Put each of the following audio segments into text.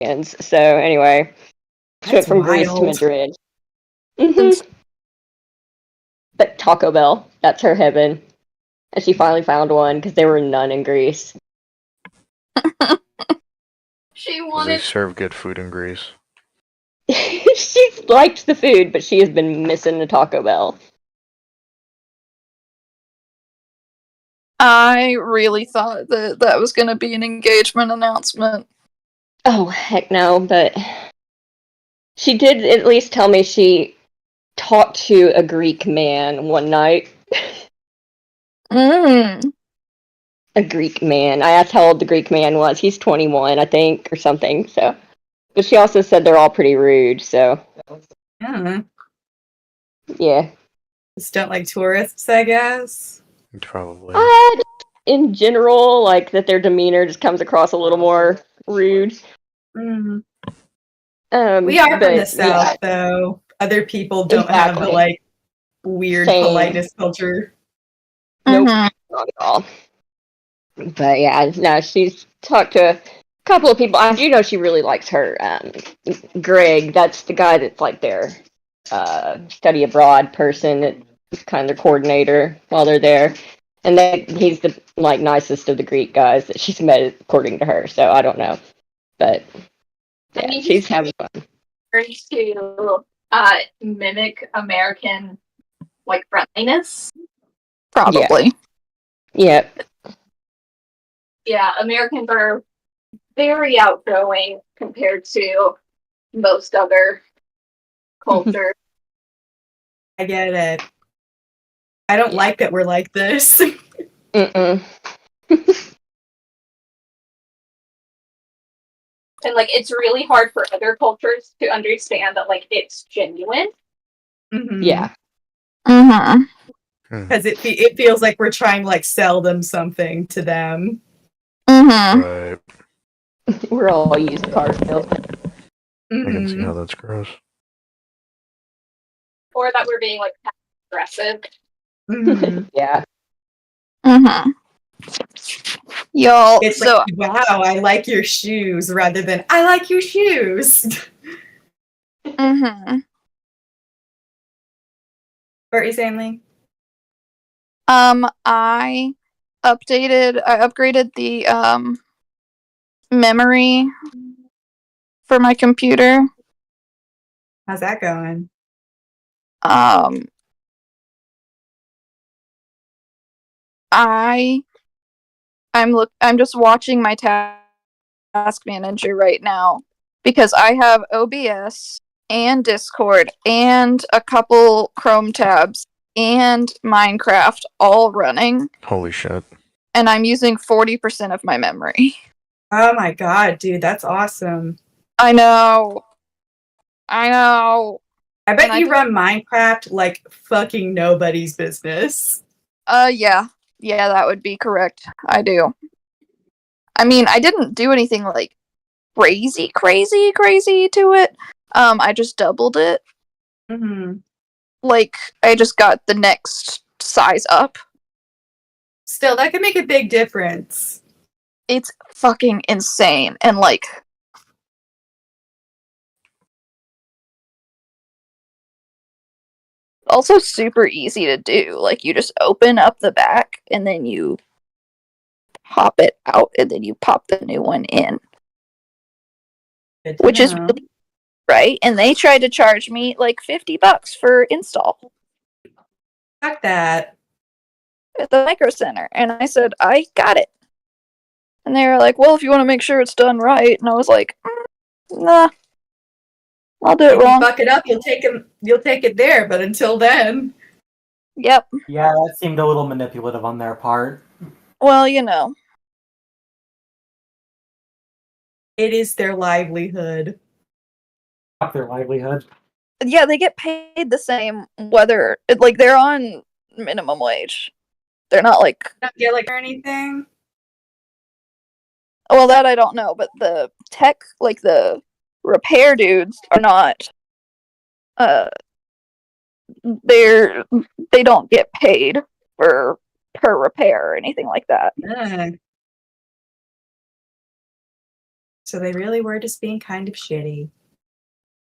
shenanigans. So anyway, she went That's from Greece to wild. Madrid. But Taco Bell, that's her heaven. And she finally found one because they were none in Greece. She They wanted. serve good food in Greece. She's liked the food, but she has been missing the Taco Bell. I really thought that was going to be an engagement announcement. Oh, heck no, but she did at least tell me she talked to a Greek man one night. Mm. A Greek man. I asked how old the Greek man was. He's 21, I think, or something. So, but she also said they're all pretty rude. So, Yeah. yeah. Just don't like tourists, I guess. Probably. In general, like that their demeanor just comes across a little more rude. Mm. We are from the South, though. Other people don't have the like weird politeness culture. Nope, not at all. But yeah, no, she's talked to a couple of people. I do know she really likes her. Greg, that's the guy that's like their study abroad person. That's kind of their coordinator while they're there. And he's the like nicest of the Greek guys that she's met, according to her. So I don't know, but yeah, I mean, she's having fun. To mimic American like friendliness. Probably. Yeah. Yeah, Americans are very outgoing compared to most other cultures. I get it. I don't like that we're like this. Mm-mm. And like it's really hard for other cultures to understand that like it's genuine. Mm-hmm. Yeah. Mm-hmm. Because it feels like we're trying to like sell them something to them. Mm-hmm. Right. We're all used car salesmen. Mm-hmm. I can see how that's gross. Or that we're being like aggressive. Mm-hmm. Yeah. Mm-hmm. Y'all, It's so like, wow, I like your shoes, rather than I like your shoes. mm-hmm. What are you saying, Lee? I upgraded the memory for my computer. How's that going? I'm just watching my task manager right now because I have OBS and Discord and a couple Chrome tabs and Minecraft all running, Holy shit. and I'm using 40% of my memory. Oh my god, dude, that's awesome. I know. I bet you run Minecraft like fucking nobody's business. Yeah, that would be correct. I do. I mean, I didn't do anything like crazy to it. I just doubled it. Mm-hmm. Like, I just got the next size up. Still, that could make a big difference. It's fucking insane, and like, also super easy to do. Like, you just open up the back, and then you pop it out, and then you pop the new one in. Which is really right, and they tried to charge me like $50 for install. Fuck that. At the Micro Center, and I said, I got it. And they were like, well, if you want to make sure it's done right, and I was like, nah, I'll do it wrong. Fuck it up, you'll take it there, but until then. Yep. Yeah, that seemed a little manipulative on their part. Well, you know. It is their livelihood. Fuck their livelihood. Yeah, they get paid the same whether, like, they're on minimum wage. They're not like... Not get like or anything? Well, that I don't know, but the tech, like the repair dudes are not, they don't get paid per repair or anything like that. So they really were just being kind of shitty.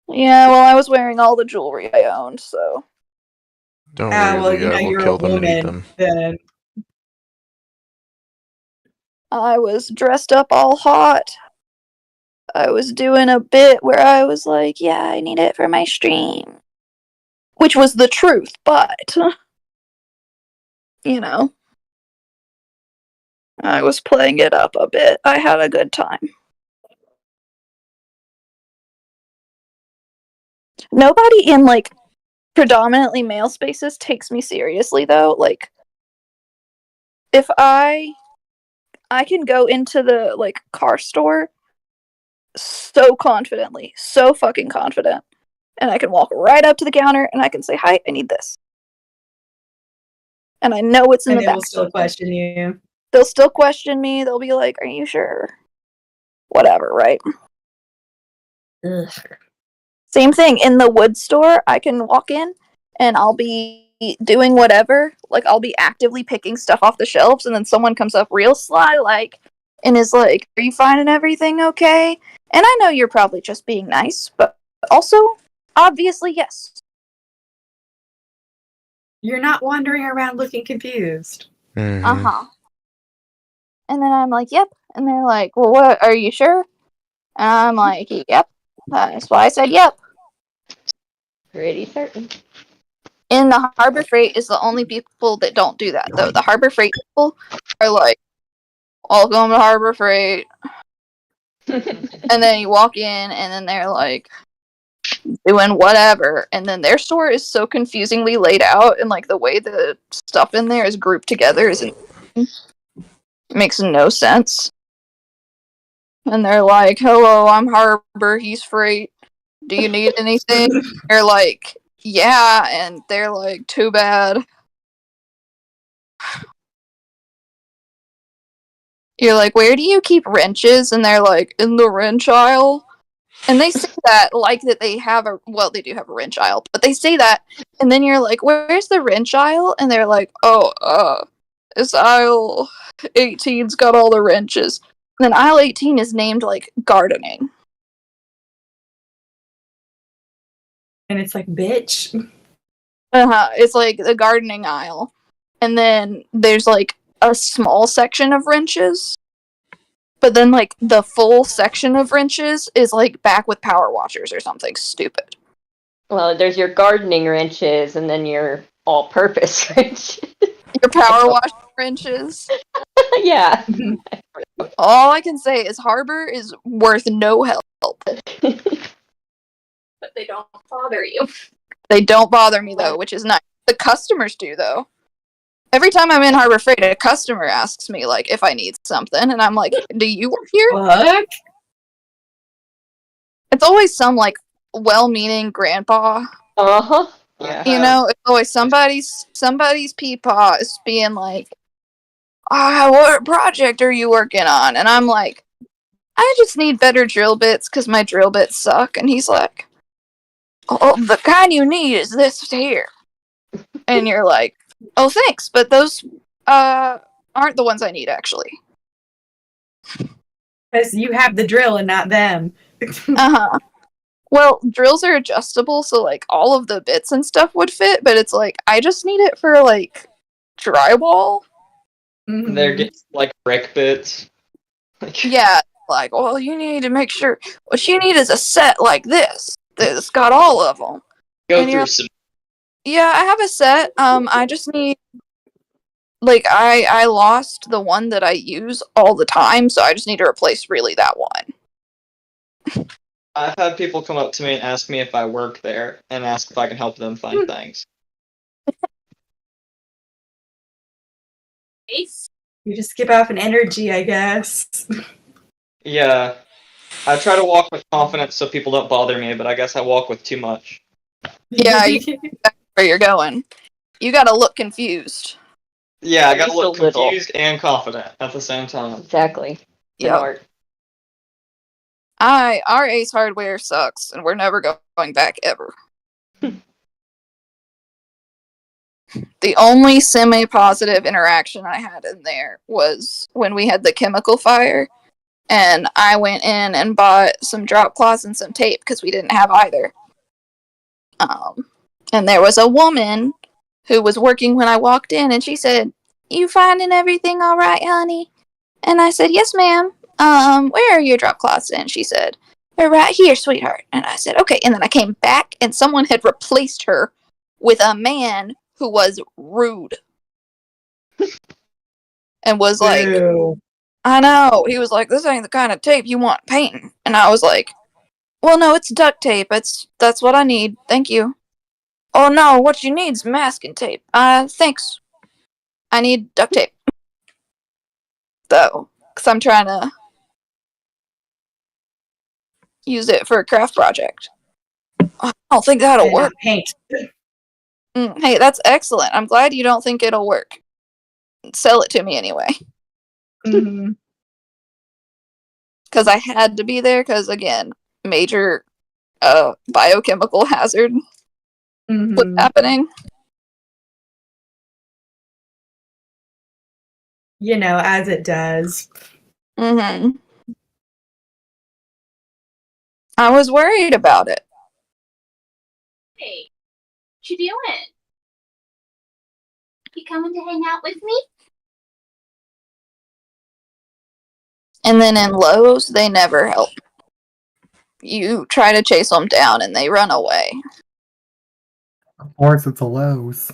Yeah, well, I was wearing all the jewelry I owned, so. Don't worry, Well, Leah. We'll you're a kill them and eat woman, them. then. I was dressed up all hot. I was doing a bit where I was like, yeah, I need it for my stream. Which was the truth, but, you know, I was playing it up a bit. I had a good time. Nobody in, like, predominantly male spaces takes me seriously, though. Like, if I can go into the, like, car store so confidently, so fucking confident, and I can walk right up to the counter and I can say, hi, I need this. And I know it's in And the they back. will still question you. They'll still question me. They'll be like, are you sure? Whatever, right? Ugh. Same thing in the wood store. I can walk in and I'll be doing whatever. Like, I'll be actively picking stuff off the shelves, and then someone comes up real sly, like, and is like, are you finding everything okay? And I know you're probably just being nice, but also, obviously, yes. You're not wandering around looking confused. Mm-hmm. Uh-huh. And then I'm like, yep. And they're like, well, what, are you sure? And I'm like, yep. That's why I said yep. Pretty certain. In the Harbor Freight is the only people that don't do that, though. The Harbor Freight people are like, welcome to Harbor Freight. And then you walk in, and then they're like, doing whatever. And then their store is so confusingly laid out, and like the way the stuff in there is grouped together makes no sense. And they're like, hello, I'm Harbor, he's Freight. Do you need anything? They're like, yeah. And they're like, too bad. You're like, where do you keep wrenches? And they're like, in the wrench aisle. And they say that like that they have well, they do have a wrench aisle, but they say that, and then you're like, where's the wrench aisle? And they're like, oh, this aisle 18's got all the wrenches. And then aisle 18 is named like gardening. And it's like, bitch. It's like the gardening aisle. And then there's like a small section of wrenches. But then like the full section of wrenches is like back with power washers or something stupid. Well, there's your gardening wrenches and then your all-purpose wrenches. Your power wash wrenches. Yeah. All I can say is Harbor is worth no help. But they don't bother you. They don't bother me though, which is nice. The customers do though. Every time I'm in Harbor Freight, a customer asks me like if I need something, and I'm like, "Do you work here?" Fuck? It's always some like well-meaning grandpa. Uh-huh. Yeah. You know, it's always somebody's peepaw is being like, what project are you working on? And I'm like, I just need better drill bits because my drill bits suck. And he's like, oh, the kind you need is this here. And you're like, oh, thanks, but those aren't the ones I need, actually. Because you have the drill and not them. Uh-huh. Well, drills are adjustable, so, like, all of the bits and stuff would fit, but it's like, I just need it for, like, drywall. They're just like brick bits. Yeah, like, well, you need to make sure, what you need is a set like this, that's got all of them. Go And through some. Yeah, I have a set, I just need, like, I lost the one that I use all the time, so I just need to replace really that one. I've had people come up to me and ask me if I work there and ask if I can help them find things. Ace. You just give off an energy, I guess. Yeah. I try to walk with confidence so people don't bother me, but I guess I walk with too much. Yeah, where you're going. You gotta look confused. Yeah, I gotta Just a look little. confused and confident at the same time. Exactly. It's an Yeah. art. Our Ace hardware sucks, and we're never going back ever. The only semi-positive interaction I had in there was when we had the chemical fire, And I went in and bought some drop cloths and some tape because we didn't have either. And there was a woman who was working when I walked in, and she said, "You finding everything all right, honey?" And I said, "Yes, ma'am. Where are your drop cloths?" And she said, "They're right here, sweetheart." And I said, "Okay." And then I came back, and someone had replaced her with a man who was rude. And was like, Ew. I know. He was like, "This ain't the kind of tape you want painting." And I was like, "Well, no, it's duct tape. That's what I need. Thank you." "Oh, no, what you need is masking tape." Thanks. I need duct tape. Though, because I'm trying to use it for a craft project. I don't think that'll work. Paint. Hey, that's excellent. I'm glad you don't think it'll work. Sell it to me anyway. Mm-hmm. Because I had to be there, because, again, major biochemical hazard was happening. You know, as it does. I was worried about it. Hey, what you doing? You coming to hang out with me? And then in Lowe's, they never help. You try to chase them down, and they run away. Of course, it's a Lowe's.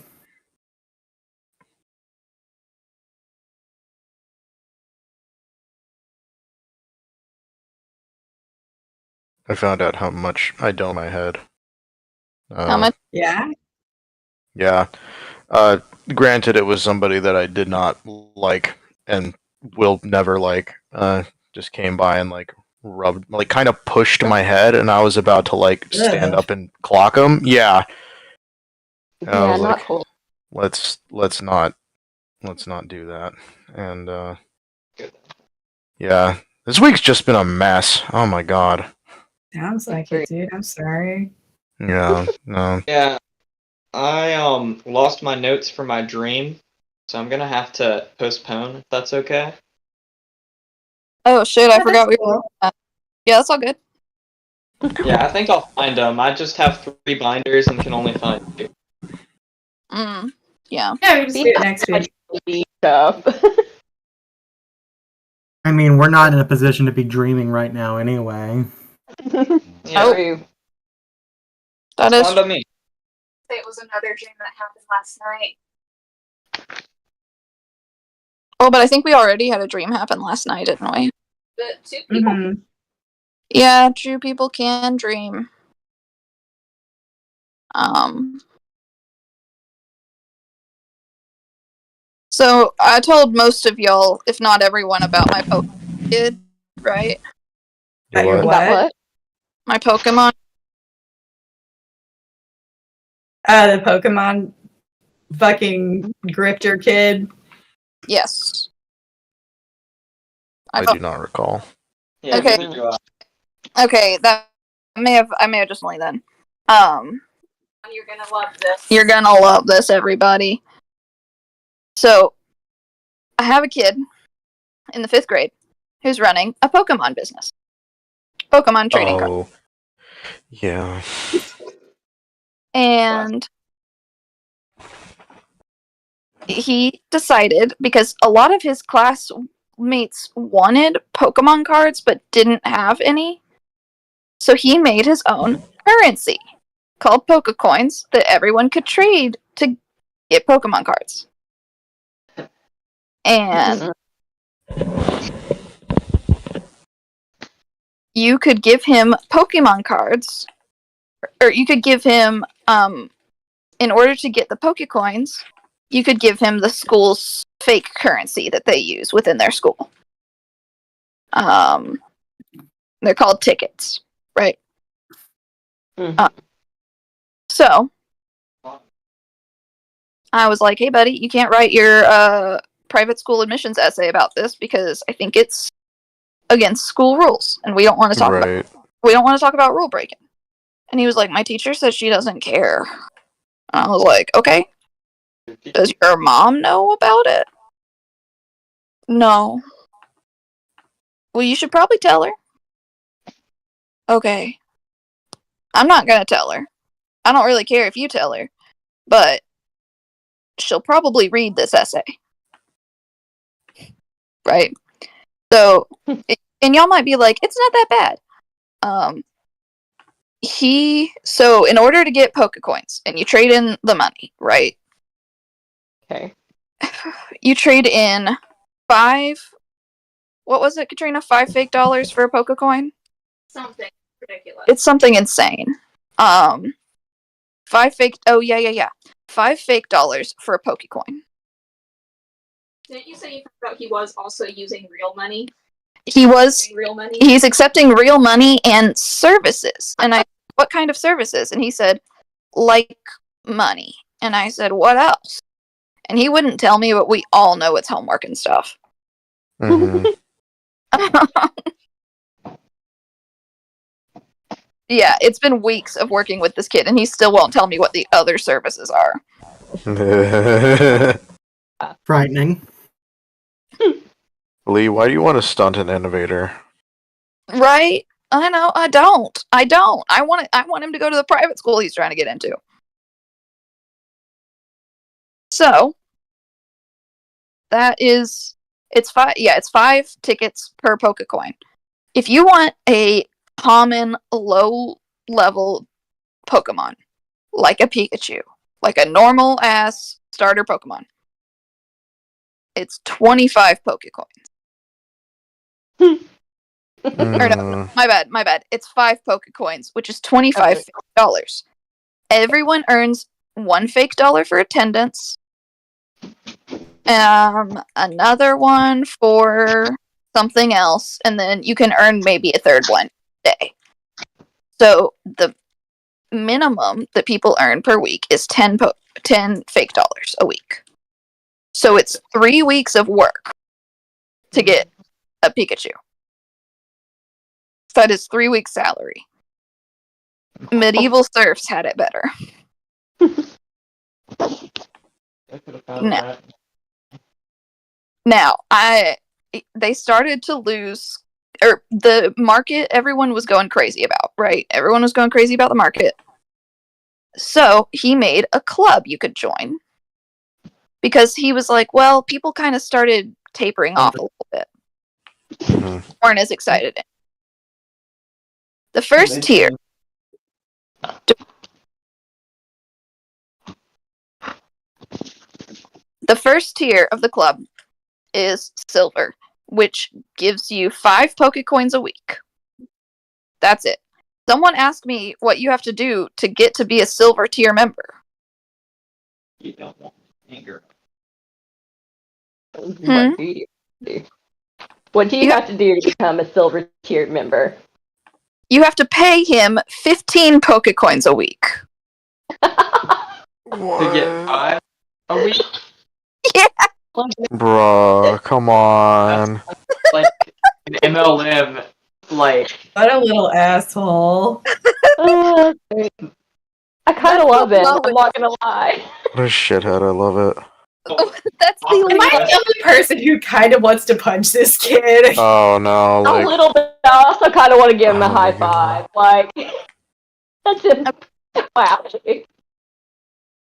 I found out how much I don't in my head. How much? Yeah. Yeah. Granted, it was somebody that I did not like and will never like. Just came by and like rubbed, like kind of pushed my head, and I was about to like stand up and clock him. Yeah. And I was not like, cool. let's not do that. And yeah, this week's just been a mess. Oh my god. Sounds like it, dude. I'm sorry. Yeah. No. Yeah, I lost my notes for my dream, so I'm gonna have to postpone if that's okay. Oh, shit, I forgot we were. Yeah, that's all good. Yeah, I think I'll find them. I just have 3 binders and can only find 2. Yeah. Yeah, we just do it next week. Stuff. I mean, we're not in a position to be dreaming right now anyway. Yeah, Oh. That is. fine by me. It was another dream that happened last night. Oh, but I think we already had a dream happen last night, didn't we? The 2 people. Mm-hmm. Yeah, true people can dream. So I told most of y'all, if not everyone, about my Pokemon kid, right? At your About what? My Pokemon. The Pokemon fucking gripped your kid. Yes. I do not recall. Yeah, Okay. neither do I. Okay, that I may have just only then. You're gonna love this. You're gonna love this, everybody. So, I have a kid in the 5th grade who's running a Pokemon business. Pokemon trading card. Oh. Yeah. And he decided, because a lot of his classmates wanted Pokemon cards but didn't have any, so he made his own currency called Pokecoins that everyone could trade to get Pokemon cards. And you could give him Pokemon cards, or you could give him, in order to get the Pokecoins, you could give him the school's fake currency that they use within their school. They're called tickets, right? So, I was like, "Hey, buddy, you can't write your private school admissions essay about this because I think it's against school rules, and we don't want to talk about rule breaking." And he was like, "My teacher says she doesn't care." And I was like, "Okay. Does your mom know about it?" "No." Well, you should probably tell her. Okay. I'm not gonna tell her. I don't really care if you tell her, but she'll probably read this essay. Right? So, and y'all might be like, it's not that bad. So in order to get Pokecoins, and you trade in the money, right? Okay. You trade in 5, what was it, Katrina? 5 fake dollars for a Pokecoin? Something ridiculous. It's something insane. 5 fake, oh yeah. 5 fake dollars for a Pokecoin. Didn't you say you found out he was also using real money? Real money? He's accepting real money and services. And I, what kind of services? And he said, like money. And I said, what else? And he wouldn't tell me, but we all know it's homework and stuff. Mhm. Yeah, it's been weeks of working with this kid, and he still won't tell me what the other services are. Frightening. Lee, why do you want to stunt an innovator? Right? I know. I don't. I want him to go to the private school he's trying to get into. So it's 5 tickets per Pokecoin. If you want a common low level Pokemon, like a Pikachu, like a normal ass starter Pokemon, it's 25 Pokecoins. Or no, my bad. It's 5 Pokecoins, which is $25 dollars. Everyone earns 1 fake dollar for attendance. Another one for something else, and then you can earn maybe a third one a day. So the minimum that people earn per week is 10 fake dollars a week. So it's 3 weeks of work to get a Pikachu. That is 3 weeks' salary. Medieval serfs had it better. Now, they started to lose, or the market, everyone was going crazy about, right? Everyone was going crazy about the market. So he made a club you could join. Because he was like, well, people kind of started tapering off a little bit. Weren't as excited. The first tier. The first tier of the club is silver, which gives you 5 Pokecoins a week. That's it. Someone asked me what you have to do to get to be a silver tier member. You don't want anger. What do you do? What do you have to do to become a silver tier member? You have to pay him 15 Pokecoins a week. To get 5 a week? Yeah. Bruh, come on. Like an MLM, like. What a little asshole. I kind of love it. I'm not gonna lie. What a shithead, I love it. That's the Am I the only person who kind of wants to punch this kid? Oh no, A little bit. I also kind of want to give him a high five. Like, that's just wow.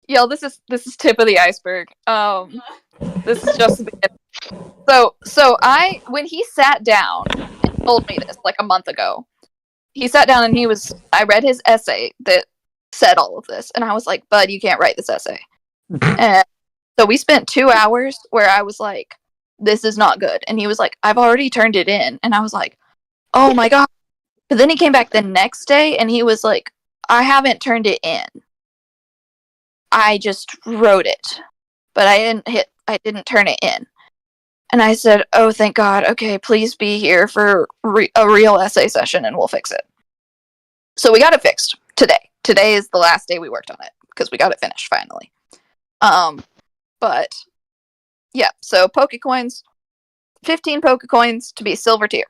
Yo, this is tip of the iceberg. This is just so when he sat down and told me this like a month ago, he sat down and I read his essay that said all of this, and I was like, bud, you can't write this essay. And so we spent 2 hours where I was like, this is not good. And he was like, I've already turned it in. And I was like, oh my God. But then he came back the next day and he was like, I haven't turned it in. I just wrote it, but I didn't turn it in. And I said, oh, thank God. Okay, please be here for a real essay session and we'll fix it. So we got it fixed today. Today is the last day we worked on it because we got it finished finally. But yeah, so Pokecoins, 15 Pokecoins to be silver tier.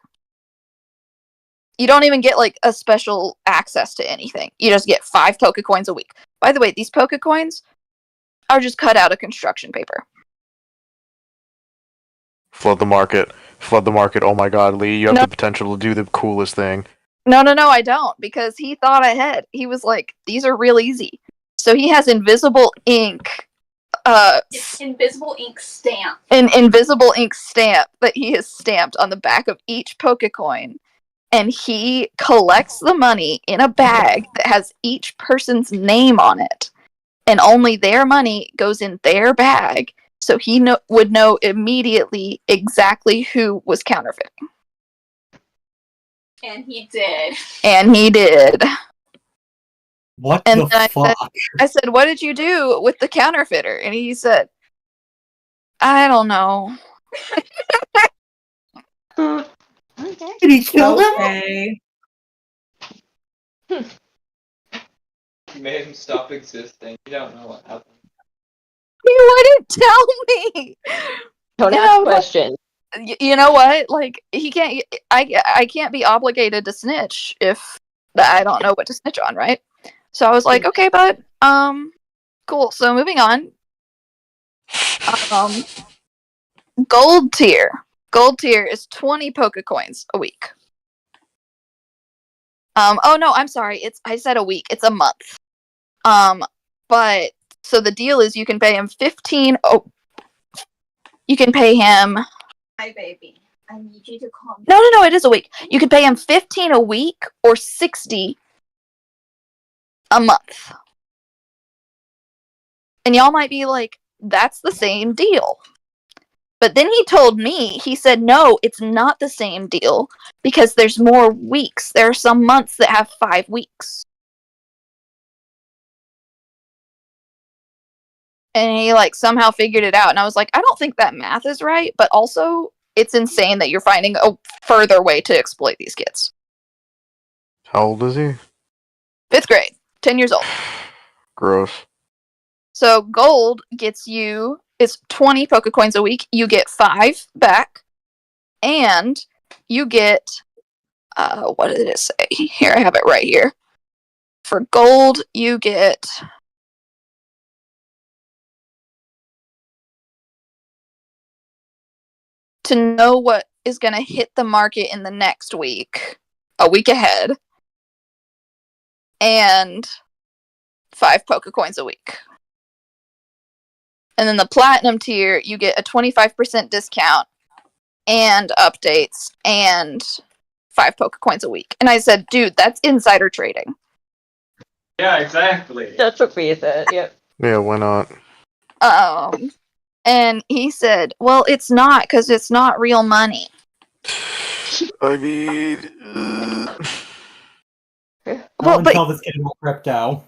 You don't even get like a special access to anything. You just get 5 Pokecoins a week. By the way, these Pokecoins are just cut out of construction paper. Flood the market. Flood the market. Oh my god, Lee, you have No. the potential to do the coolest thing. No, I don't, because he thought ahead. He was like, these are real easy. So he has invisible ink. Invisible ink stamp. An invisible ink stamp that he has stamped on the back of each Pokecoin. And he collects the money in a bag that has each person's name on it. And only their money goes in their bag. So he would know immediately exactly who was counterfeiting. And he did. And he did. What and the then fuck? I said, what did you do with the counterfeiter? And he said, I don't know. Did he kill him? Okay. You made him stop existing. You don't know what happened. He wouldn't tell me. Don't You ask know, questions. You know what? Like, he can't. I can't be obligated to snitch if I don't know what to snitch on, right? So I was like, okay, bud. Cool. So moving on. Gold tier. Gold tier is 20 Pokecoins a week. Oh no, I'm sorry. I said a week. It's a month. But so the deal is you can pay him 15. Oh, you can pay him. Hi, baby. I need you to calm No. It is a week. You can pay him 15 a week or 60 a month. And y'all might be like, that's the same deal. But then he told me, he said, no, it's not the same deal because there's more weeks. There are some months that have 5 weeks. And he like somehow figured it out. And I was like, I don't think that math is right. But also, it's insane that you're finding a further way to exploit these kids. How old is he? 5th grade, 10 years old. Gross. So gold gets you, it's 20 Pokecoins a week. You get 5 back. And you get, what did it say? Here, I have it right here. For gold, you get... to know what is going to hit the market in the next week, a week ahead, and 5 Pokecoins a week. And then the platinum tier, you get a 25% discount and updates and 5 Pokecoins a week. And I said, dude, that's insider trading. Yeah, exactly. That's what we said. Yep. Yeah, why not? And he said, well, it's not, because it's not real money. I mean... No one tell this kid about crypto.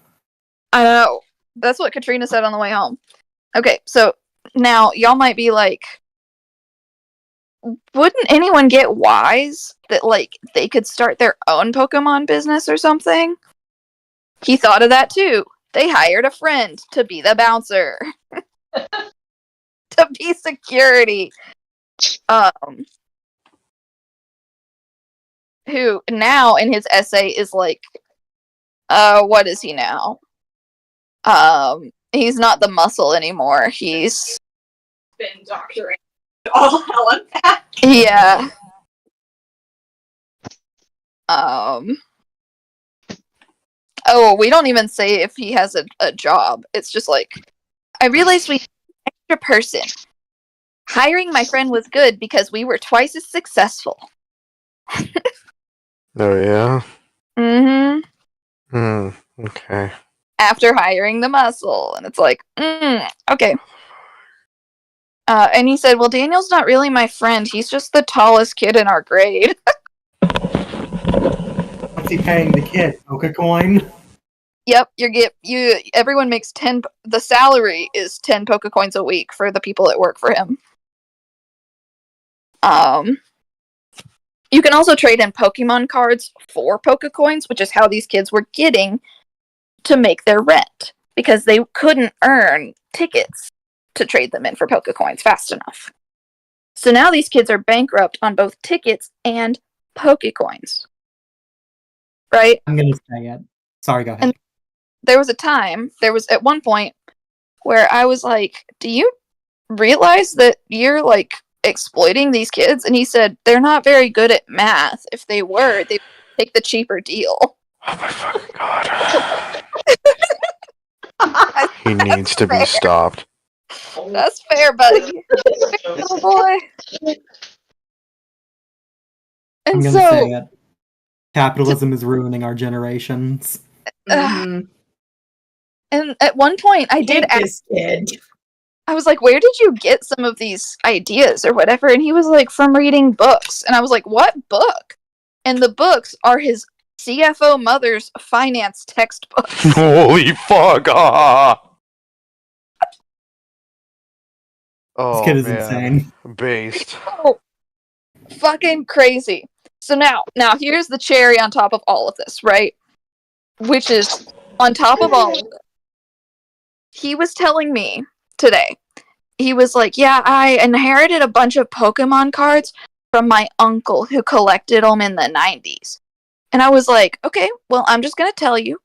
I know. That's what Katrina said on the way home. Okay, so now y'all might be like, wouldn't anyone get wise that like they could start their own Pokemon business or something? He thought of that too. They hired a friend to be the bouncer. To be security. Who now in his essay is like, what is he now? He's not the muscle anymore. He's been doctoring all hell and back. Yeah. Oh, we don't even say if he has a job. It's just like, I realized we had an extra person. Hiring my friend was good because we were twice as successful. Oh, yeah? Mm-hmm. Okay. After hiring the muscle. And it's like, okay. And he said, well, Daniel's not really my friend. He's just the tallest kid in our grade. What's he paying the kid? Pokecoin? Yep, everyone makes 10, the salary is 10 Pokecoins a week for the people that work for him. You can also trade in Pokemon cards for Pokecoins, which is how these kids were getting to make their rent, because they couldn't earn tickets to trade them in for Pokecoins fast enough. So now these kids are bankrupt on both tickets and Pokecoins. Right? I'm gonna say it. Sorry, go ahead. And there was at one point where I was like, do you realize that you're like exploiting these kids, and he said they're not very good at math. If they were, they'd take the cheaper deal. Oh my fucking god. He needs to be stopped. That's fair, buddy. Fair, little boy. I'm And gonna so, say it. Capitalism is ruining our generations. Mhm. and at one point, I did Hate ask. this kid. I was like, where did you get some of these ideas or whatever? And he was like, from reading books. And I was like, what book? And the books are his CFO mother's finance textbooks. Holy fuck! Oh, This kid is man. insane. Based. Oh, fucking crazy. So now here's the cherry on top of all of this, right? Which is on top of all of it. He was telling me today, he was like, yeah, I inherited a bunch of Pokemon cards from my uncle who collected them in the 90s. And I was like, okay, well, I'm just going to tell you.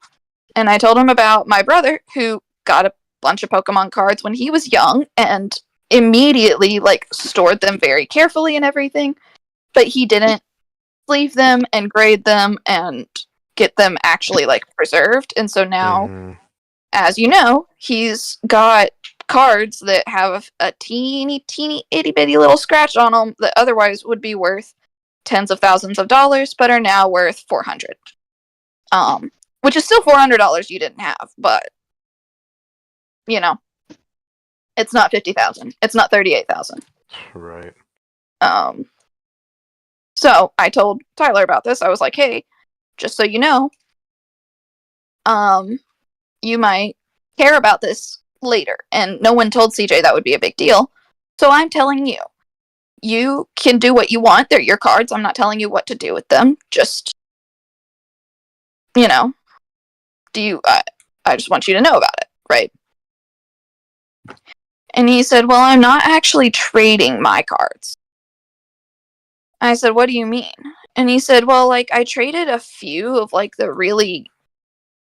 And I told him about my brother who got a bunch of Pokemon cards when he was young and immediately, like, stored them very carefully and everything. But he didn't sleeve them and grade them and get them actually, like, preserved. And so now, as you know, he's got cards that have a teeny itty bitty little scratch on them that otherwise would be worth tens of thousands of dollars, but are now worth $400. Which is still $400 you didn't have, but you know, it's not 50,000. It's not 38,000. Right. So I told Tyler about this. I was like, hey, just so you know, you might care about this later. And no one told CJ that would be a big deal. So I'm telling you, you can do what you want. They're your cards. I'm not telling you what to do with them. Just, you know, I just want you to know about it, right? And he said, well, I'm not actually trading my cards. I said, what do you mean? And he said, well, like, I traded a few of, like, the really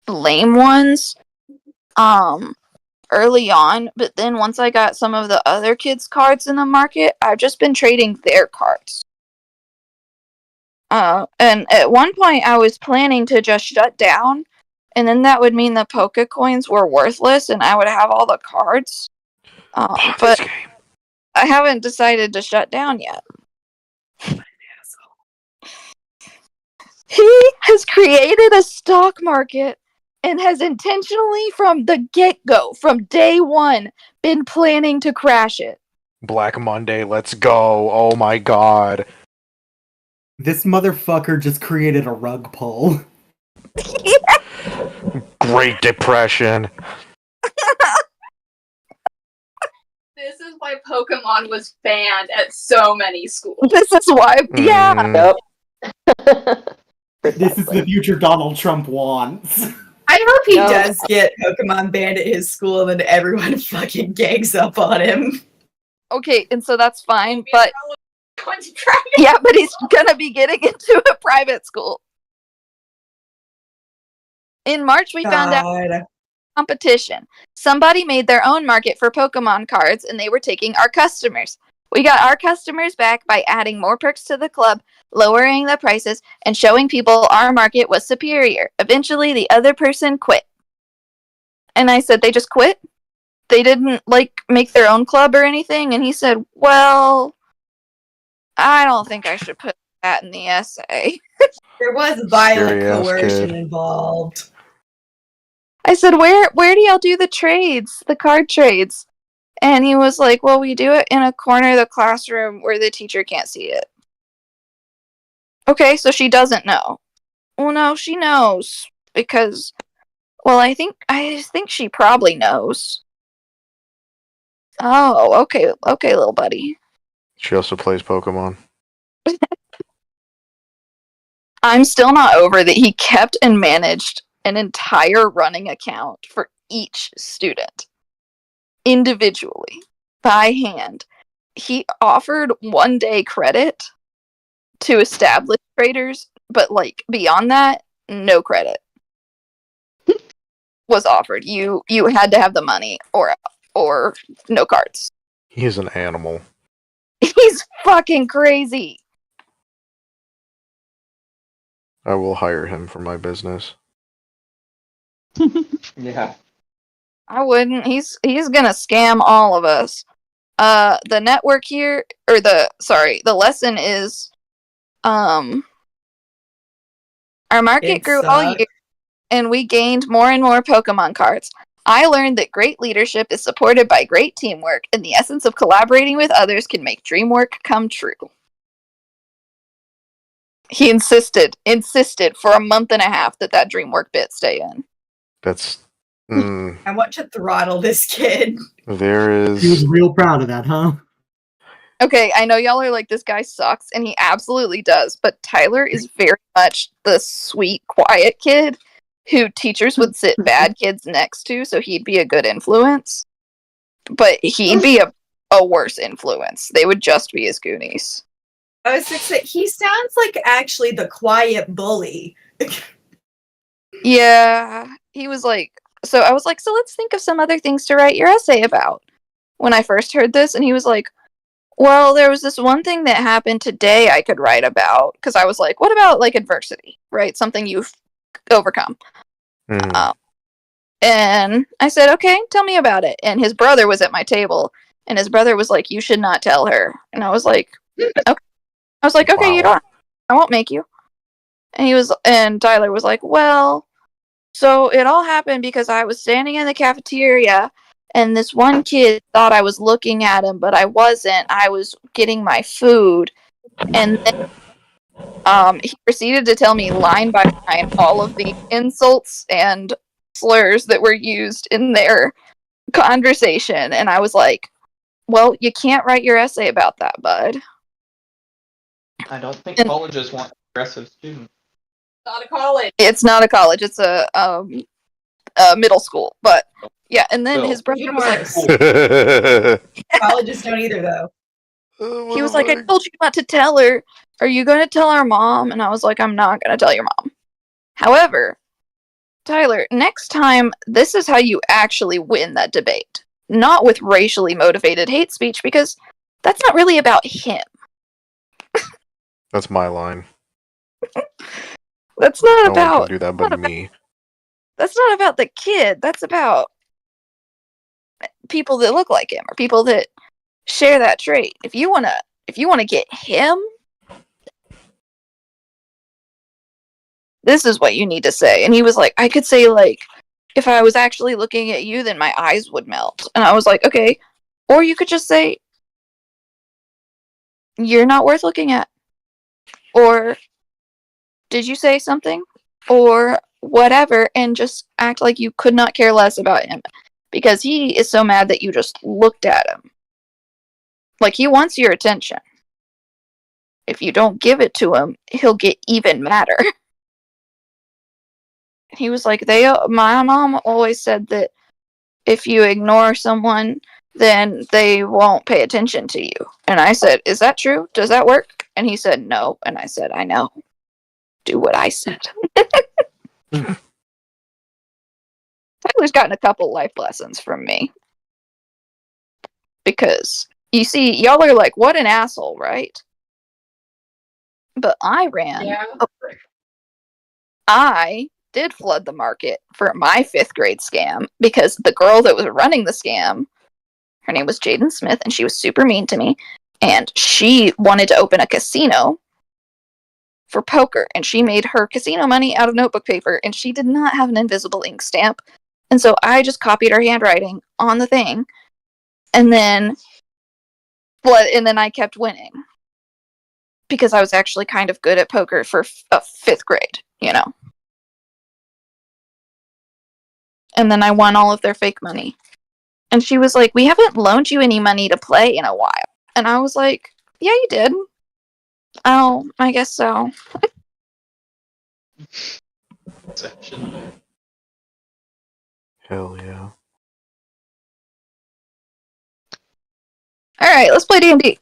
lame ones, early on, but then once I got some of the other kids' cards in the market, I've just been trading their cards. And at one point I was planning to just shut down, and then that would mean the Poke coins were worthless and I would have all the cards. But I haven't decided to shut down yet. He has created a stock market and has intentionally, from the get-go, from day one, been planning to crash it. Black Monday, let's go. Oh my god. This motherfucker just created a rug pull. Great Depression. This is why Pokemon was banned at so many schools. This is why, yeah. Yep. This is the future Donald Trump wants. I hope he does get Pokemon banned at his school and then everyone fucking gangs up on him. Okay, and so that's fine, but yeah, but he's gonna be getting into a private school. In March, we found out competition. Somebody made their own market for Pokemon cards, and they were taking our customers. We got our customers back by adding more perks to the club, lowering the prices, and showing people our market was superior. Eventually, the other person quit. And I said, they just quit? They didn't, like, make their own club or anything? And he said, well, I don't think I should put that in the essay. There was violent Scary-ass coercion kid. involved. I said, where do y'all do the trades, the card trades? And he was like, well, we do it in a corner of the classroom where the teacher can't see it. Okay, so she doesn't know. Well, no, she knows. Because, well, I think she probably knows. Oh, okay, little buddy. She also plays Pokemon. I'm still not over that he kept and managed an entire running account for each student. Individually. By hand. He offered 1-day credit to established traders, but, like, beyond that, no credit was offered. You had to have the money or no cards. He is an animal. He's fucking crazy. I will hire him for my business. Yeah. I wouldn't. He's gonna scam all of us. The network here, or the lesson is, our market It grew all sucks. year, and we gained more and more Pokemon cards. I learned that great leadership is supported by great teamwork, and the essence of collaborating with others can make dream work come true. He insisted for a month and a half that dream work bit stay in. That's. I want to throttle this kid. There He was is. real proud of that, huh? Okay, I know y'all are like, this guy sucks, and he absolutely does, but Tyler is very much the sweet, quiet kid who teachers would sit bad kids next to, so he'd be a good influence. But he'd be a worse influence. They would just be his Goonies. I was like, he sounds like actually the quiet bully. Yeah, he was like, so I was like, so let's think of some other things to write your essay about. When I first heard this, and he was like, well, there was this one thing that happened today I could write about. Because I was like, what about like adversity, right? Something you've overcome. And I said, okay, tell me about it. And his brother was at my table, and his brother was like, you should not tell her. And I was like, okay. Okay, Wow. you don't. I won't make you. And Tyler was like, well, so it all happened because I was standing in the cafeteria, and this one kid thought I was looking at him, but I wasn't. I was getting my food. And then he proceeded to tell me line by line all of the insults and slurs that were used in their conversation. And I was like, well, you can't write your essay about that, bud. I don't think colleges want aggressive students. Not a college. It's not a college. It's a middle school. But yeah, and then his brother was like, Colleges don't either, though. He was like, I told you not to tell her. Are you going to tell our mom? And I was like, I'm not going to tell your mom. However, Tyler, next time, this is how you actually win that debate. Not with racially motivated hate speech, because that's not really about him. That's my line. That's not No one about. can do that but me. That's not about the kid. That's about people that look like him or people that share that trait. If you wanna get him, this is what you need to say. And he was like, I could say, like, if I was actually looking at you, then my eyes would melt. And I was like, okay. Or you could just say, you're not worth looking at. Or did you say something? Or whatever, and just act like you could not care less about him. Because he is so mad that you just looked at him. Like, he wants your attention. If you don't give it to him, he'll get even madder. He was like, my mom always said that if you ignore someone, then they won't pay attention to you. And I said, is that true? Does that work? And he said, no. And I said, I know. Do what I said. Tyler's gotten a couple life lessons from me. Because, you see, y'all are like, what an asshole, right? But I ran. Yeah. I did flood the market for my 5th grade scam because the girl that was running the scam, her name was Jaden Smith, and she was super mean to me. And she wanted to open a casino for poker, and she made her casino money out of notebook paper, and she did not have an invisible ink stamp. And so I just copied her handwriting on the thing, and then I kept winning because I was actually kind of good at poker for a 5th grade, you know. And then I won all of their fake money. And she was like, we haven't loaned you any money to play in a while. And I was like, yeah, you did. Oh, I guess so. Hell yeah. Alright, let's play D&D.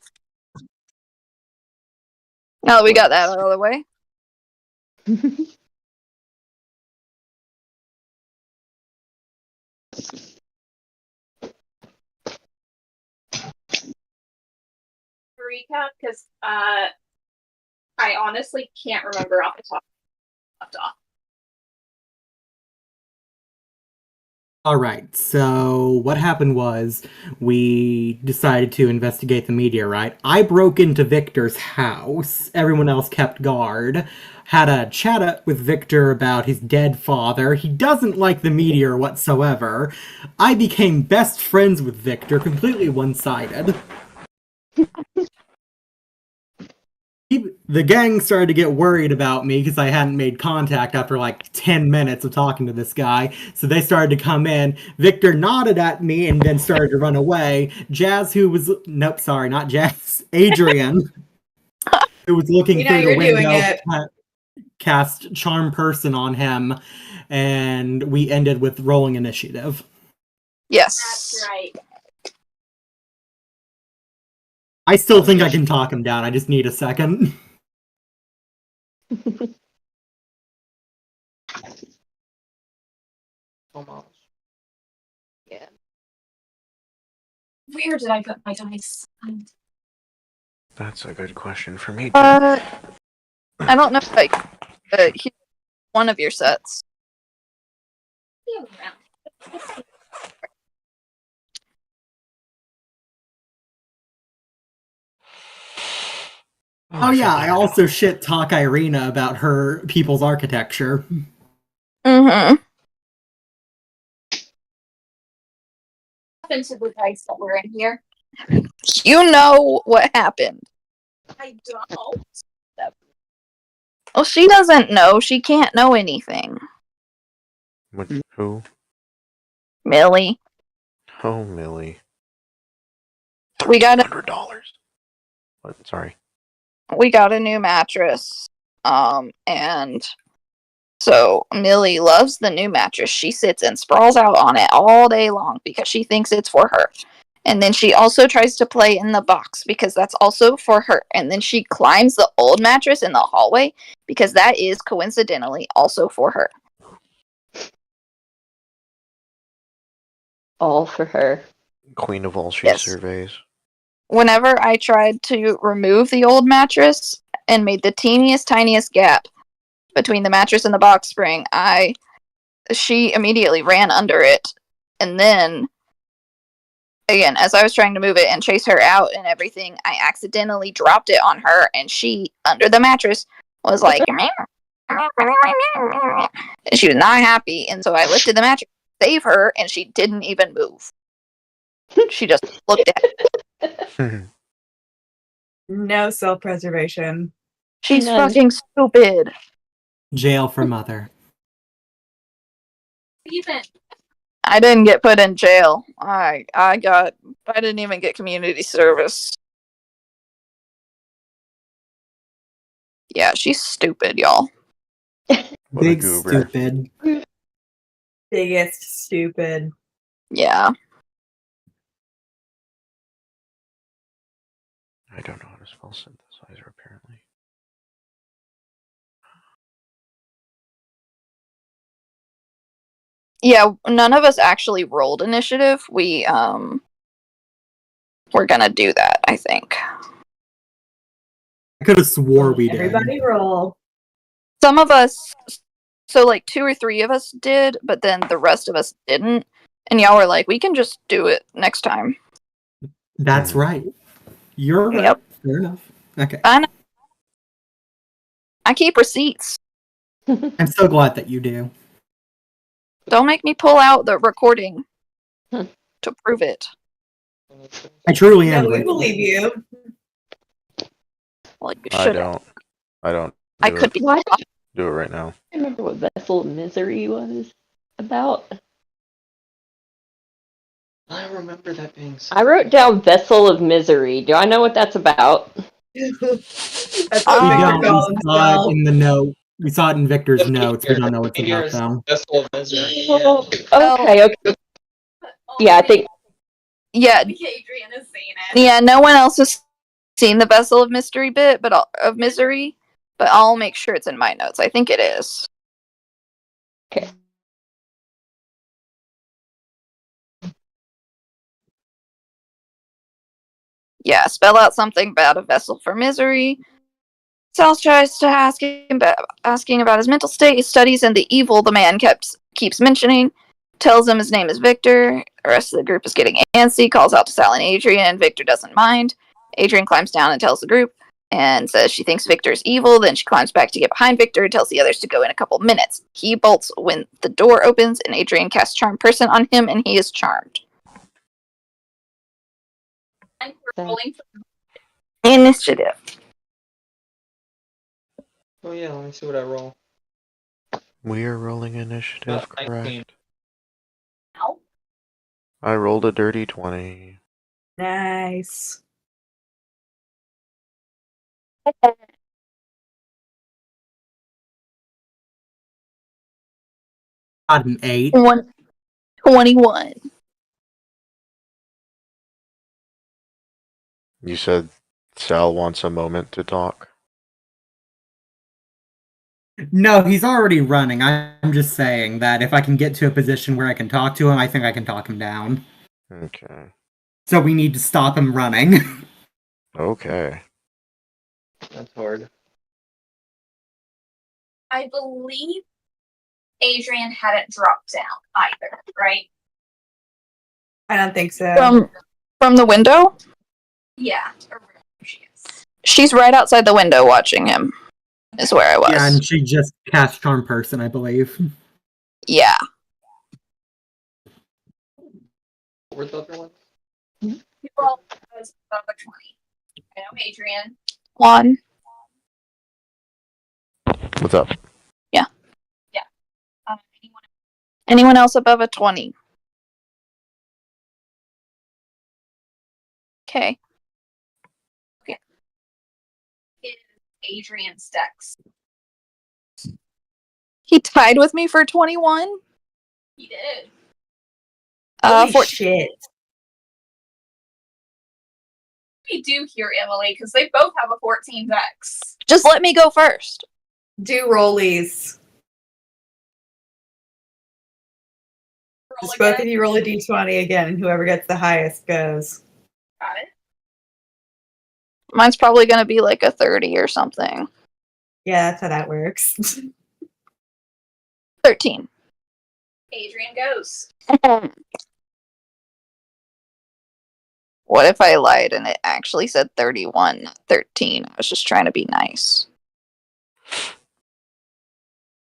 Now that we got that out of the way. recap because I honestly can't remember off the top. All right, so what happened was we decided to investigate the meteorite. I broke into Victor's house. Everyone else kept guard. Had a chat with Victor about his dead father. He doesn't like the meteor whatsoever. I became best friends with Victor, completely one-sided. The gang started to get worried about me because I hadn't made contact after like 10 minutes of talking to this guy. So they started to come in. Victor nodded at me and then started to run away. Jazz, who was... Nope, sorry, not Jazz. Adrian, who was looking through the window, cast Charm Person on him. And we ended with rolling initiative. Yes. That's right. I still think I can talk him down. I just need a second. Almost. Yeah. Where did I put my dice? That's a good question for me, too. I don't know, like, here's one of your sets. Oh yeah, I also shit talk Irina about her people's architecture. Mm-hmm. Happened to the dice that were in here? You know what happened. I don't. Well, she doesn't know. She can't know anything. Who? Millie. Oh, Millie. We got $100. What? Sorry. We got a new mattress. And so Millie loves the new mattress. She sits and sprawls out on it all day long because she thinks it's for her. And then she also tries to play in the box because that's also for her. And then she climbs the old mattress in the hallway because that is coincidentally also for her. All for her. Queen of all she Yes. surveys. Whenever I tried to remove the old mattress and made the teeniest, tiniest gap between the mattress and the box spring, she immediately ran under it. And then, again, as I was trying to move it and chase her out and everything, I accidentally dropped it on her, and she, under the mattress, was like, and she was not happy. And so I lifted the mattress to save her, and she didn't even move. She just looked at it. No self-preservation. She's fucking stupid. Jail for mother. I didn't get put in jail. I didn't even get community service. Yeah, she's stupid, y'all. Big stupid. Biggest stupid. Yeah. I don't know how to spell synthesizer, apparently. Yeah, none of us actually rolled initiative. We're gonna do that, I think. I could have swore we did. Everybody roll. Some of us, so like 2 or 3 of us did, but then the rest of us didn't. And y'all were like, we can just do it next time. That's right. You're right. Yep. Fair enough. Okay. I keep receipts. I'm so glad that you do. Don't make me pull out the recording to prove it. I truly am. No, we believe you. Well, you should. I don't. I could be. Do it right now. I remember what Vessel of Misery was about. I remember that being so. I wrote down Vessel of Misery. Do I know what that's about? That's We what don't. We saw it in the note. We saw it in Victor's notes. We don't know what it's about, though. Vessel of Misery. Oh, okay. Yeah, I think. Yeah. Adrian has seen it. Yeah, no one else has seen the Vessel of Mystery bit, of Misery, but I'll make sure it's in my notes. I think it is. Okay. Yeah, spell out something about a vessel for misery. Sal tries to asking about his mental state, his studies, and the evil the man keeps mentioning. Tells him his name is Victor. The rest of the group is getting antsy, calls out to Sal and Adrian. Victor doesn't mind. Adrian climbs down and tells the group and says she thinks Victor's evil. Then she climbs back to get behind Victor and tells the others to go in a couple minutes. He bolts when the door opens, and Adrian casts Charm Person on him, and he is charmed. And we're rolling for Initiative. Oh yeah, let me see what I roll. We are rolling initiative, 19. correct? now. I rolled a dirty 20. Nice. Got an 8. 21. You said Sal wants a moment to talk. No, he's already running. I'm just saying that if I can get to a position where I can talk to him, I think I can talk him down. Okay. So we need to stop him running. Okay. That's hard. I believe Adrian hadn't dropped down either, right? I don't think so. From the window? Yeah. Or wherever she is. She's right outside the window watching him, is where I was. Yeah, and she just cast Charm Person, I believe. Yeah. What were the other ones? Well, I was above a 20. I know Adrian. 1. What's up? Anyone else above a 20? Okay. Is Adrian's dex. He tied with me for 21? He did. Holy 14. shit. We do hear Emily because they both have a 14 dex. Just let me go first. Do rollies. Roll Just both again. of you roll a d20 again, and whoever gets the highest goes. Got it. Mine's probably going to be like a 30 or something. Yeah, that's how that works. 13. Adrian goes. What if I lied and it actually said 31, not 13? I was just trying to be nice.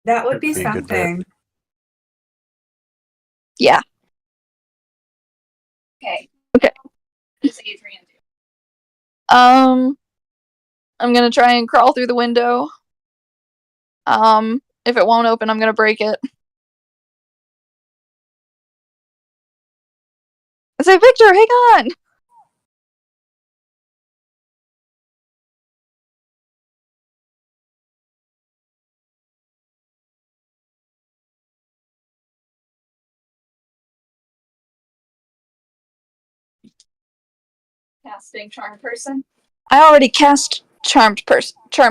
That would be Be a good bet. something. Yeah. Okay. Okay. What does Adrian do? I'm going to try and crawl through the window. If it won't open, I'm going to break it. I say, Victor, hang on! Casting Charm Person. I already cast Charm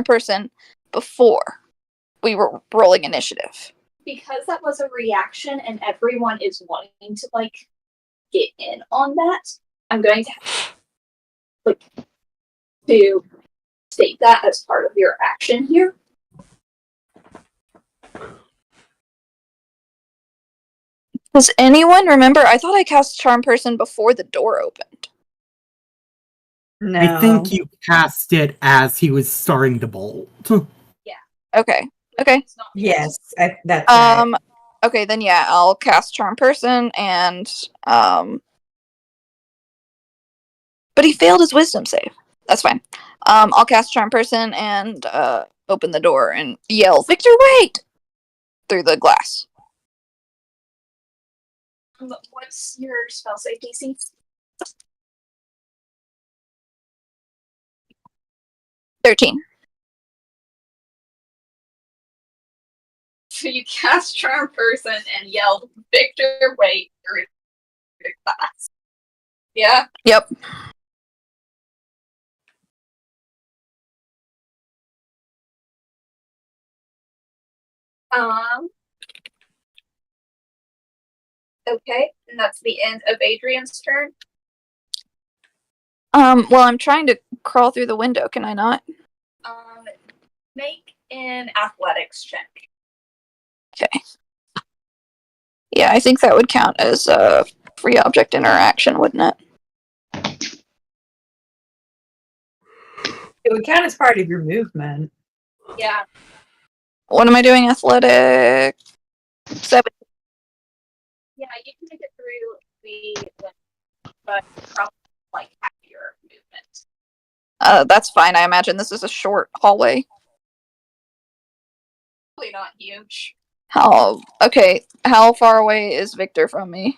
Person before we were rolling initiative. Because that was a reaction and everyone is wanting to, like, get in on that, I'm going to have, to state that as part of your action here. Does anyone remember? I thought I cast Charm Person before the door opened. No. I think you cast it as he was starting to bolt. Okay. Okay. It's not Yes, that's right. Okay, then yeah, I'll cast Charm Person and but he failed his wisdom save. That's fine. I'll cast Charm Person and open the door and yell, "Victor, wait!" through the glass. What's your spell save DC? 13. So you cast Charm Person and yell, "Victor, wait!" through the glass. Yeah. Yep. Okay, and that's the end of Adrian's turn. Well, I'm trying to crawl through the window. Can I not? Make an athletics check. Okay. Yeah, I think that would count as a free object interaction, wouldn't it? It would count as part of your movement. Yeah. What am I doing? Athletic 7. Yeah, you can make it through the but probably like half your movement. That's fine. I imagine this is a short hallway. Probably not huge. Okay, how far away is Victor from me?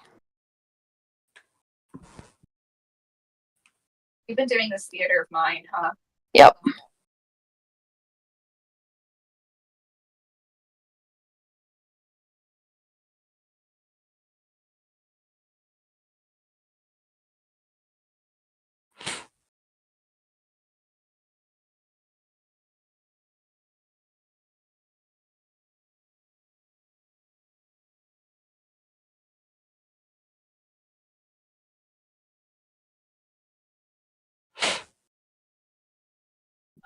You've been doing this theater of mine, huh? Yep.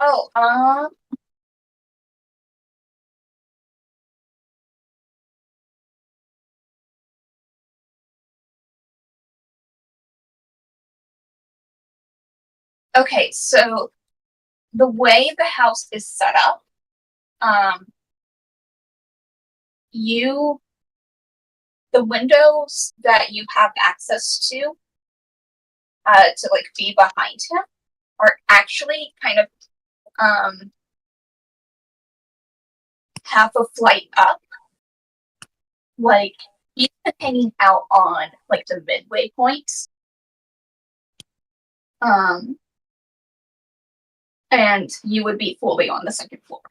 Oh, okay, so the way the house is set up, the windows that you have access to like be behind him are actually kind of half a flight up. Like he's been hanging out on like the midway points. And you would be fully on the second floor.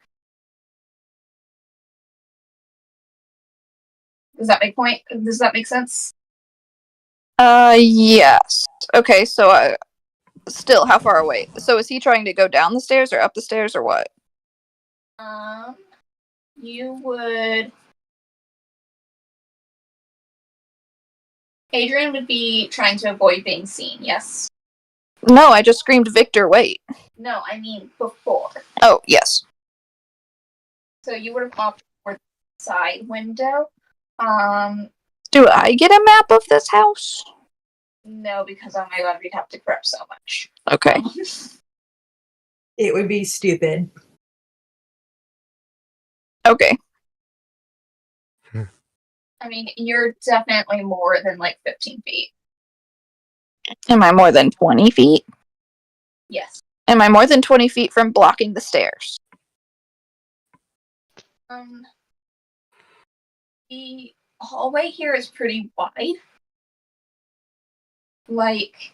Does that make sense? Yes. Okay, so still, how far away? So is he trying to go down the stairs or up the stairs or what? You would. Adrian would be trying to avoid being seen, yes? No, I just screamed, Victor, wait. No, I mean before. Oh, yes. So you would have opted for the side window. Do I get a map of this house? No, because oh my god, we'd have to prep so much. Okay. It would be stupid. Okay. I mean, you're definitely more than like 15 feet. Am I more than 20 feet? Yes. Am I more than 20 feet from blocking the stairs? The hallway here is pretty wide. Like,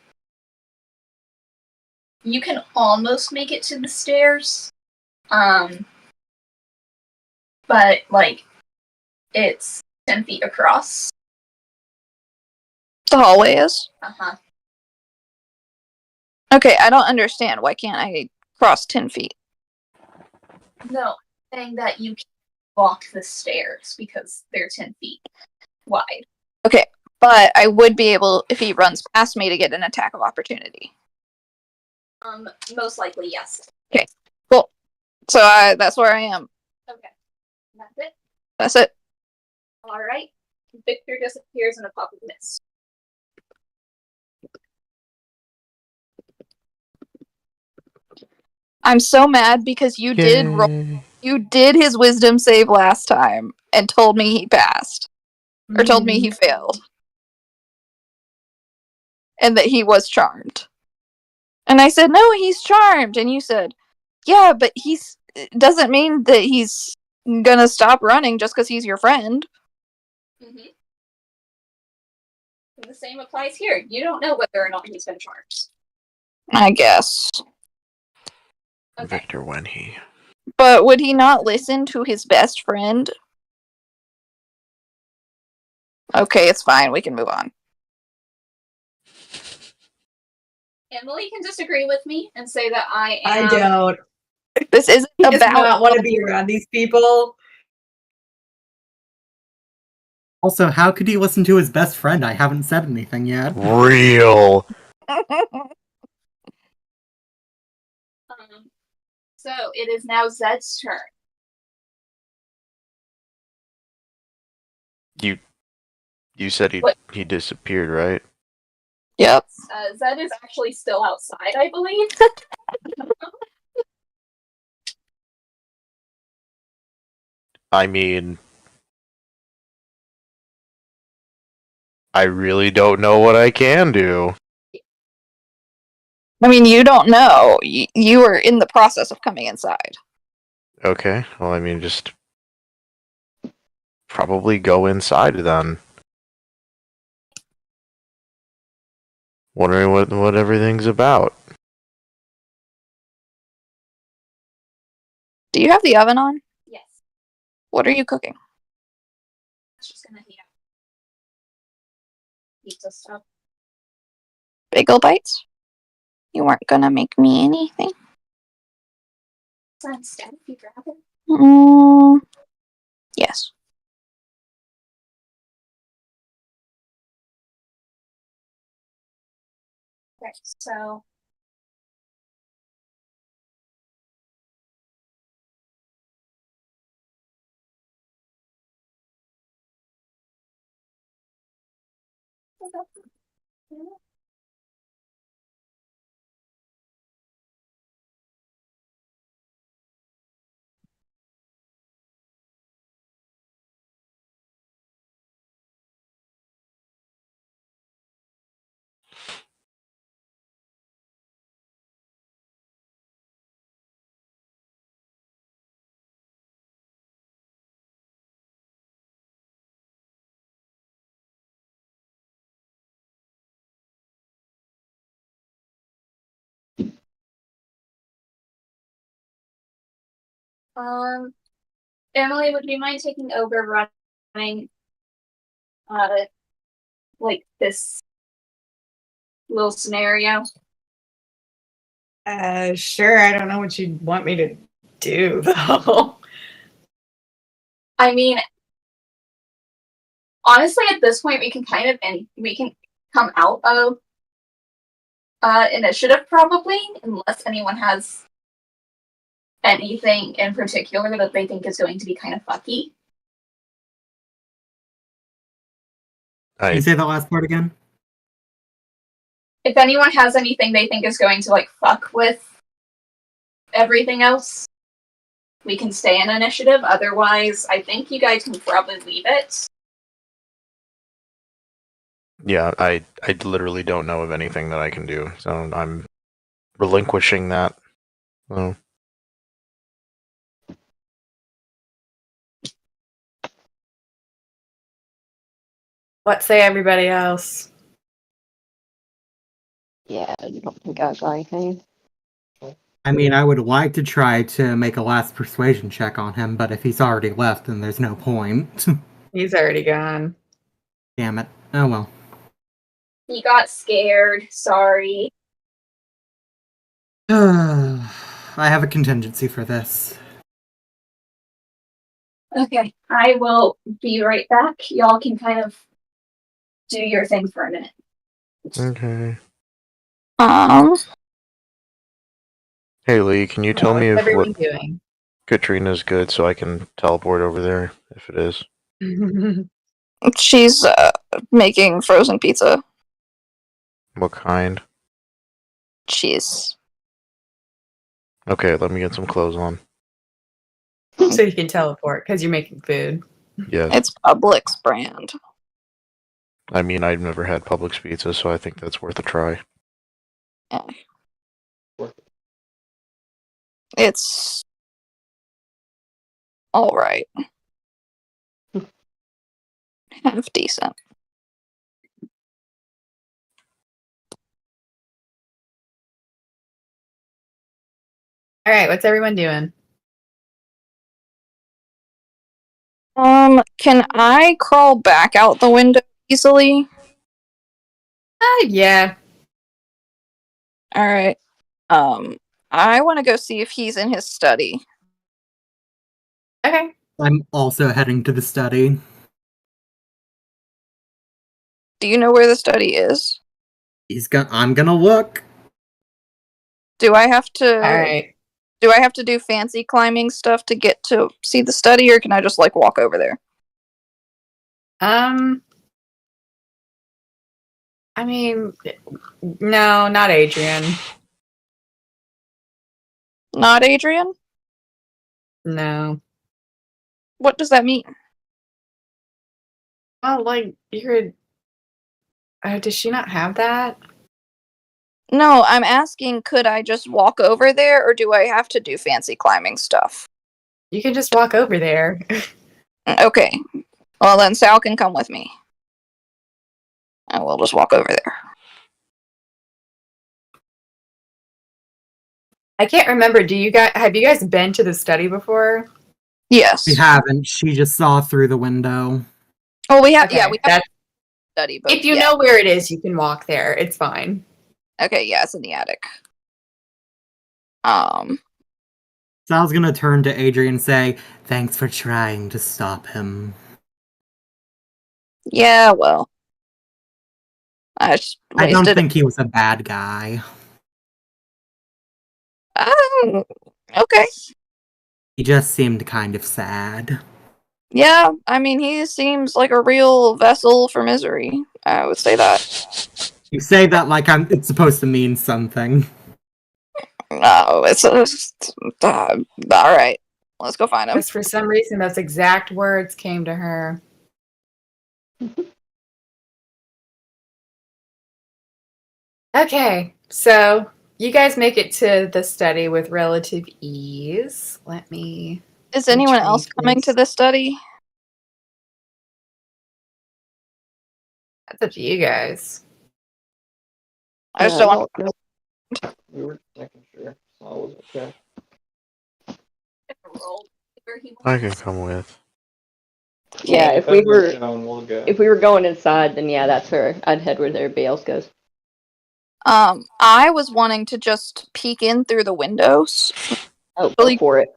you can almost make it to the stairs. But, like, it's 10 feet across. The hallway is? Uh-huh. Okay, I don't understand. Why can't I cross 10 feet? No, I'm saying that you can walk the stairs because they're 10 feet wide. Okay, but I would be able, if he runs past me, to get an attack of opportunity. Most likely, yes. Okay, cool. So that's where I am. Okay. That's it? That's it. Alright. Victor disappears in a puff of mist. I'm so mad because you did his wisdom save last time and told me he passed. Or told me he failed. And that he was charmed. And I said, no, he's charmed. And you said, yeah, but doesn't mean that he's gonna stop running just because he's your friend. Mm-hmm. And the same applies here. You don't know whether or not he's been charmed. I guess. Okay. Victor when he. But would he not listen to his best friend? Okay, it's fine. We can move on. Emily can disagree with me and say that I am. I don't. This isn't He does about. not want to be around these people. Also, how could he listen to his best friend? I haven't said anything yet. Real. So it is now Zed's turn. You said he disappeared, right? Yep. Zed is actually still outside, I believe. I mean, I really don't know what I can do. I mean, you don't know. You were in the process of coming inside. Okay, well, I mean, just probably go inside then. Wondering what everything's about. Do you have the oven on? Yes. What are you cooking? It's just gonna heat up. Pizza stuff. Bagel bites? You weren't gonna make me anything? So instead, if you grab it. Yes. Okay, so Emily, would you mind taking over running like this little scenario? Sure. I don't know what you'd want me to do, though. I mean, honestly, at this point, we can come out of initiative probably, unless anyone has anything in particular that they think is going to be kind of fucky. Can you say that last part again? If anyone has anything they think is going to like fuck with everything else, we can stay in initiative. Otherwise, I think you guys can probably leave it. Yeah, I literally don't know of anything that I can do, so I'm relinquishing that. So. What say everybody else? Yeah, I don't think I've got anything. I mean, I would like to try to make a last persuasion check on him, but if he's already left, then there's no point. He's already gone. Damn it. Oh well. He got scared. Sorry. I have a contingency for this. Okay, I will be right back. Y'all can kind of do your thing for a minute. Okay. Hey, Lee, can you tell me if everyone what doing? Katrina's good so I can teleport over there if it is? she's making frozen pizza. What kind? Cheese. Okay, let me get some clothes on. So you can teleport because you're making food. Yes. It's Publix brand. I mean, I've never had Publix pizza, so I think that's worth a try. Yeah. It's all right. Half decent. All right, what's everyone doing? Can I crawl back out the window easily? Yeah. All right. I want to go see if he's in his study. Okay. I'm also heading to the study. Do you know where the study is? I'm gonna look. Do I have to All right. Do I have to do fancy climbing stuff to get to see the study, or can I just, like, walk over there? I mean, no, not Adrian. Not Adrian? No. What does that mean? Well, like, you're... does she not have that? No, I'm asking, could I just walk over there, or do I have to do fancy climbing stuff? You can just walk over there. Okay. Well, then Sal can come with me. And we'll just walk over there. I can't remember. Have you guys been to the study before? Yes. We haven't. She just saw through the window. Oh, we have. Okay, Yeah, we have study. But if you know where it is, you can walk there. It's fine. Okay, yeah, it's in the attic. Sal's gonna turn to Adrian and say, "Thanks for trying to stop him." Yeah, well, I don't think he was a bad guy. Okay. He just seemed kind of sad. Yeah, I mean, he seems like a real vessel for misery. I would say that. You say that like it's supposed to mean something. No, it's all right. Let's go find him. Because for some reason, those exact words came to her. Okay, so you guys make it to the study with relative ease. Let me... Is anyone else coming to this study? That's up to you guys. I just don't want We were making sure Saul was okay. I can come with. Yeah, if we were going inside, then yeah, that's where I'd head where everybody else goes. I was wanting to just peek in through the windows. Oh, go for it.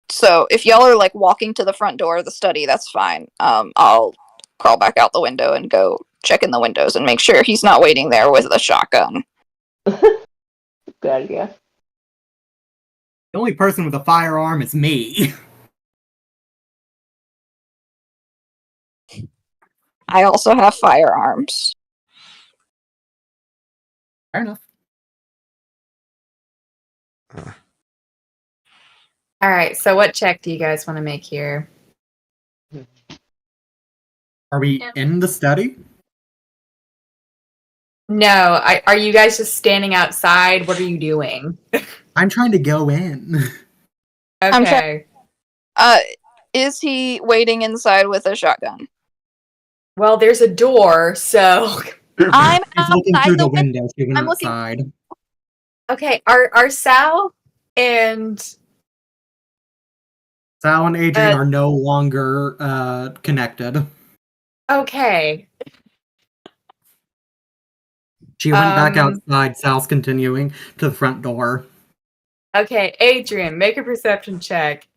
So if y'all are like walking to the front door of the study, that's fine. I'll crawl back out the window and go check in the windows and make sure he's not waiting there with a shotgun. Good idea. The only person with a firearm is me. I also have firearms. Fair enough. All right, so what check do you guys want to make here? Are we in the study? No, are you guys just standing outside? What are you doing? I'm trying to go in. Okay. Is he waiting inside with a shotgun? Well, there's a door, so... I'm He's looking outside through the the window. She went I'm looking- outside. Okay, are Sal and... Sal and Adrian are no longer connected. Okay. She went back outside. Sal's continuing to the front door. Okay, Adrian, make a perception check.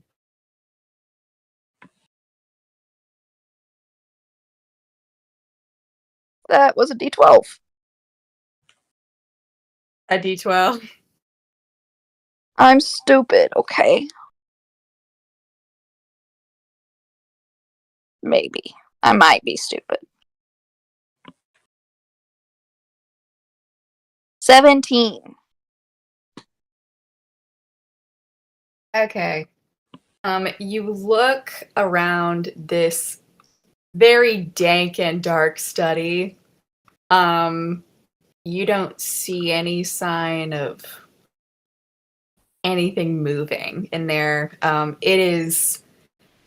That was a D12. A D12. I'm stupid, okay? Maybe. I might be stupid. 17. Okay. You look around this very dank and dark study. You don't see any sign of anything moving in there. It is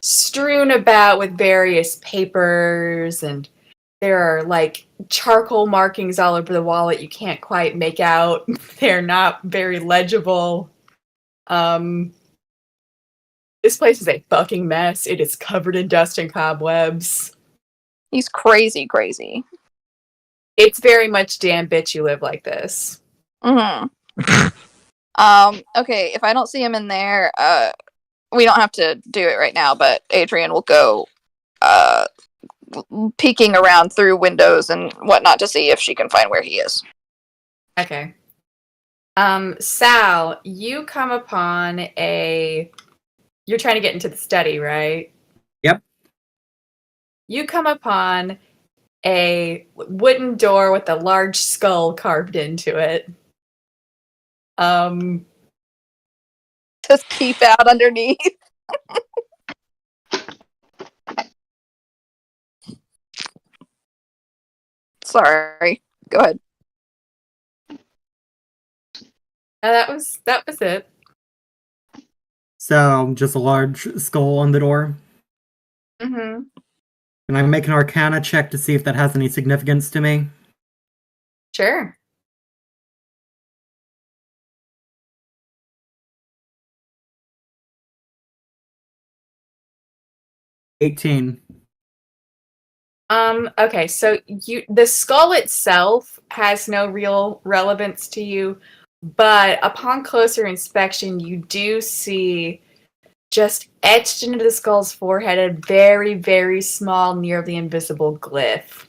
strewn about with various papers, and there are like charcoal markings all over the wall that you can't quite make out. They're not very legible. This place is a fucking mess. It is covered in dust and cobwebs. He's crazy. It's very much damn bitch you live like this. Mm-hmm. Okay, if I don't see him in there, we don't have to do it right now, but Adrian will go peeking around through windows and whatnot to see if she can find where he is. Okay. Sal, you come upon a. You're trying to get into the study, right? Yep. You come upon a wooden door with a large skull carved into it. Just keep out underneath. Sorry. Go ahead. That was it. So, just a large skull on the door. Mm-hmm. Can I make an Arcana check to see if that has any significance to me? Sure. $18. Okay, so the skull itself has no real relevance to you, but upon closer inspection, you do see just etched into the skull's forehead a very, very small, nearly invisible glyph.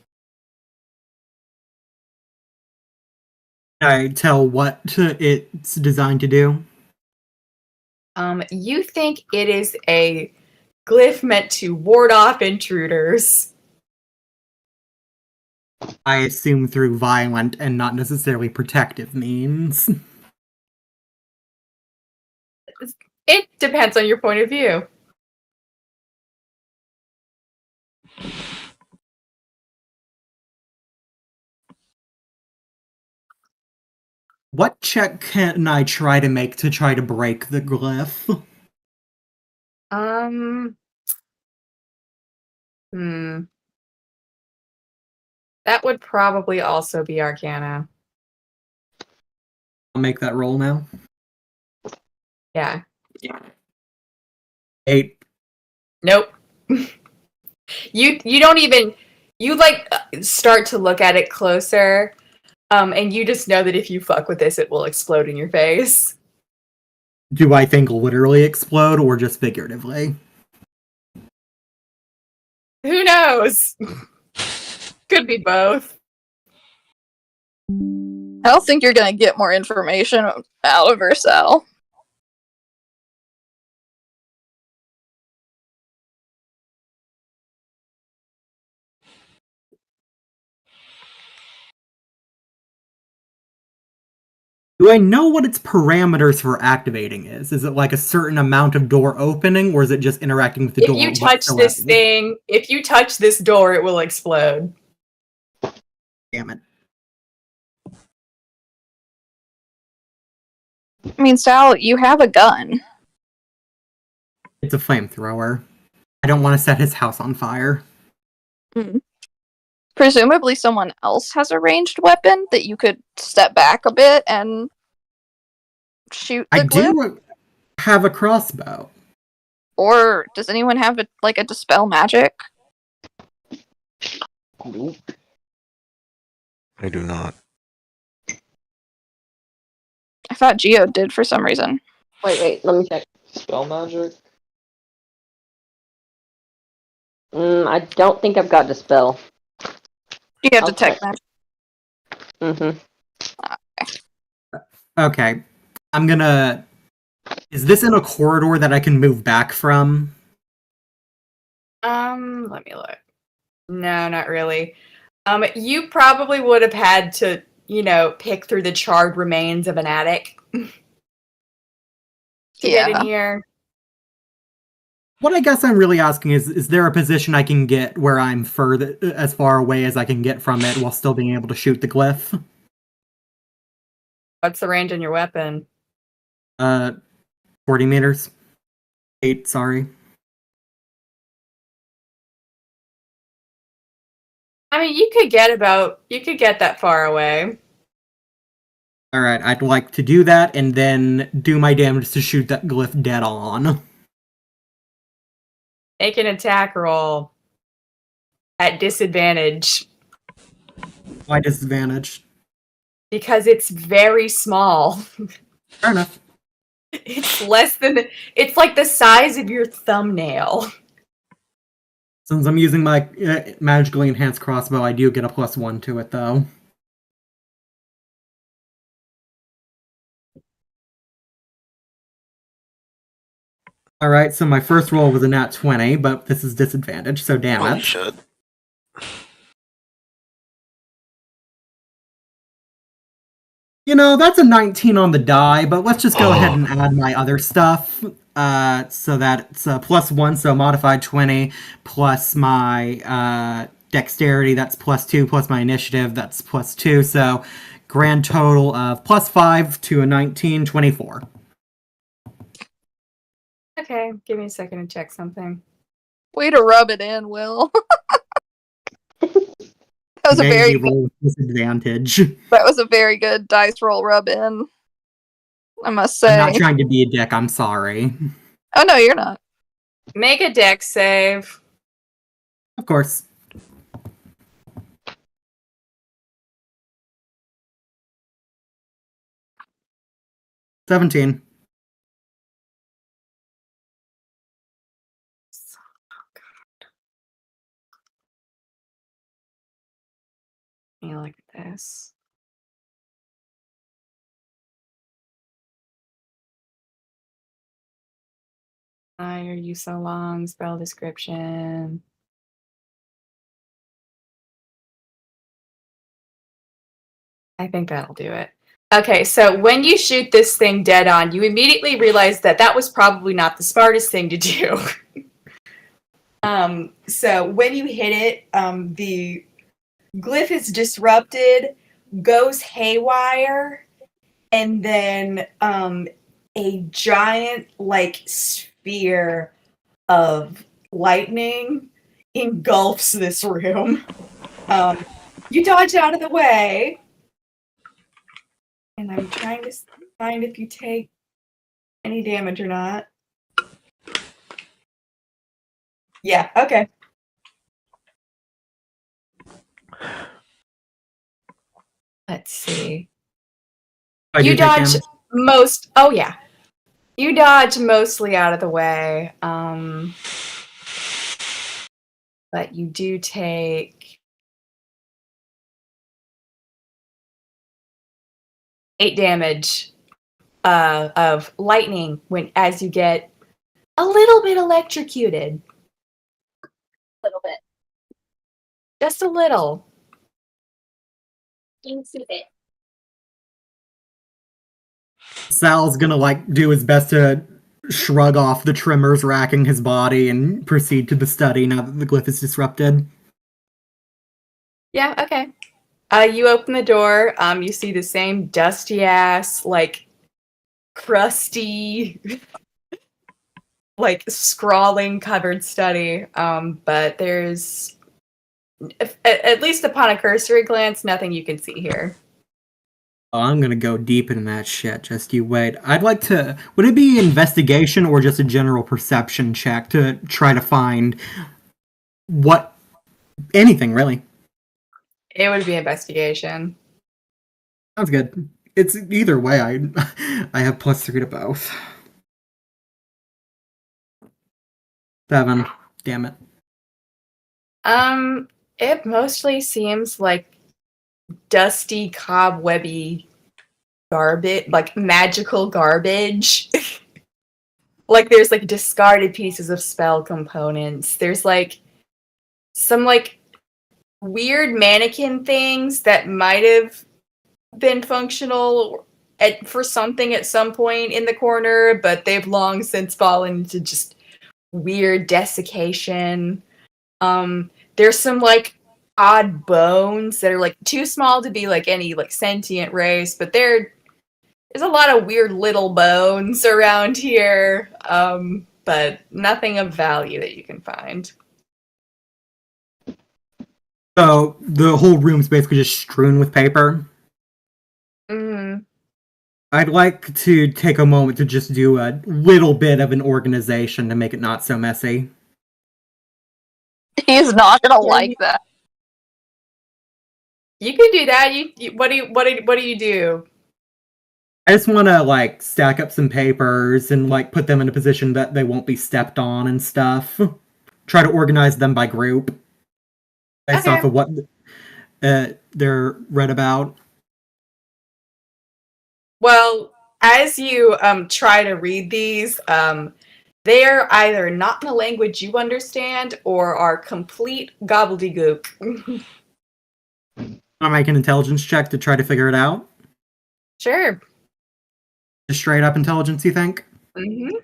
Can I tell what it's designed to do? You think it is a glyph meant to ward off intruders. I assume through violent and not necessarily protective means. It depends on your point of view. What check can I try to make to try to break the glyph? That would probably also be Arcana. I'll make that roll now. Yeah. 8. Nope. You don't even start to look at it closer, and you just know that if you fuck with this, it will explode in your face. Do I think literally explode or just figuratively? Who knows? Could be both. I don't think you're gonna get more information out of her, Sal. Do I know what its parameters for activating is? Is it like a certain amount of door opening, or is it just interacting with the door? If you touch this thing, if you touch this door, it will explode. Damn it. I mean, Sal, you have a gun. It's a flamethrower. I don't want to set his house on fire. Presumably someone else has a ranged weapon that you could step back a bit and shoot the I glyph? do have a crossbow. Or does anyone have a dispel magic? Nope. I do not. I thought Geo did for some reason. Wait, let me check. Spell magic? I don't think I've got Dispel. You have I'll detect check. magic. Okay. I'm gonna... Is this in a corridor that I can move back from? Let me look. No, not really. You probably would have had to, pick through the charred remains of an attic to get in here. What I guess I'm really asking is there a position I can get where I'm as far away as I can get from it while still being able to shoot the glyph? What's the range on your weapon? 40 meters. 8, sorry. I mean, you could get that far away. Alright, I'd like to do that and then do my damage to shoot that glyph dead on. Make an attack roll at disadvantage. Why disadvantage? Because it's very small. Fair enough. It's it's like the size of your thumbnail. Since I'm using my magically enhanced crossbow, I do get a +1 to it, though. Alright, so my first roll was a nat 20, but this is disadvantage, so damn Holy it. shit. You know, that's a 19 on the die, but let's just go ahead and add my other stuff. So that it's a +1, so modified 20, plus my dexterity, that's +2, plus my initiative, that's +2, so grand total of +5 to a 19, 24. Okay, give me a second to check something. Way to rub it in, Will. That was a Maybe very roll with disadvantage. that was a very good dice roll rub in. I must I'm say. not trying to be a dick, I'm sorry. Oh no, you're not. Make a dex save. Of course. $17. Let me look at this. Why are you so long? Spell description. I think that'll do it. Okay, so when you shoot this thing dead on, you immediately realize that that was probably not the smartest thing to do. So when you hit it, the glyph is disrupted, goes haywire, and then a giant like sphere of lightning engulfs this room. You dodge out of the way, and I'm trying to find if you take any damage or not. Yeah, okay. Let's see. I do You take dodge damage. most. Oh yeah, you dodge mostly out of the way. But you do take 8 damage of lightning as you get a little bit electrocuted. A little bit. Just a little. Teensy bit. Sal's gonna do his best to shrug off the tremors racking his body and proceed to the study now that the glyph is disrupted. Yeah, okay. You open the door, you see the same dusty ass, like crusty, like scrawling covered study. But there's at least upon a cursory glance, nothing you can see here. Oh, I'm gonna go deep into that shit. Just you wait. I'd like to. Would it be investigation or just a general perception check to try to find what anything really? It would be investigation. Sounds good. It's either way. I have +3 to both. 7. Damn it. It mostly seems like dusty, cobwebby garbage, like magical garbage. Like there's like discarded pieces of spell components. There's like some like weird mannequin things that might have been functional for something at some point in the corner, but they've long since fallen into just weird desiccation. There's some like odd bones that are like too small to be like any like sentient race, but there's a lot of weird little bones around here, but nothing of value that you can find. So the whole room's basically just strewn with paper. Mm. I'd like to take a moment to just do a little bit of an organization to make it not so messy. He's not gonna like that. You can do that. What do you do? I just want to stack up some papers and put them in a position that they won't be stepped on and stuff. Try to organize them by group based off of what they're read about. Well, as you try to read these, They are either not in a language you understand or are complete gobbledygook. I make an intelligence check to try to figure it out. Sure. Just straight up intelligence, you think? Mm-hmm.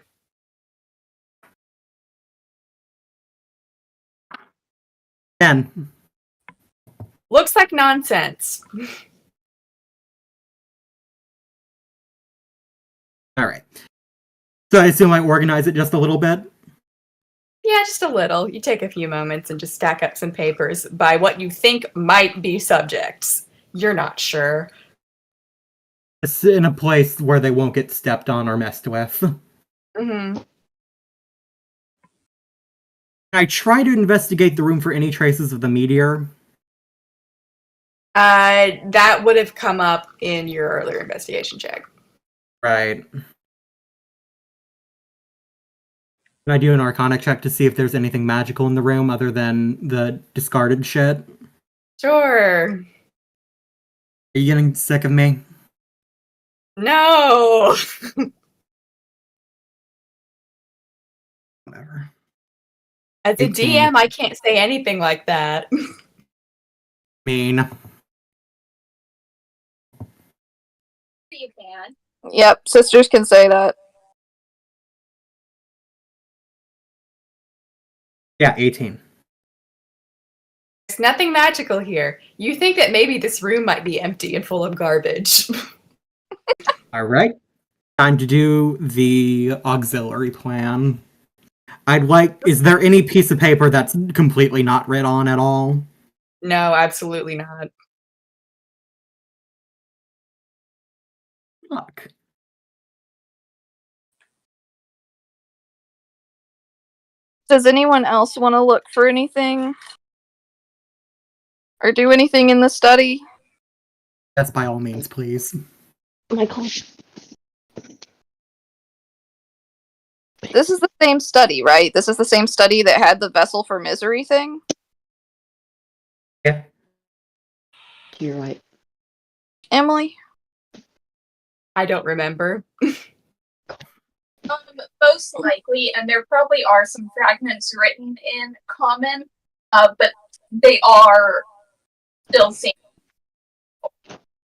10. Looks like nonsense. Alright. So I assume I organize it just a little bit? Yeah, just a little. You take a few moments and just stack up some papers by what you think might be subjects. You're not sure. It's in a place where they won't get stepped on or messed with. Mm-hmm. I try to investigate the room for any traces of the meteor. That would have come up in your earlier investigation check. Right. Can I do an Arcana check to see if there's anything magical in the room other than the discarded shit? Sure. Are you getting sick of me? No. Whatever. As a 18. DM, I can't say anything like that. Mean. You can. Yep, sisters can say that. Yeah, 18. There's nothing magical here. You think that maybe this room might be empty and full of garbage. Alright. Time to do the auxiliary plan. Is there any piece of paper that's completely not read on at all? No, absolutely not. Fuck. Does anyone else want to look for anything? Or do anything in the study? Yes, by all means, please. Michael. This is the same study, right? This is the same study that had the vessel for misery thing? Yeah. You're right. Emily? I don't remember. Most likely, and there probably are some fragments written in common, but they are still seen.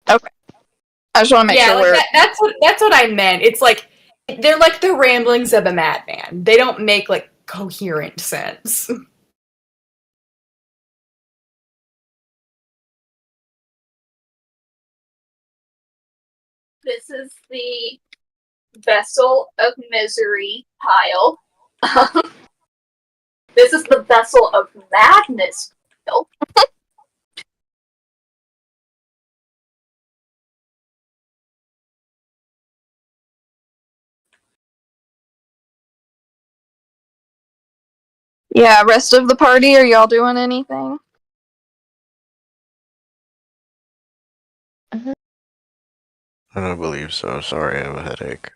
I just want to make Yeah, sure like we're... that's what I meant. It's like they're like the ramblings of a madman. They don't make like coherent sense. This is the vessel of misery pile. This is the vessel of madness pile. Yeah, rest of the party, are y'all doing anything? I don't believe so. Sorry, I have a headache.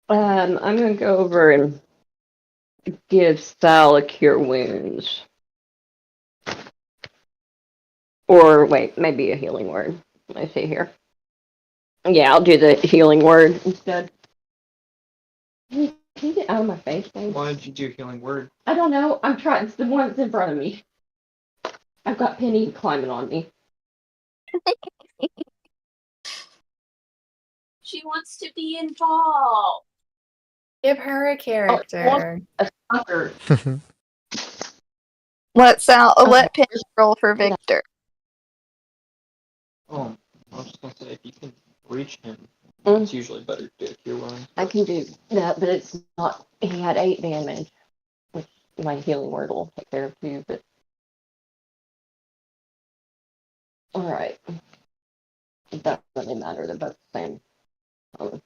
I'm gonna go over and give Sal a cure wounds. Or wait, maybe a healing word. Let me see here. Yeah, I'll do the healing word instead. Can you get out of my face, babe? Why did you do healing word? I don't know. I'm trying. It's the one that's in front of me. I've got Penny climbing on me. She wants to be involved. Give her a character. A sucker. Let Penny roll for Victor. Oh, I was just gonna say, if you can reach him, Mm. it's usually better to do a cure wound. I can do that, but it's not. He had 8 damage, which my healing word will take care of too. But all right, it doesn't really matter. They're both the same level.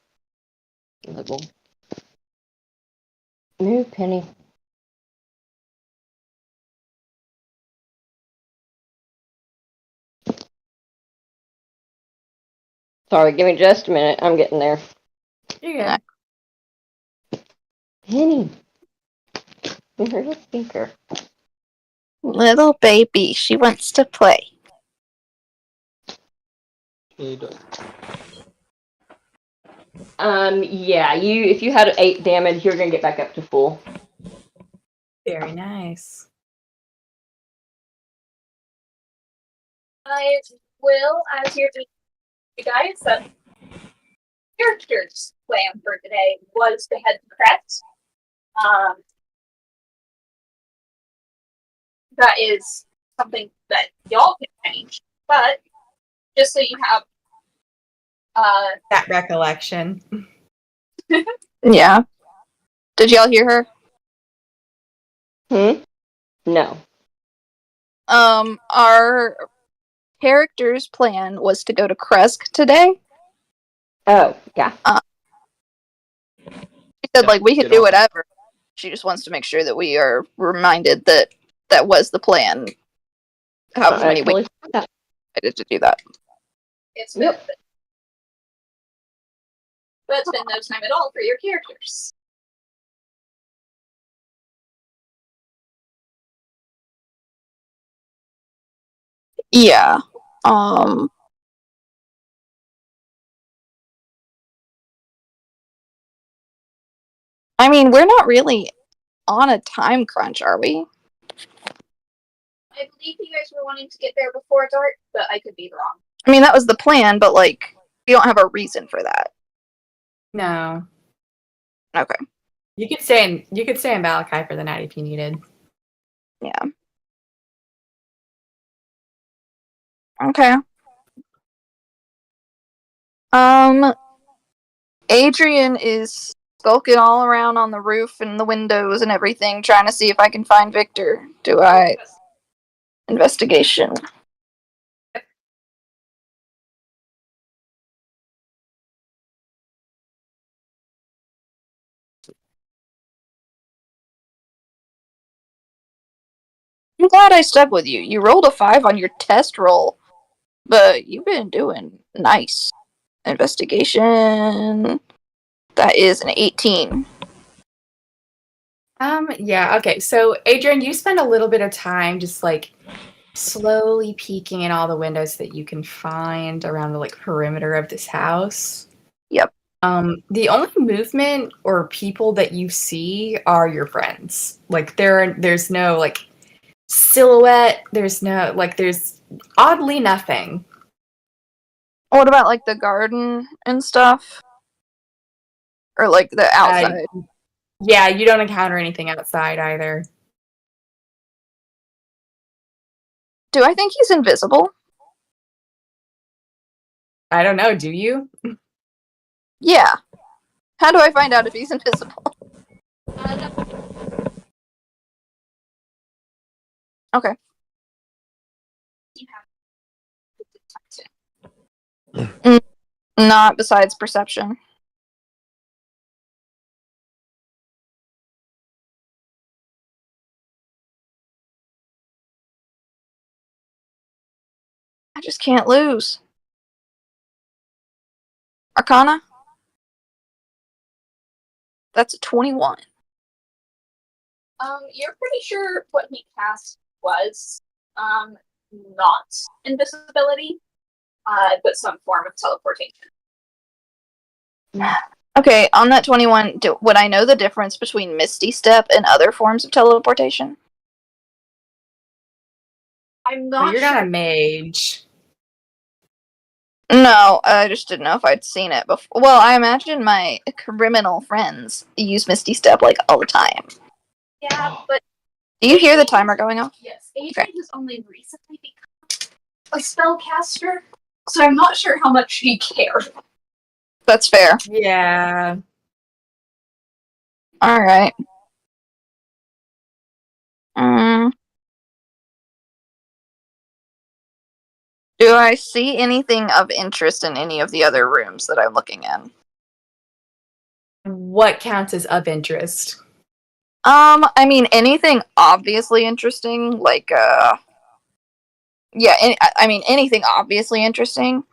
Move, Penny. Sorry, give me just a minute. I'm getting there. Yeah. Penny. Here's a speaker. Little baby, she wants to play. Need Yeah, if you had 8 damage, you're gonna get back up to full. Very nice. I will, as you're doing, you guys, character's plan for today was to head to Kretz. That is something that y'all can change, but just so you have That recollection. Yeah. Did y'all hear her? No. Our character's plan was to go to Kresk today. Oh, yeah. She said, Yeah, like, we could get do on. whatever. She just wants to make sure that we are reminded that that was the plan. However many Totally weeks to do that. it's been, Yep. but it's been no time at all for your characters. Yeah. I mean, we're not really on a time crunch, are we? I believe you guys were wanting to get there before dark, but I could be wrong. I mean, that was the plan, but, like, we don't have a reason for that. No. Okay. You could stay in Valakai for the night if you needed. Yeah. Okay. Adrian is skulking all around on the roof and the windows and everything, trying to see if I can find Victor. Do I investigation? I'm glad I stuck with you. You rolled a 5 on your test roll, but you've been doing nice. Investigation. That is an 18. Yeah, okay. So Adrian, you spend a little bit of time just like slowly peeking in all the windows that you can find around the like perimeter of this house. Yep. The only movement or people that you see are your friends. Like there's no like silhouette, there's oddly nothing. What about, like, the garden and stuff? Or, like, the outside? Yeah, you don't encounter anything outside either. Do I think he's invisible? I don't know, do you? Yeah. How do I find out if he's invisible? Okay. You have to detect it. Not besides perception. I just can't lose. Arcana? That's a 21. You're pretty sure what he cast was not invisibility, but some form of teleportation. Okay, on that 21, would I know the difference between Misty Step and other forms of teleportation? I'm Well, not you're sure. not a mage. No, I just didn't know if I'd seen it before. Well, I imagine my criminal friends use Misty Step, like, all the time. Yeah, but Do you hear the timer going off? yes, Adrian has only recently become a spellcaster, so I'm not sure how much he cared. That's fair. Yeah. Alright. Do I see anything of interest in any of the other rooms that I'm looking in? What counts as of interest? I mean, anything obviously interesting, like, I mean, anything obviously interesting,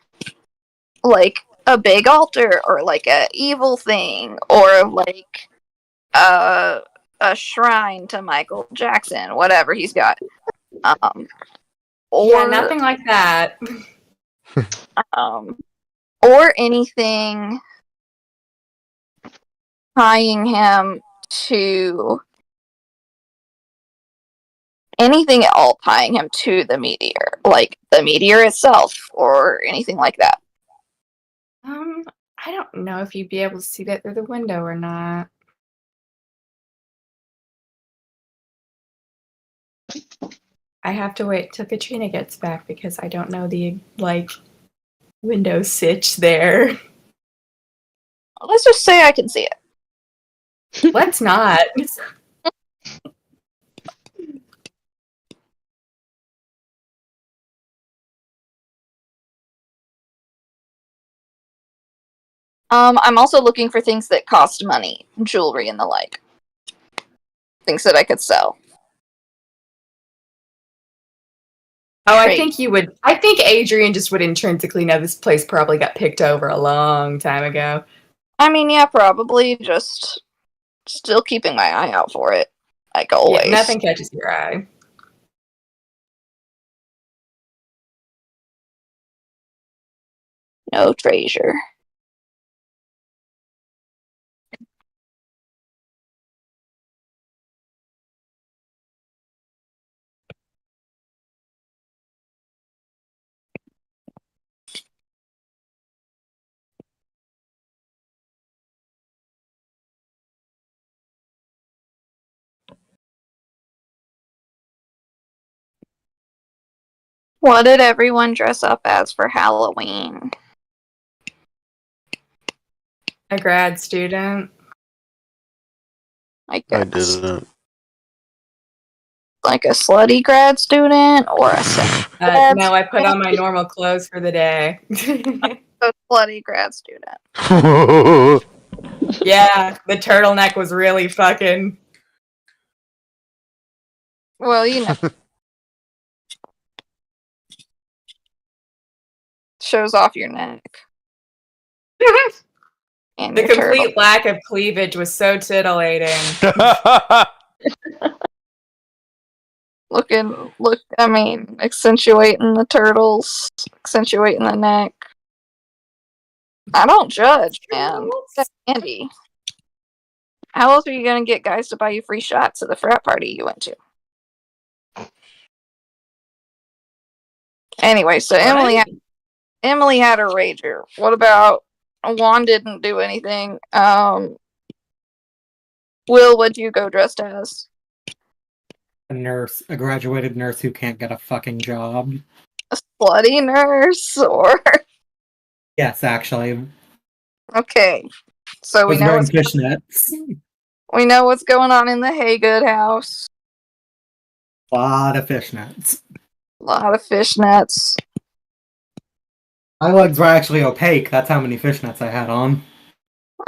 like a big altar, or like a evil thing, or like, a shrine to Michael Jackson, whatever he's got. Or, Yeah, nothing like that. or anything tying him to anything at all, tying him to the meteor, like the meteor itself or anything like that. I don't know if you'd be able to see that through the window or not. I have to wait till Katrina gets back because I don't know the window sitch there. Let's just say I can see it. Let's not. I'm also looking for things that cost money, jewelry and the like. Things that I could sell. Oh, I Trade. think you would. I think Adrian just would intrinsically know this place probably got picked over a long time ago. I mean, yeah, probably. Just still keeping my eye out for it, like always. Yeah, nothing catches your eye. No treasure. What did everyone dress up as for Halloween? A grad student. I I guess. didn't. Like a slutty grad student or a No, I put on my normal clothes for the day. slutty grad student. Yeah, the turtleneck was really fucking. Well, you know. Shows off your neck. And The your complete turtle. lack of cleavage was so titillating. Accentuating the turtles, accentuating the neck. I don't judge, man. That's handy. How else are you gonna get guys to buy you free shots at the frat party you went to? Anyway, so Emily had a rager. What about Juan? Didn't do anything. Will, what'd you go dressed as? A nurse, a graduated nurse who can't get a fucking job. A slutty nurse, or Yes, actually. okay. So I was wearing fishnets. we know what's going on in the Haygood house. A lot of fishnets. A lot of fishnets. My legs were actually opaque. That's how many fishnets I had on.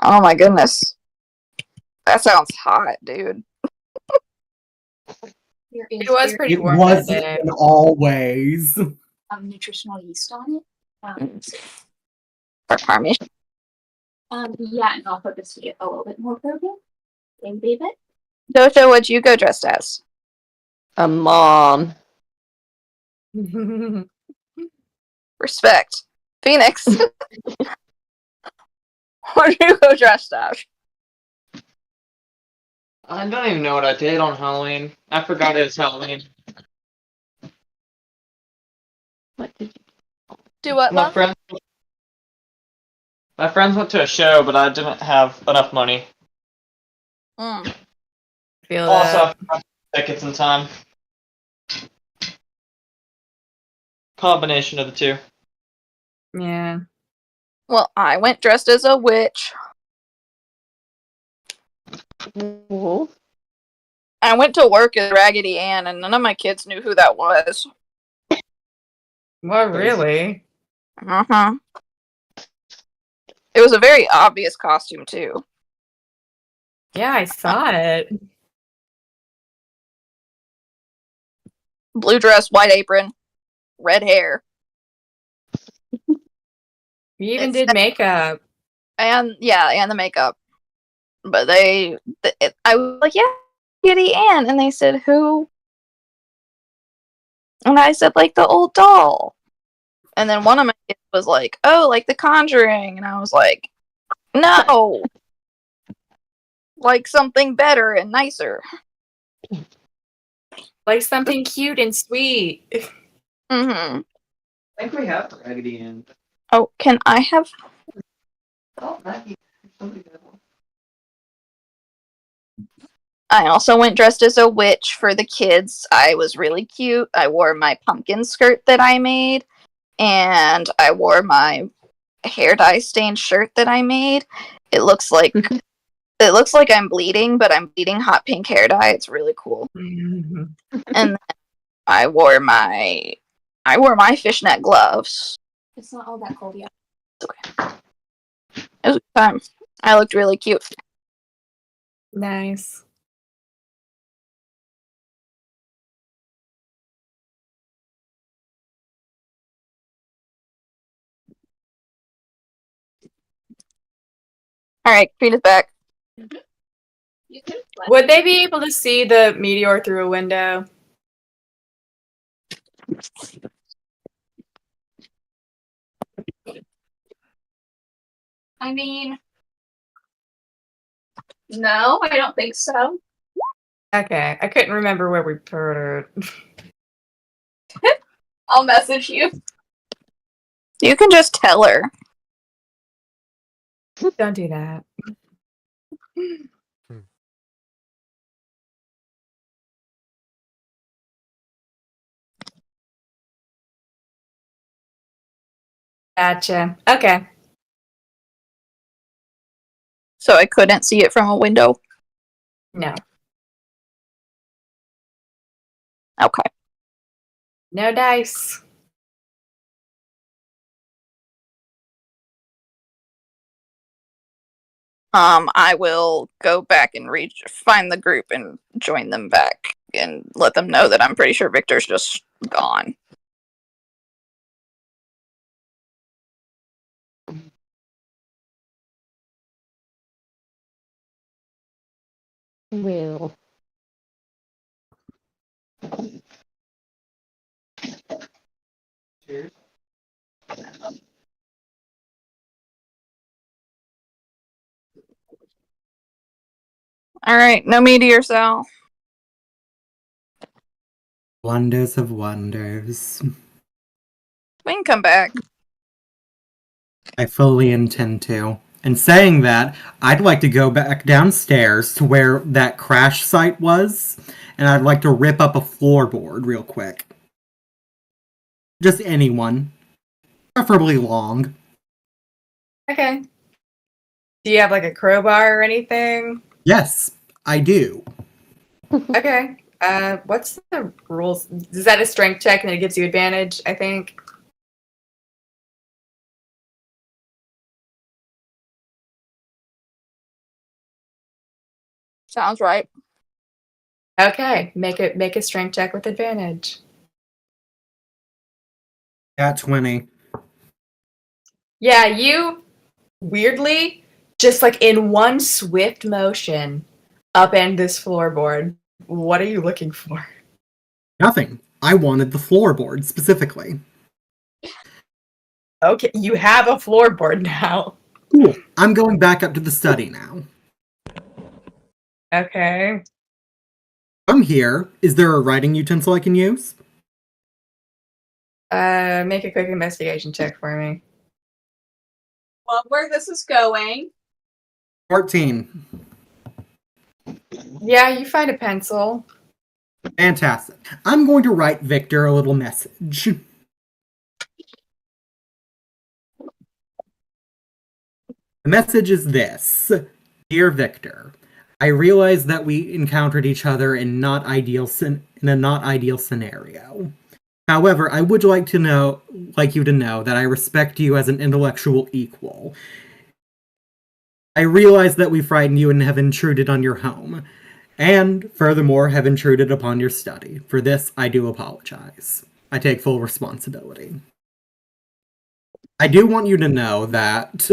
Oh my goodness. That sounds hot, dude. There is It was very, pretty It warm that wasn't day. in all ways. nutritional yeast on it. For Parmesan. Yeah, and I'll focus to get a little bit more protein. Thank you, David. Dojo, what'd you go dressed as? A mom. Respect. Phoenix. What'd you go dressed as? I don't even know what I did on Halloween. I forgot it was Halloween. What did Do what, My love? friends went to a show, but I didn't have enough money. Feel Also, that. I forgot tickets in time. Combination of the two. Yeah. Well, I went dressed as a witch. you? I went to work as Raggedy Ann, and none of my kids knew who that was. Well, really? Uh-huh. It was a very obvious costume, too. Yeah, I saw it. Blue dress, white apron, red hair. You even did makeup. And the makeup. But I was like, yeah, Raggedy Ann. And they said, who? And I said, like, the old doll. And then one of my kids was like, oh, like The Conjuring. And I was like, no. Like something better and nicer. Like something cute and sweet. Mm-hmm. I think we have Raggedy Ann. Oh, can I have... Oh, Maggie. Somebody got one. I also went dressed as a witch for the kids. I was really cute. I wore my pumpkin skirt that I made, and I wore my hair dye stained shirt that I made. It looks like I'm bleeding, but I'm bleeding hot pink hair dye. It's really cool. And then I wore my fishnet gloves. It's not all that cold yet. It was a good time. I looked really cute. Nice. All right, Krita's back. You can let Would they be able to see the meteor through a window? I mean, no, I don't think so. Okay, I couldn't remember where we put it. I'll message you. You can just tell her. Don't do that. Gotcha. Okay. So I couldn't see it from a window. No. Okay. No dice. I will go back and find the group and join them back and let them know that I'm pretty sure Victor's just gone. Well. Cheers. All right, no meteor cell. Wonders of wonders. We can come back. I fully intend to. And saying that, I'd like to go back downstairs to where that crash site was, and I'd like to rip up a floorboard real quick. Just anyone. Preferably long. Okay. Do you have like a crowbar or anything? Yes, I do. Okay. What's the rules? Is that a strength check and it gives you advantage, I think? Sounds right. Okay. Make a strength check with advantage. At 20. Yeah, you weirdly just like in one swift motion upend this floorboard. What are you looking for? Nothing. I wanted the floorboard specifically. Okay, you have a floorboard now. Cool. I'm going back up to the study now. Okay. I'm here. Is there a writing utensil I can use? Make a quick investigation check for me. Well, where this is going. 14. Yeah, you find a pencil. Fantastic. I'm going to write Victor a little message. The message is this. Dear Victor, I realize that we encountered each other in a not ideal scenario. However, I would like you to know that I respect you as an intellectual equal. I realize that we frightened you and have intruded on your home, and furthermore have intruded upon your study. For this, I do apologize. I take full responsibility. I do want you to know that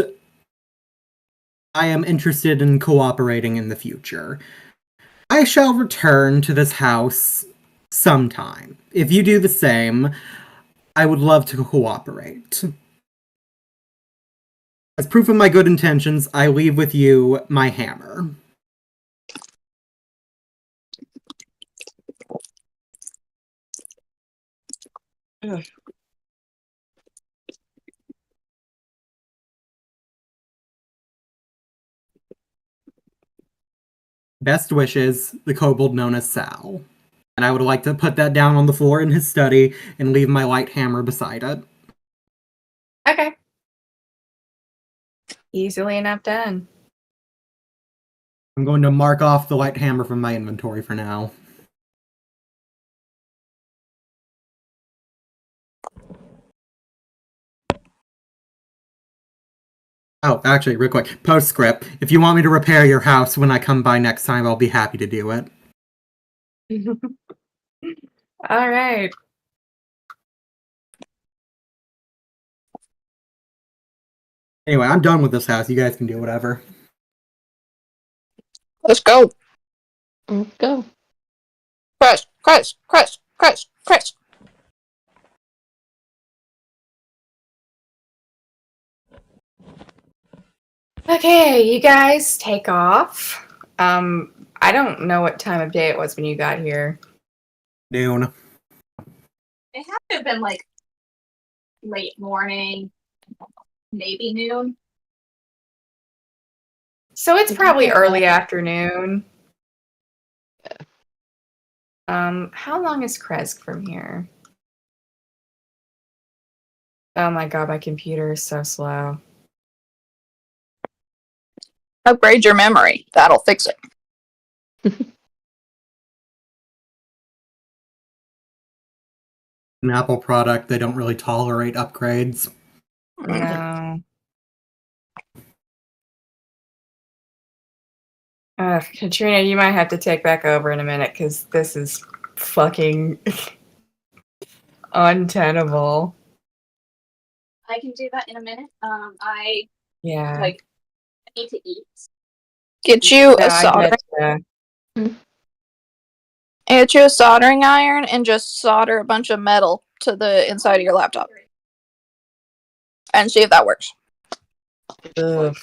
I am interested in cooperating in the future. I shall return to this house sometime. If you do the same, I would love to cooperate. As proof of my good intentions, I leave with you my hammer. Ugh. Best wishes, the kobold known as Sal. And I would like to put that down on the floor in his study and leave my light hammer beside it. Okay. Easily enough done. I'm going to mark off the light hammer from my inventory for now. Oh, actually, real quick, postscript. If you want me to repair your house when I come by next time, I'll be happy to do it. All right. Anyway, I'm done with this house. You guys can do whatever. Let's go. Let's go. Chris. Okay, you guys take off. I don't know what time of day it was when you got here. Noon. It had to have been like late morning, maybe noon. So it's probably early afternoon. How long is Kresk from here? Oh my god, my computer is so slow. Upgrade your memory. That'll fix it. An Apple product, they don't really tolerate upgrades. No. Katrina, you might have to take back over in a minute because this is fucking untenable. I can do that in a minute. I Yeah. need to eat. Get you No, a I soldering. getcha. Get you a soldering iron and just solder a bunch of metal to the inside of your laptop and see if that works. Ugh.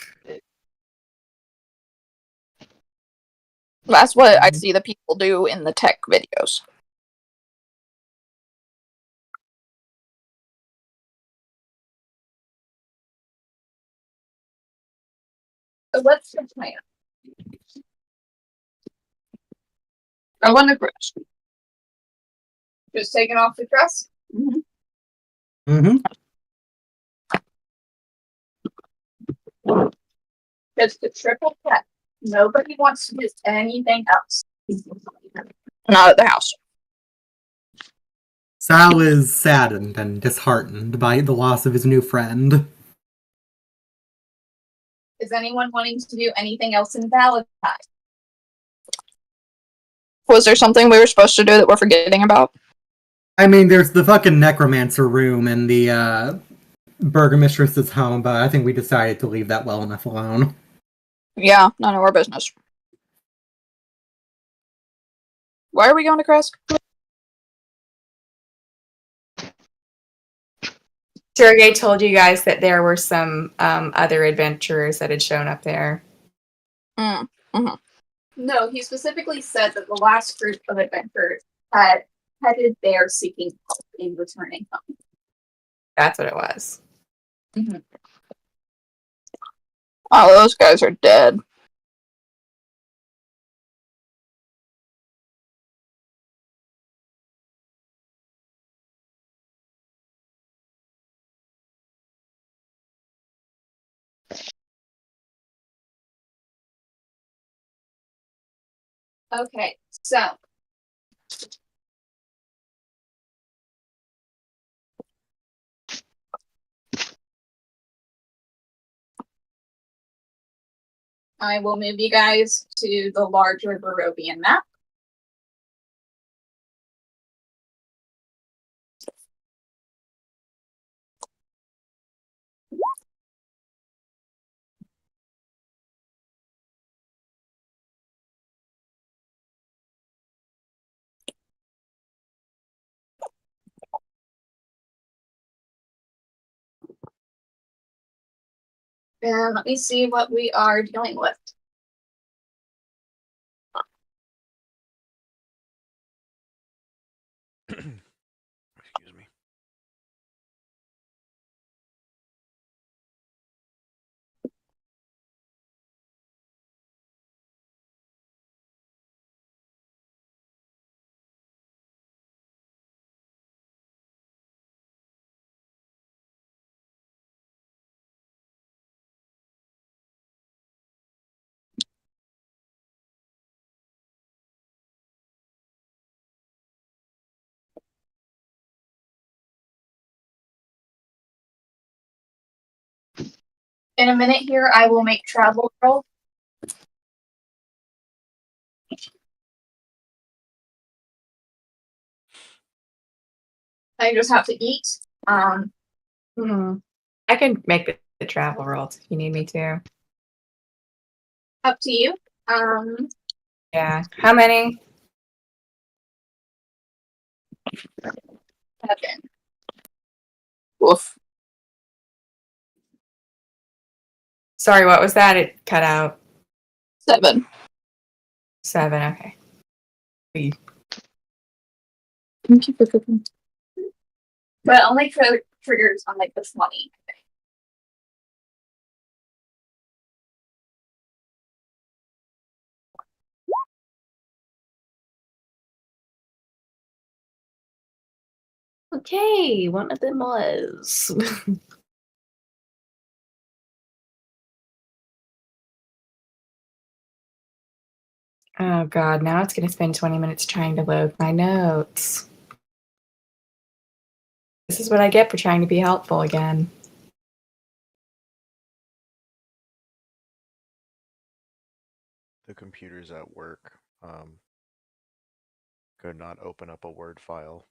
That's what I see the people do in the tech videos. So let's switch my I want to just taking off the dress. Mm-hmm. Just a triple check. Nobody wants to do anything else. not at the house. Sal is saddened and disheartened by the loss of his new friend. Is anyone wanting to do anything else in Valentine? Was there something we were supposed to do that we're forgetting about? I mean, there's the fucking necromancer room in the burgomistress's home, but I think we decided to leave that well enough alone. Yeah, none of our business. Why are we going to Kresk? Sergei told you guys that there were some other adventurers that had shown up there. No, he specifically said that the last group of adventurers had headed there seeking help in returning home. That's what it was. Oh, those guys are dead. Okay, so I will move you guys to the larger Barovian map. And let me see what we are dealing with. Excuse me. In a minute here, I will make travel roll. I just have to eat. I can make the travel rolls if you need me to. Up to you. Yeah. How many? 7. Woof. Sorry, what was that? It cut out. 7. 7. Okay. Thank you for cooking. But only triggers on like the 20. Okay, one of them was. Oh god, now it's gonna spend 20 minutes trying to load my notes. This is what I get for trying to be helpful again. The computers at work could not open up a Word file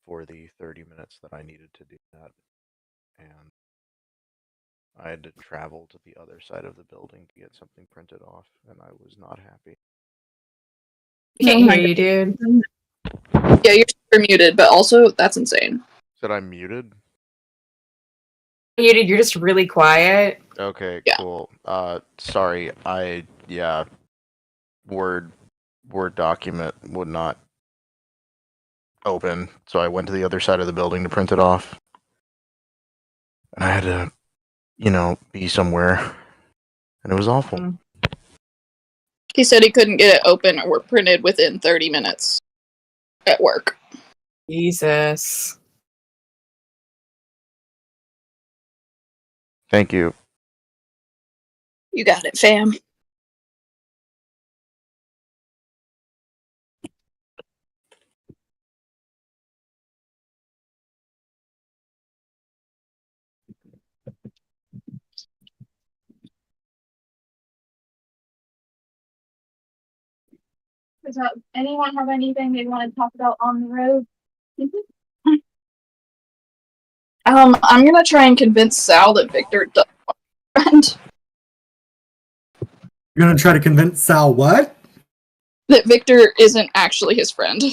for the 30 minutes that I needed to do that. And I had to travel to the other side of the building to get something printed off, and I was not happy. I can't hear you, dude. Yeah, you're super muted, but also that's insane. Said I'm muted? Muted, you're just really quiet. Okay, Yeah. cool. Sorry, Word document would not open, so I went to the other side of the building to print it off. And I had to, be somewhere. And it was awful. He said he couldn't get it open or printed within 30 minutes at work. Jesus. Thank you. You got it, fam. Does anyone have anything they want to talk about on the road? I'm gonna try and convince Sal that Victor does friend. You're gonna try to convince Sal what? That Victor isn't actually his friend.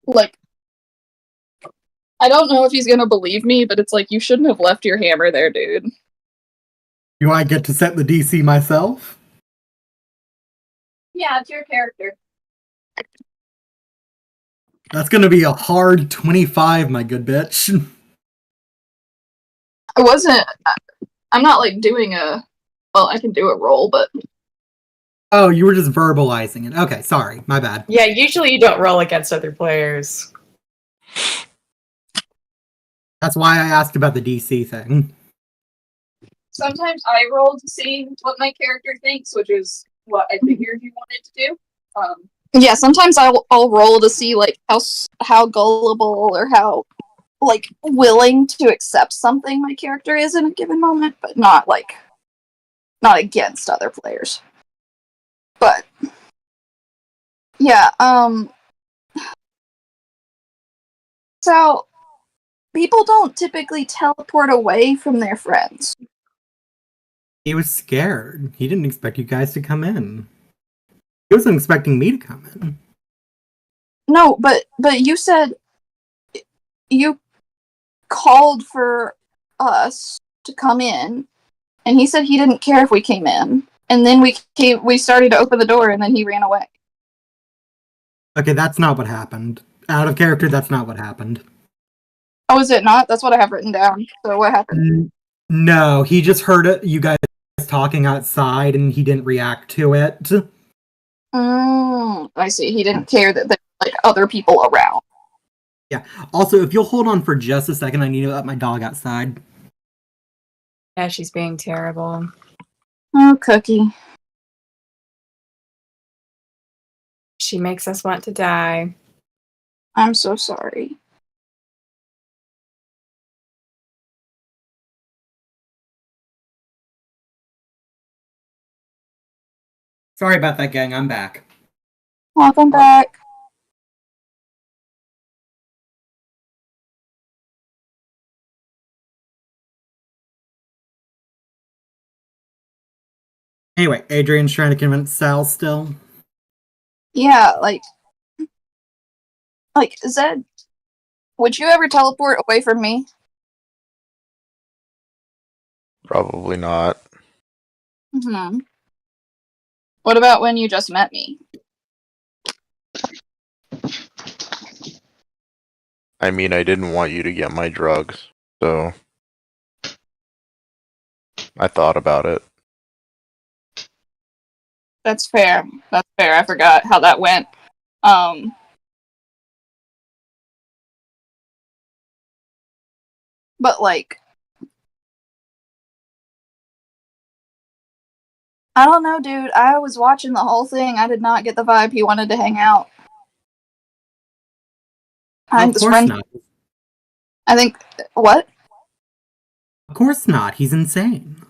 Like, I don't know if he's gonna believe me, but it's like, you shouldn't have left your hammer there, dude. Do I get to set the DC myself? Yeah, it's your character. That's gonna be a hard 25, my good bitch. I'm not like doing well, I can do a roll, but Oh, you were just verbalizing it. Okay, sorry, my bad. Yeah, usually you don't roll against other players. That's why I asked about the DC thing. Sometimes I roll to see what my character thinks, which is what I figured you wanted to do. yeah, sometimes I'll roll to see like how gullible or how like willing to accept something my character is in a given moment, but not against other players. But yeah, so people don't typically teleport away from their friends. He was scared. He didn't expect you guys to come in. He wasn't expecting me to come in. No, but you said you called for us to come in, and he said he didn't care if we came in. And then we started to open the door, and then he ran away. Okay, that's not what happened. Out of character, that's not what happened. Oh, is it not? That's what I have written down. So what happened? No, he just heard you guys talking outside, and he didn't react to it. I see. He didn't care that there were like other people around. Yeah. Also, if you'll hold on for just a second, I need to let my dog outside. Yeah, she's being terrible. Oh, Cookie. She makes us want to die. I'm so sorry. Sorry about that, gang. I'm back. Welcome back. Anyway, Adrian's trying to convince Sal still. Yeah, like Zed, would you ever teleport away from me? Probably not. Hmm. What about when you just met me? I mean, I didn't want you to get my drugs, so I thought about it. That's fair. That's fair. I forgot how that went. But like, I don't know, dude. I was watching the whole thing. I did not get the vibe he wanted to hang out. I think Of course not. I think what? Of course not. He's insane.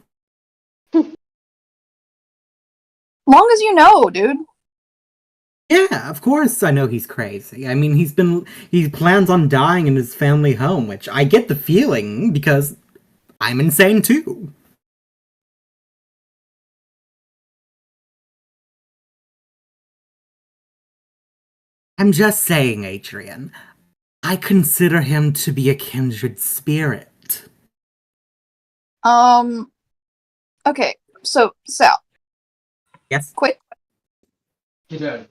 Long as you know, dude. Yeah, of course I know he's crazy. I mean, he plans on dying in his family home, which I get the feeling because I'm insane too. I'm just saying, Adrian. I consider him to be a kindred spirit. Okay, so Sal, Yes? quick. Yeah.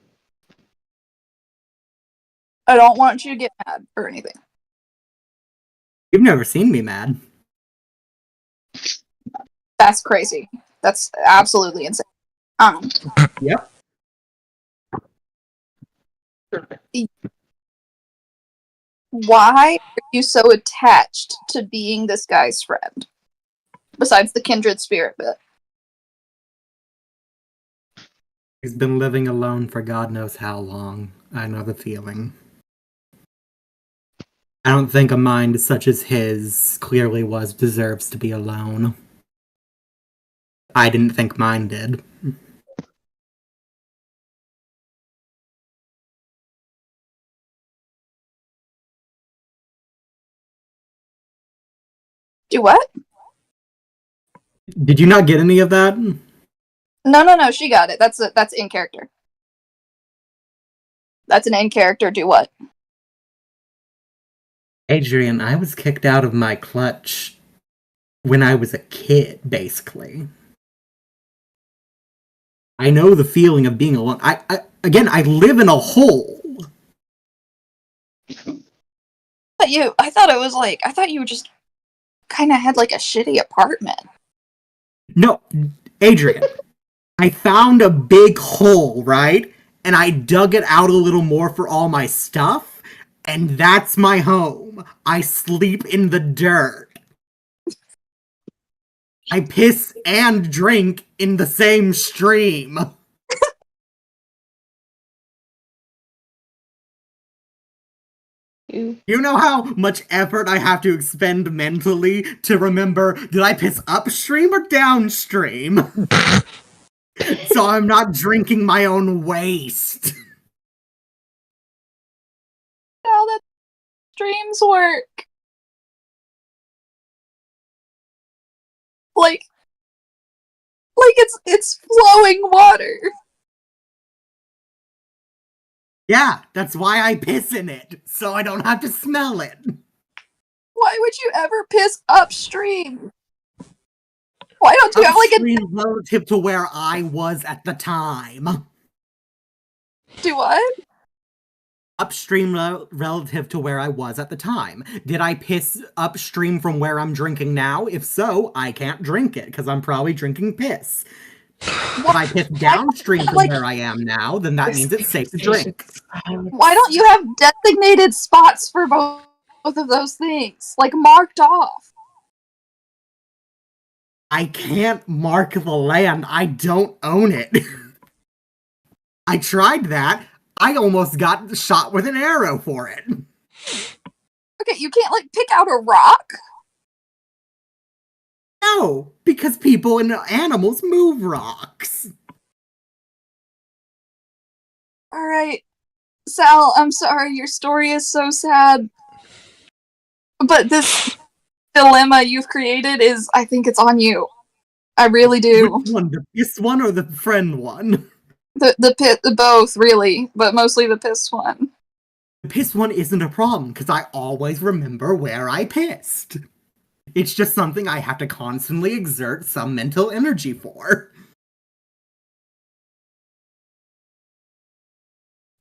I don't want you to get mad or anything. You've never seen me mad. That's crazy. That's absolutely insane. Yep. Why are you so attached to being this guy's friend? Besides the kindred spirit bit. He's been living alone for God knows how long. I know the feeling. I don't think a mind such as his clearly deserves to be alone. I didn't think mine did. Do what? Did you not get any of that? No, she got it. That's in character. That's an in character. Do what? Adrian, I was kicked out of my clutch when I was a kid, basically. I know the feeling of being alone. I live in a hole. I thought you just kind of had like a shitty apartment. No, Adrian, I found a big hole, right? And I dug it out a little more for all my stuff, and that's my home. I sleep in the dirt. I piss and drink in the same stream. You know how much effort I have to expend mentally to remember, did I piss upstream or downstream? So I'm not drinking my own waste. How that streams work? Like it's flowing water. Yeah, that's why I piss in it, so I don't have to smell it. Why would you ever piss upstream? Why don't you have like a Upstream relative to where I was at the time. do what? Upstream relative to where I was at the time. Did I piss upstream from where I'm drinking now? If so, I can't drink it because I'm probably drinking piss. If I piss downstream from where I am now, then that means it's safe to drink. Why don't you have designated spots for both of those things? Like marked off. I can't mark the land. I don't own it. I tried that. I almost got shot with an arrow for it. Okay, you can't like pick out a rock. No, because people and animals move rocks. Alright. Sal, I'm sorry, your story is so sad. But this dilemma you've created I think it's on you. I really do. Which one, the piss one or the friend one? The both, really, but mostly the piss one. The piss one isn't a problem, because I always remember where I pissed. It's just something I have to constantly exert some mental energy for.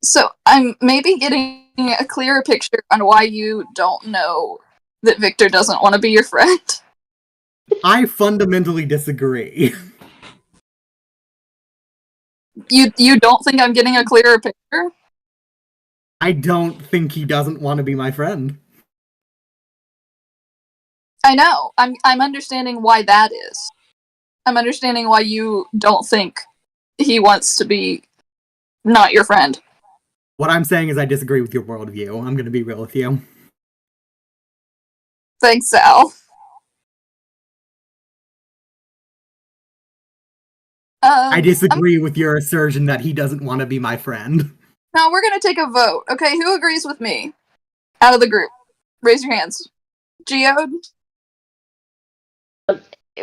So I'm maybe getting a clearer picture on why you don't know that Victor doesn't want to be your friend. I fundamentally disagree. You don't think I'm getting a clearer picture? I don't think he doesn't want to be my friend. I know. I'm understanding why that is. I'm understanding why you don't think he wants to be not your friend. What I'm saying is I disagree with your worldview. I'm gonna be real with you. Thanks, Sal. I disagree with your assertion that he doesn't want to be my friend. Now we're gonna take a vote. Okay, who agrees with me? Out of the group. Raise your hands. Geode?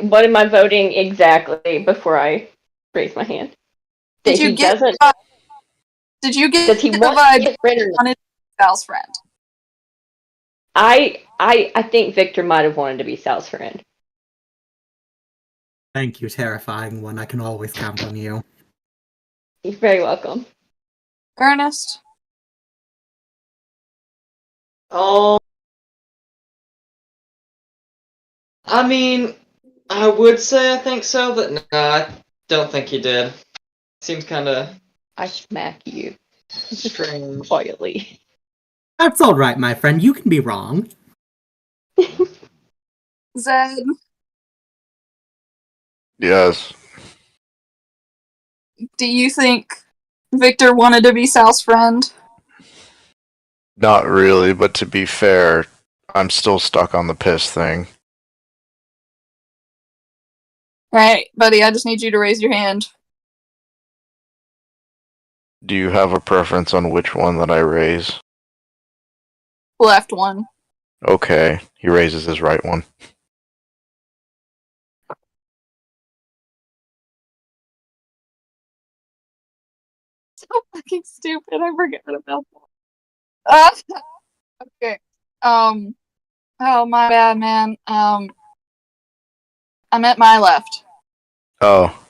What am I voting exactly before I raise my hand? That Did you he get doesn't. Did you get Does he the want to vibe be a friend or not? wanted Sal's friend? I think Victor might have wanted to be Sal's friend. Thank you, terrifying one. I can always count on you. You're very welcome. Ernest? Oh, I mean, I would say I think so, but no, I don't think he did. Seems kind of I smack you strange. quietly. That's alright, my friend. You can be wrong. Zed? Yes. Do you think Victor wanted to be Sal's friend? Not really, but to be fair, I'm still stuck on the piss thing. Right, buddy, I just need you to raise your hand. Do you have a preference on which one that I raise? Left one. Okay, he raises his right one. So fucking stupid, I forgot about that. Okay. Oh, my bad, man. I'm at my left. Oh.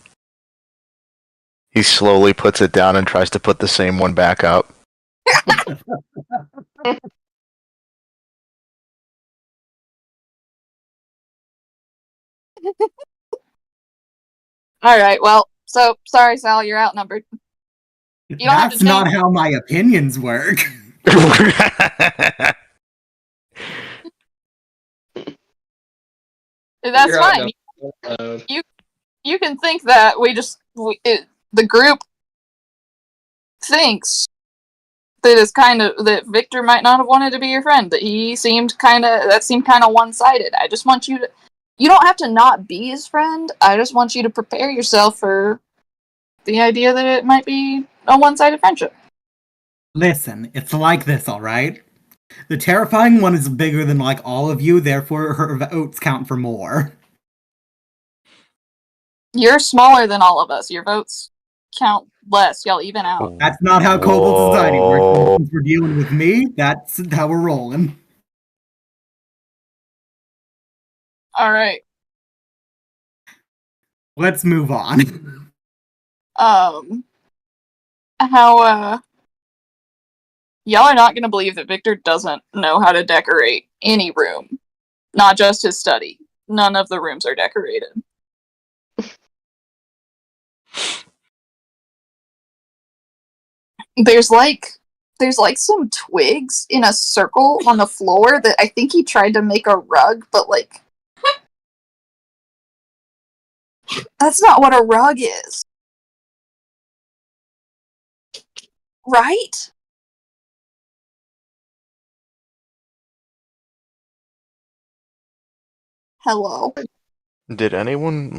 He slowly puts it down and tries to put the same one back up. Alright, well, so, sorry, Sal, you're outnumbered. You don't have to That's not change. how my opinions work. That's You're fine. outnumbered. You can think that the group thinks that it's kind of that Victor might not have wanted to be your friend. That that seemed kind of one-sided. I just want you to. You don't have to not be his friend. I just want you to prepare yourself for the idea that it might be a one-sided friendship. Listen, it's like this, alright? The terrifying one is bigger than like all of you, therefore her votes count for more. You're smaller than all of us. Your votes count less. Y'all even out. That's not how Kobold Society works. Whoa. Since we're dealing with me, that's how we're rolling. All right. Let's move on. How y'all are not gonna believe that Victor doesn't know how to decorate any room, not just his study. None of the rooms are decorated. There's like some twigs in a circle on the floor that I think he tried to make a rug, but like that's not what a rug is. Right? Hello. Did anyone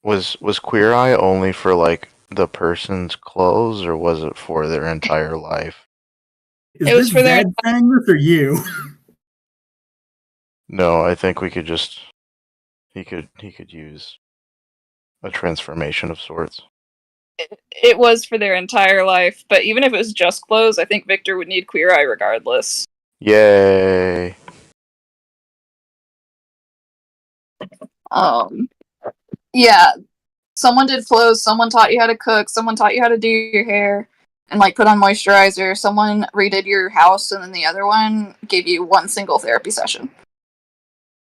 was Queer Eye only for like the person's clothes, or was it for their entire life? Is It was this for their- Zed saying this or you? No, I think we could just he could use a transformation of sorts. It was for their entire life, but even if it was just clothes, I think Victor would need Queer Eye regardless. Yay! Yeah, someone did clothes, someone taught you how to cook, someone taught you how to do your hair and like put on moisturizer, someone redid your house, and then the other one gave you one single therapy session.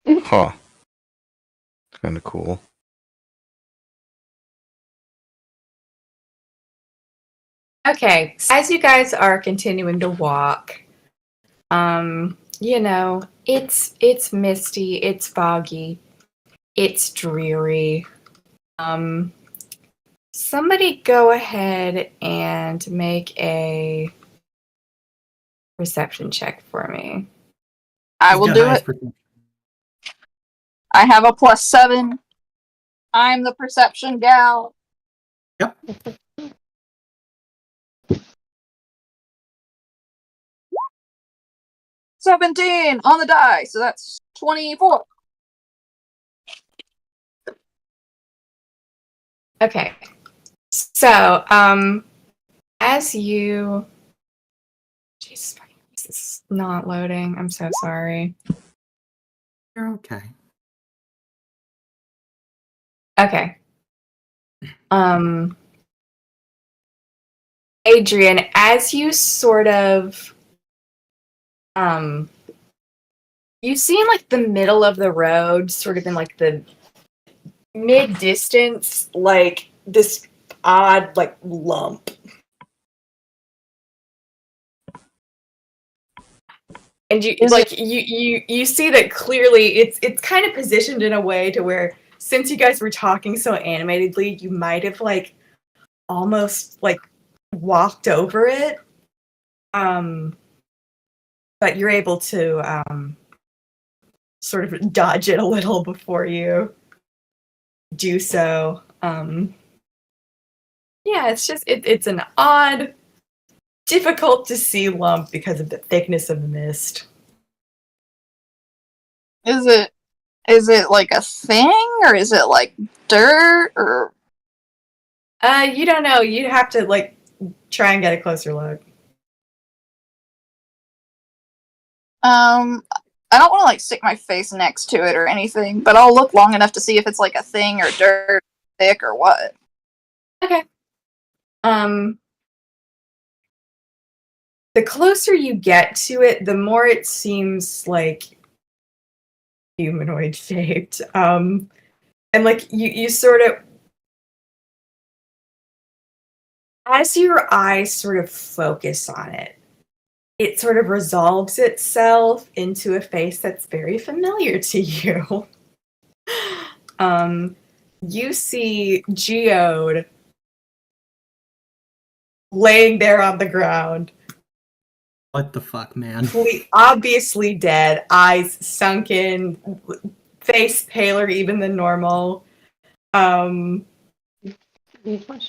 Huh. Kind of cool. Okay, so as you guys are continuing to walk, you know, it's misty, it's foggy, it's dreary. Somebody go ahead and make a perception check for me. I He's will got do highest it. perception. I have a +7. I'm the perception gal. Yep. $17 on the die, so that's 24. Okay. So, as you Jesus, this is not loading. I'm so sorry. You're okay. Okay. Adrian, as you sort of you see in like the middle of the road, sort of in like the mid distance, like this odd like lump. And you Is like you see that clearly it's kind of positioned in a way to where, since you guys were talking so animatedly, you might have like almost like walked over it. But you're able to sort of dodge it a little before you do so. Yeah, it's just it's an odd, difficult to see lump because of the thickness of the mist. Is it like a thing, or is it like dirt, or You don't know. You'd have to like try and get a closer look. I don't want to like stick my face next to it or anything, but I'll look long enough to see if it's like a thing or dirt, thick or what. Okay. The closer you get to it, the more it seems like humanoid shaped. And like you sort of, as your eyes sort of focus on it, it sort of resolves itself into a face that's very familiar to you. You see Geode laying there on the ground, What the fuck, man? obviously dead, eyes sunken, face paler even than normal.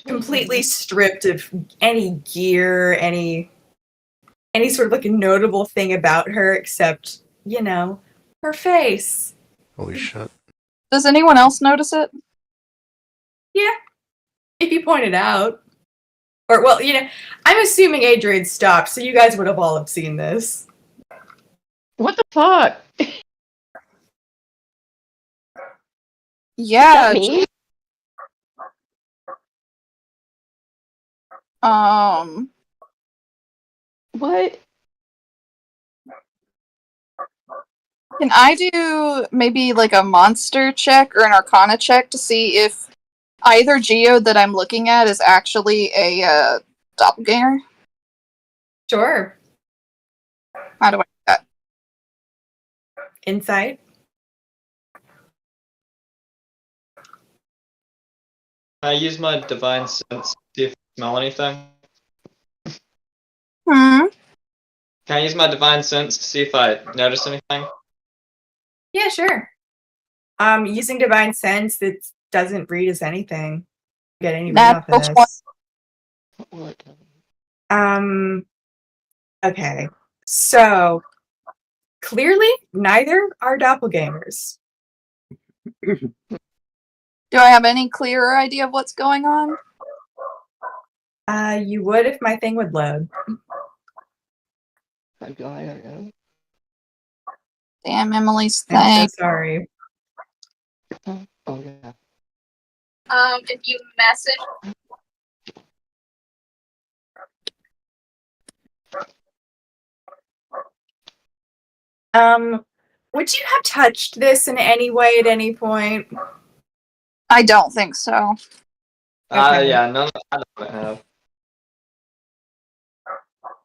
Completely stripped of any gear, any sort of like a notable thing about her, except, you know, her face. Holy shit. Does anyone else notice it? Yeah, if you point it out. Or, well, you know, I'm assuming Adrian stopped, so you guys would have all have seen this. What the fuck? Yeah. Me? What? Can I do maybe like a monster check or an arcana check to see if either geode that I'm looking at is actually a doppelganger? Sure. How do I do that? Insight. I use my divine sense to see if I smell anything. Hmm. Can I use my divine sense to see if I notice anything? Yeah, sure. Using divine sense, it doesn't read as anything. Get any read off of Natural this. Will it tell me? Okay. So clearly, neither are doppelgangers. Do I have any clearer idea of what's going on? You would if my thing would load. I don't know. Damn, Emily's I'm thing. so sorry. Oh yeah. If you message Would you have touched this in any way at any point? I don't think so. Okay. Yeah, none I don't have.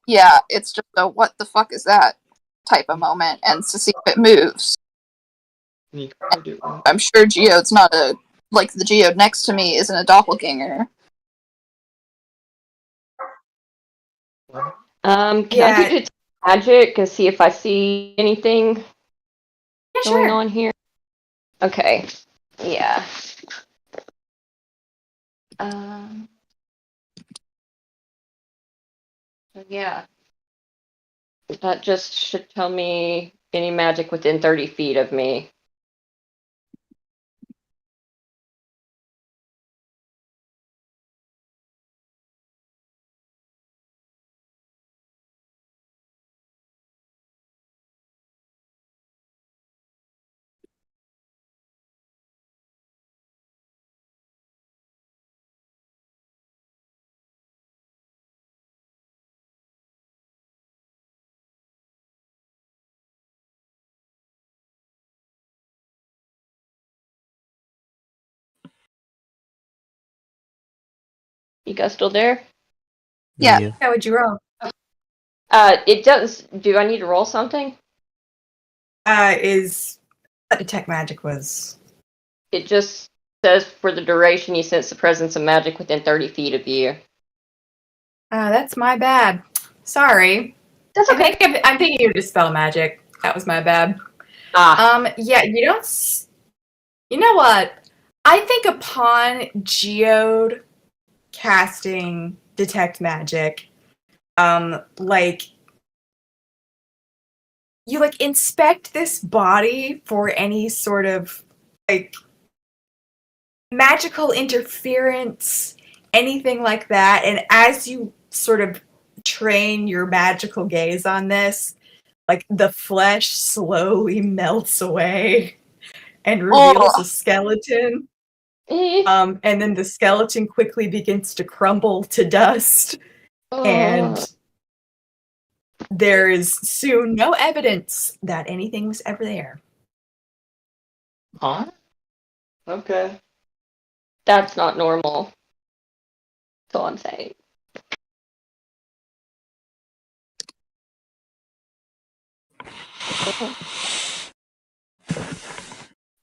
Yeah, it's just a what the fuck is that type of moment, and to see if it moves. You can do that. I'm sure Geode's not a like the Geode next to me isn't a doppelganger. Can Yeah. I do detect magic and see if I see anything Yeah, going sure. on here? Okay. Yeah. Yeah. That just should tell me any magic within 30 feet of me. You guys still there? Yeah. How would you roll? It does. Do I need to roll something? Is what detect magic was. It just says for the duration you sense the presence of magic within 30 feet of you. That's my bad. Sorry. That's okay. I'm thinking you dispel magic. That was my bad. Yeah, you don't. You know what? I think upon Geode casting detect magic, like you like inspect this body for any sort of like magical interference, anything like that, and as you sort of train your magical gaze on this, like the flesh slowly melts away and reveals a skeleton. And then the skeleton quickly begins to crumble to dust, and there is soon no evidence that anything was ever there. Huh? Okay. That's not normal. That's all I'm saying.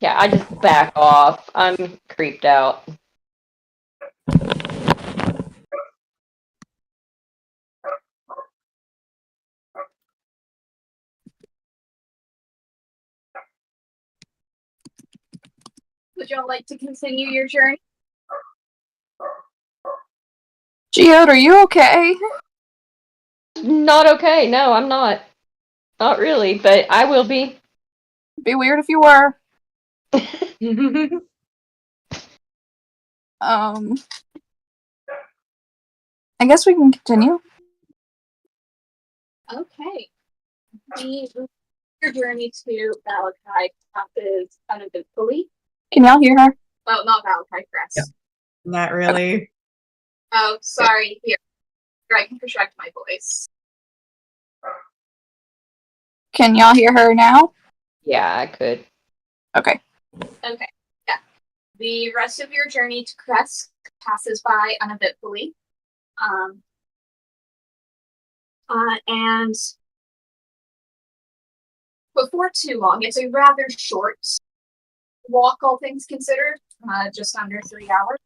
Yeah, I just back off. I'm creeped out. would y'all like to continue your journey? Geode, are you okay? Not okay. No, I'm not. Not really, but I will be. Be weird if you were. I guess we can continue. Okay. Your journey to Malachi passes uneventfully. Can y'all hear her? Oh, not Malachi, Crest. Yeah. Not really. Oh, sorry. Here, I can project my voice. Can y'all hear her now? Yeah, I could. Okay. Okay, yeah. The rest of your journey to Crest passes by uneventfully. And before too long, it's a rather short walk, all things considered, just under 3 hours.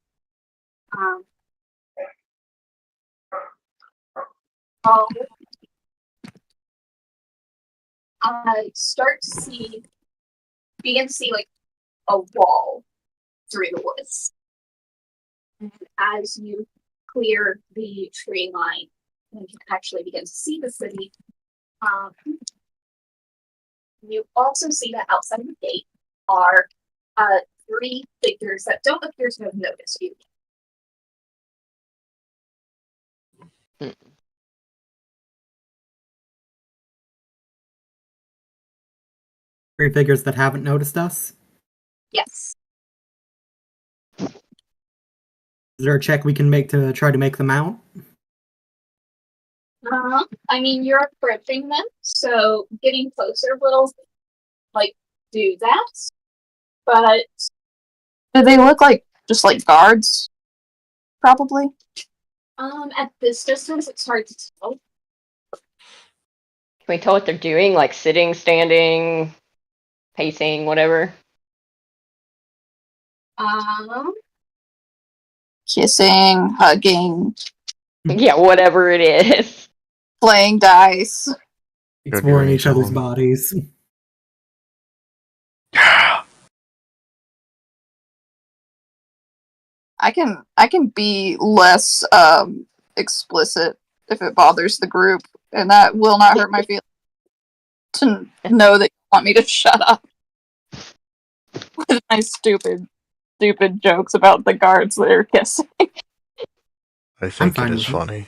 Begin to see like a wall through the woods. And as you clear the tree line and can actually begin to see the city, you also see that outside of the gate are three figures that don't appear to have noticed you. Three figures that haven't noticed us. Yes. Is there a check we can make to try to make them out? I mean, you're approaching them, so getting closer will, like, do that. But Do they look like just like guards? Probably. at this distance, it's hard to tell. Can we tell what they're doing? Like sitting, standing, pacing, whatever? Kissing, hugging, Yeah, whatever it is. playing dice. Exploring doing each other's some- bodies. Yeah. I can be less explicit if it bothers the group, and that will not hurt my feelings. To know that you want me to shut up with my stupid jokes about the guards that are kissing. I think fine it is with it. funny.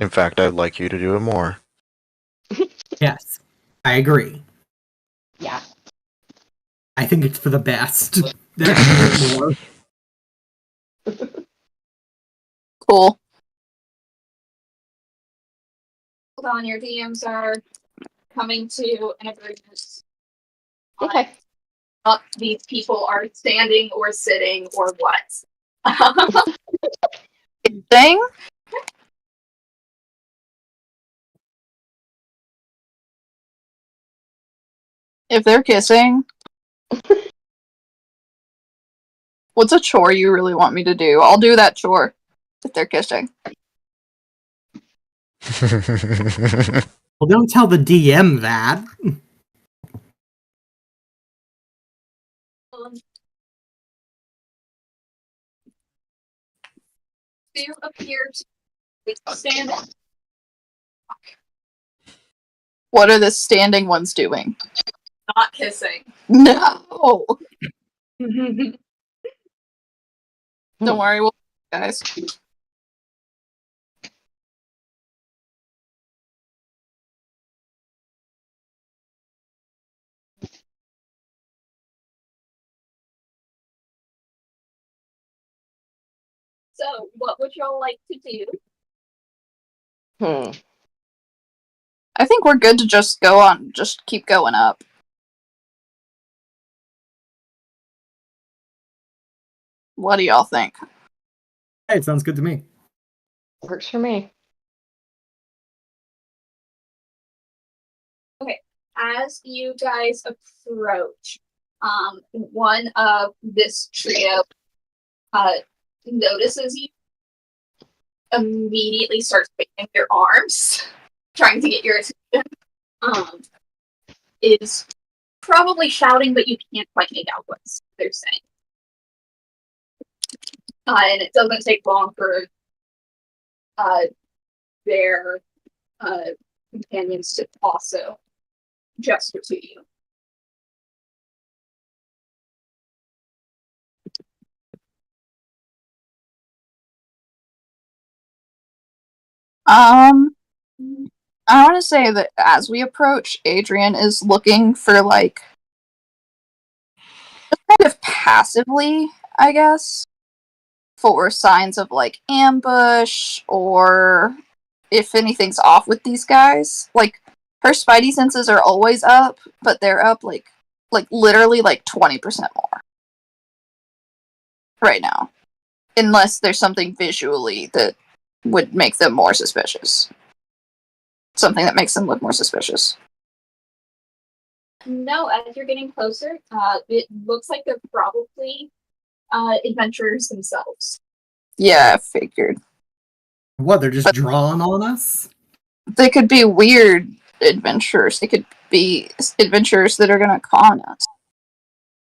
In fact, I'd like you to do it more. Yes, I agree. Yeah. I think it's for the best. There can be more. Cool. Hold on, your DMs are coming to an agreement. Okay. These people are standing or sitting or what. Thing? If they're kissing, what's a chore you really want me to do? I'll do that chore if they're kissing. Well, don't tell the DM that. Do appear to stand. What are the standing ones doing? Not kissing. No! Don't worry, we'll guys. So, what would y'all like to do? I think we're good to just keep going up. What do y'all think? Hey, it sounds good to me. Works for me. As you guys approach, one of this trio notices you, immediately starts waving their arms, trying to get your attention. Is probably shouting, but you can't quite make out what they're saying. And it doesn't take long for their companions to also gesture to you. I want to say that as we approach, Adrian is looking for, like, just kind of passively, I guess, for signs of, like, ambush or if anything's off with these guys. Like, her spidey senses are always up, but they're up, like literally, like, 20% more right now. Unless there's something visually that would make them more suspicious. Something that makes them look more suspicious. No, as you're getting closer, it looks like they're probably adventurers themselves. Yeah, I figured. What, they're just drawing on us? They could be weird adventurers. They could be adventurers that are gonna con us.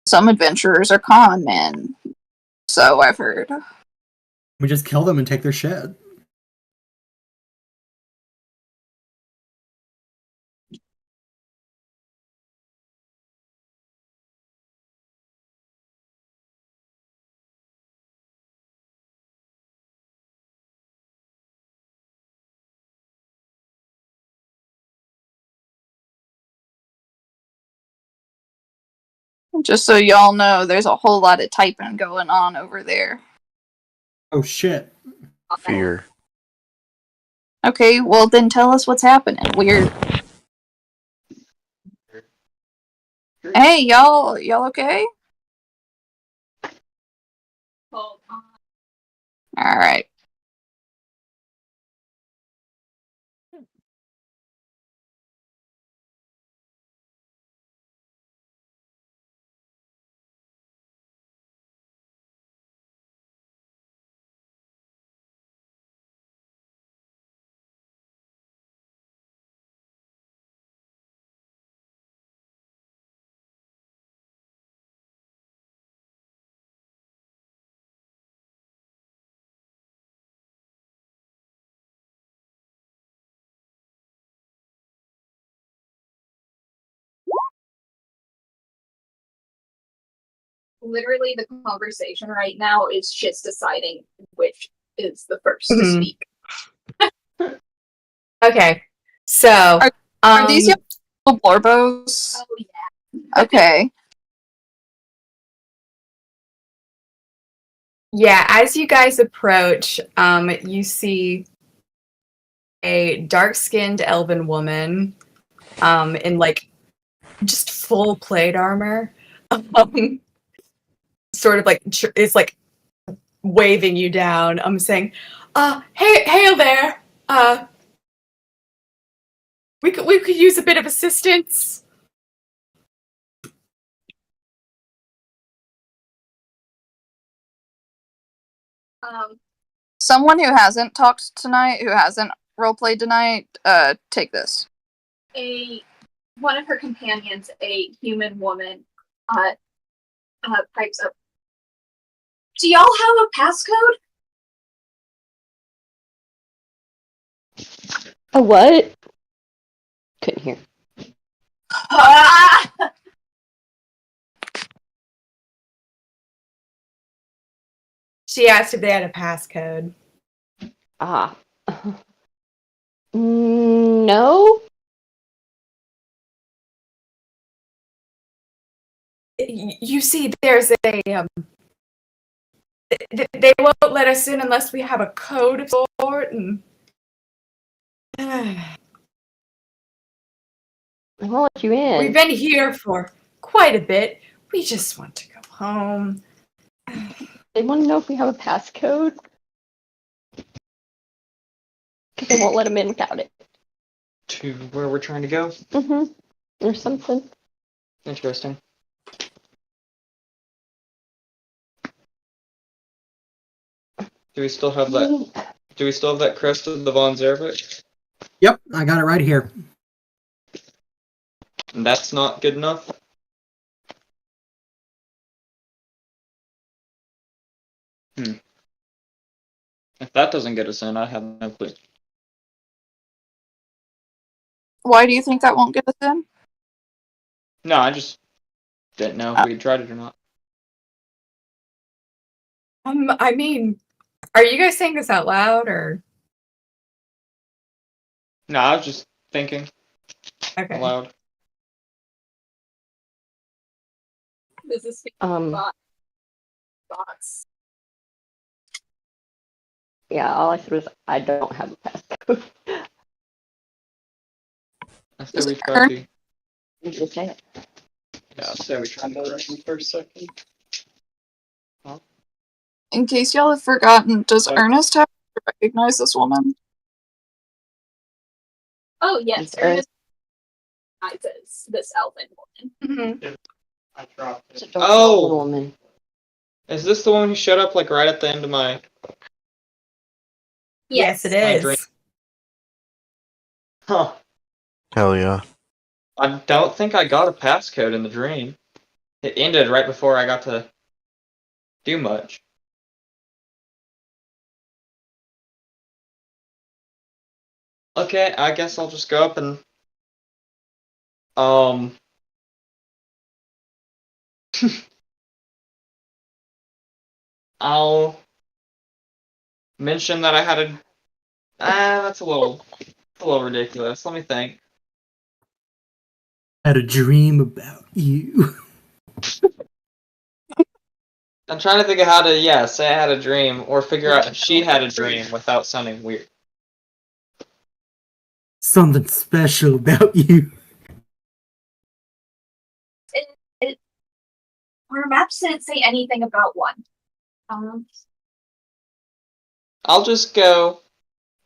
Some adventurers are con men. So I've heard. We just kill them and take their shit. Just so y'all know, there's a whole lot of typing going on over there. Oh shit. Fear. Okay, well then tell us what's happening. Hey, y'all okay? Hold on. Alright. Literally, the conversation right now is just deciding which is the first to Mhm. speak. Okay. So, Are these your little Blorbos? Oh yeah. Okay. yeah, as you guys approach, you see a dark-skinned elven woman in like just full plate armor. Sort of like is like waving you down. I'm saying, hail there. We could use a bit of assistance. Someone who hasn't talked tonight, who hasn't roleplayed tonight, take this. One of her companions, a human woman, pipes up. Do y'all have a passcode? A what? Couldn't hear. Ah! She asked if they had a passcode. Ah. No? You see, there's a they won't let us in unless we have a code of sort, and I won't let you in. we've been here for quite a bit. We just want to go home. They want to know if we have a passcode. Because they won't let them in without it. To where we're trying to go? Mm-hmm. Or something. Interesting. Do we still have that? Do we still have that crest of the Von Zervik? Yep, I got it right here. And that's not good enough? If that doesn't get us in, I have no clue. Why do you think that won't get us in? No, I just didn't know if we tried it or not. I mean, are you guys saying this out loud or? No, I was just thinking Okay. aloud. This is thoughts. Yeah, all I said was, I don't have a passcode. I said we tried to. You just say it. Yeah, I said we tried to correct me for a second. In case y'all have forgotten, does What? Ernest have to recognize this woman? Oh yes, It's Ernest recognizes this elven woman. Mm-hmm. I dropped It's a it. dark Oh! woman. Is this the one who showed up like right at the end of my... Yes, it My dream. is. Huh. Hell yeah. I don't think I got a passcode in the dream. It ended right before I got to do much. Okay, I guess I'll just go up and um I'll mention that I had a that's a little ridiculous. Let me think. I had a dream about you. I'm trying to think of how to say I had a dream or figure out if she had a dream without sounding weird. Something special about you. Our maps didn't say anything about one. I'll just go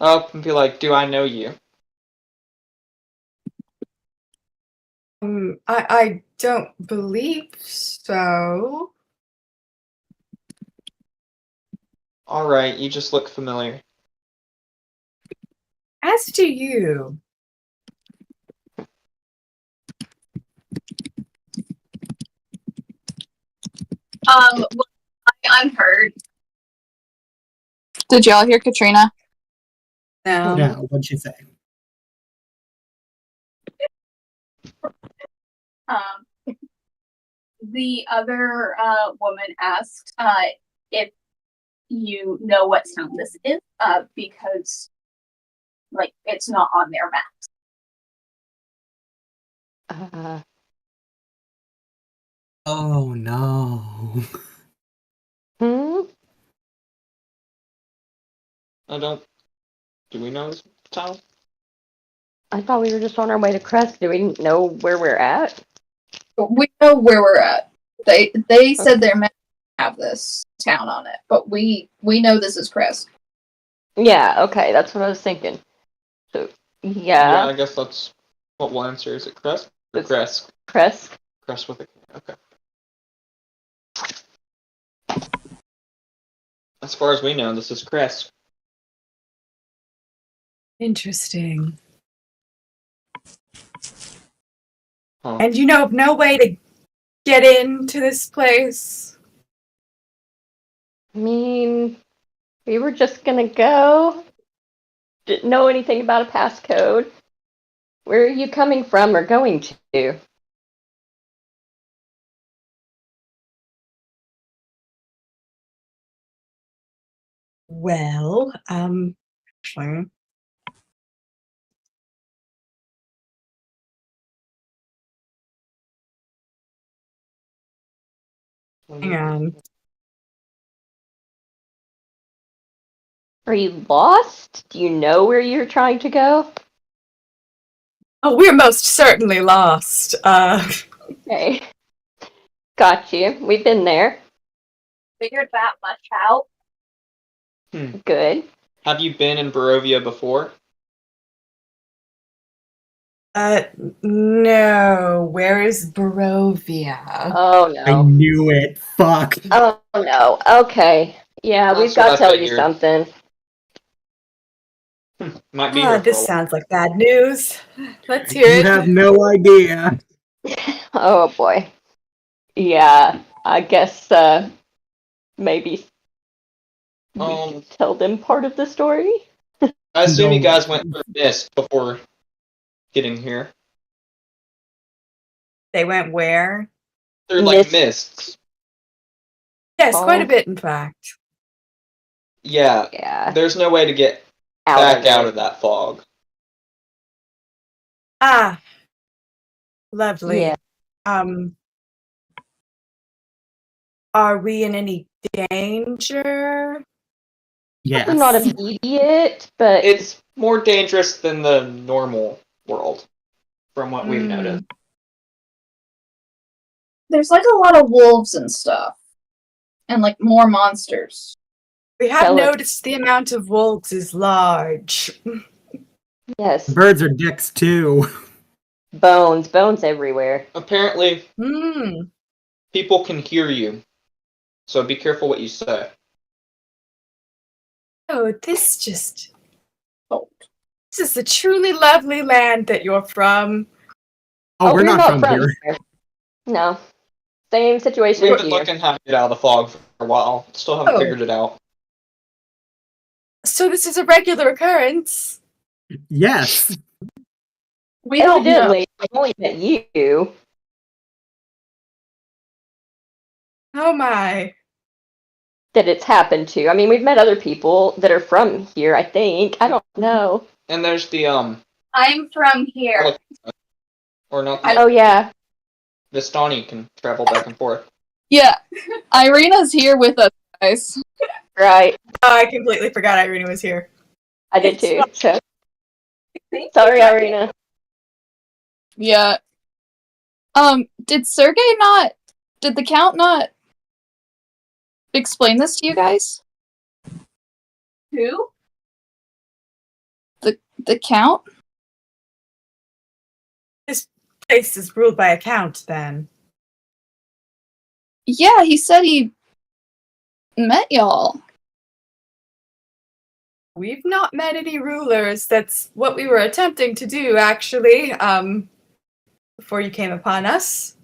up and be like, "Do I know you?" I don't believe so. All right, you just look familiar. As do you. Well, I unheard. Did y'all hear Katrina? No. Yeah, what'd she say? The other woman asked if you know what town this is, because like it's not on their map. Oh no. Hmm? I don't. Do we know this town? I thought we were just on our way to Crest. Do we know where we're at? We know where we're at. They said their map have this town on it, but we know this is Crest. Yeah, okay, that's what I was thinking. So, Yeah, yeah, I guess that's what we'll answer. Is it Crest or Crest? Crest. Crest with a K. Okay. As far as we know, this is Crest. Interesting. Huh. And you know of no way to get into this place? I mean, we were just gonna go. Didn't know anything about a passcode. Where are you coming from or going to? Well, actually, hang on. Are you lost? Do you know where you're trying to go? Oh, we're most certainly lost. Okay. Got you. We've been there. Figured that much out. Good. Have you been in Barovia before? No. Where is Barovia? Oh I no. knew it. Fuck. Oh no. Okay. Yeah, That's we've got to what I tell you figured. something. Might be here for a This while. sounds like bad news. Let's hear You it. have no idea. Oh boy. Yeah, I guess maybe we could tell them part of the story. I assume you No. guys went through Mist before getting here. They went where? Through like Mist. mists. Yes, quite a Oh. bit, in fact. Yeah. Yeah. There's no way to get Out back of out it. of that fog. Ah, lovely. Yeah. Are we in any danger? Yes. Probably not immediate, but It's more dangerous than the normal world, from what we've noticed. There's like a lot of wolves and stuff. And like more monsters. We have Tell us. noticed the amount of wolves is large. yes, Birds are dicks too. bones everywhere. Apparently, Hmm. people can hear you, so be careful what you say. Oh, this is a truly lovely land that you're from. Oh, we're not from here. No. Same situation We've with been you. looking how to get out of the fog for a while. Still haven't Oh. figured it out. So this is a regular occurrence. Yes. We don't know. Evidently, I only met you. Oh my. That it's happened to. I mean, we've met other people that are from here, I think. I don't know. And there's the I'm from here. or not Oh, yeah. Vistani can travel back and forth. Yeah, Irina's here with us, guys. Right. Oh, I completely forgot Irina was here. I did too. So Thank sorry, you. Irina. Yeah. Did the Count not explain this to you guys? Who? The Count? This place is ruled by a count, then. Yeah, he said he met y'all. We've not met any rulers. That's what we were attempting to do, actually, before you came upon us.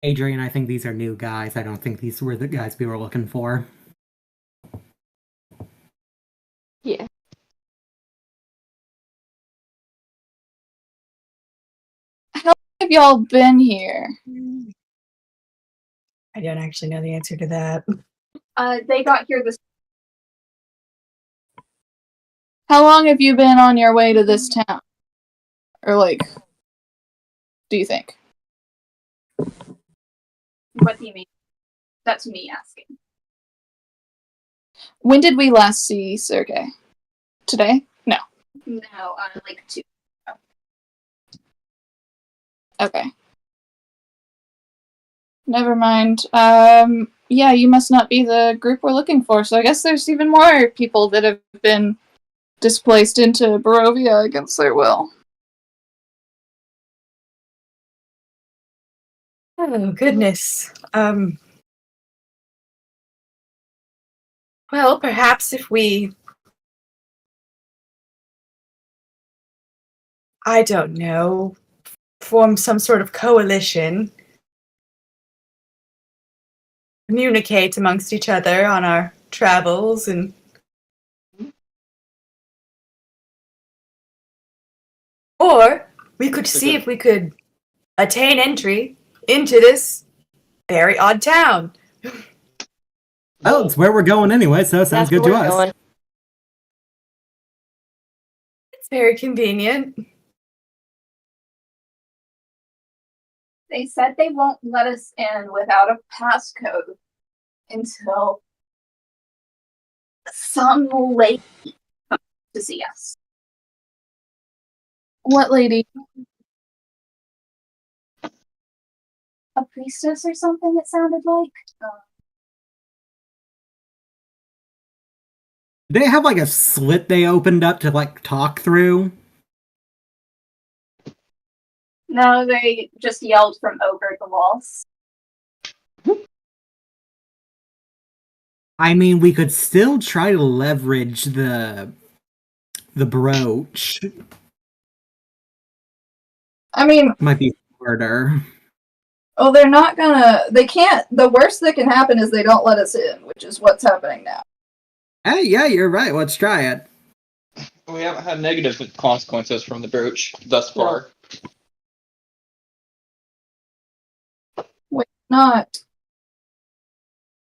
Adrian, I think these are new guys. I don't think these were the guys we were looking for. Yeah. How long have y'all been here? I don't actually know the answer to that. They got here this. How long have you been on your way to this town? Or, like, do you think? What do you mean? That's me asking. When did we last see Sergei? Today? No. No, like 2. Okay. Never mind. Yeah, you must not be the group we're looking for, so I guess there's even more people that have been displaced into Barovia against their will. Oh, goodness. Well, perhaps if we... I don't know, form some sort of coalition, communicate amongst each other on our travels, and or we could see if we could attain entry into this very odd town. Oh, it's where we're going anyway, so it sounds That's good to where we're us. going. It's very convenient. They said they won't let us in without a passcode until some lady comes to see us. What lady? A priestess or something, it sounded like. They have like a slit they opened up to like talk through. No, they just yelled from over the walls. I mean, we could still try to leverage the brooch. I mean, Might be harder. oh, they can't, the worst that can happen is they don't let us in, which is what's happening now. Hey, yeah, you're right. Let's try it. We haven't had negative consequences from the brooch thus far. Wait, not.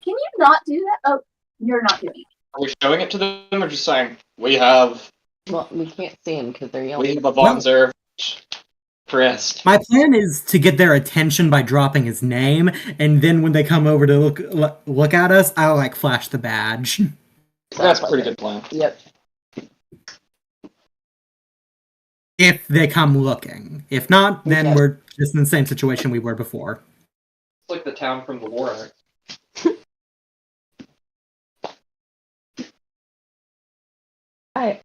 Can you not do that? Oh, you're not doing it. Are we showing it to them or just saying we have Well, we can't see them because they're yelling. we have a Vonzer crest? My plan is to get their attention by dropping his name, and then when they come over to look at us, I'll like flash the badge. That's a pretty good plan. Yep. If they come looking. If not, then Okay. we're just in the same situation we were before. It's like the town from the war art. Alright.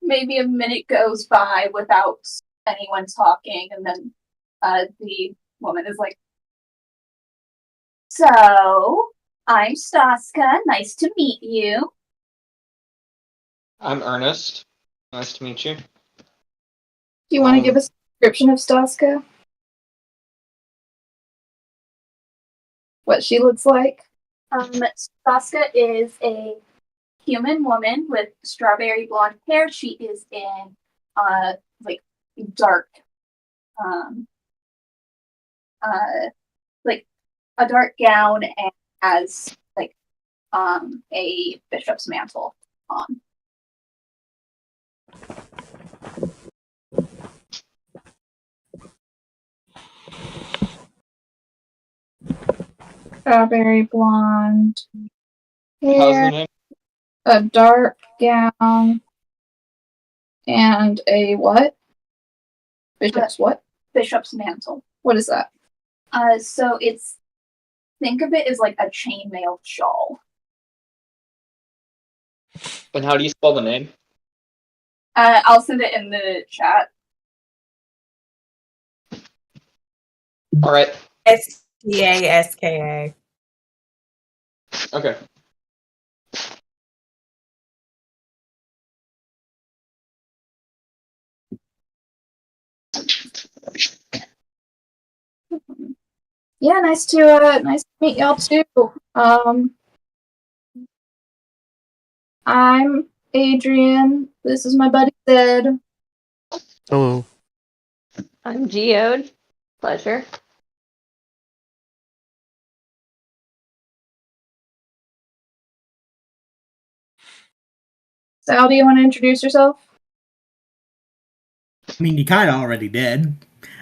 Maybe a minute goes by without anyone talking, and then the woman is like, So, I'm Staska. Nice to meet you. I'm Ernest. Nice to meet you. Do you want to give Um, us a description of Staska? What she looks like? Staska is a human woman with strawberry blonde hair. She is in, like, dark, um, like, a dark gown and has, like, a bishop's mantle on. Strawberry blonde how's hair, the name? a dark gown, and a what? Bishop's what? Bishop's mantle. What is that? So think of it as like a chainmail shawl. And how do you spell the name? I'll send it in the chat. All right. Staska. Okay. Yeah, nice to meet y'all too. I'm Adrian. This is my buddy Sid. Hello. I'm Geode. Pleasure. Sal, do you want to introduce yourself? I mean, you kind of already did.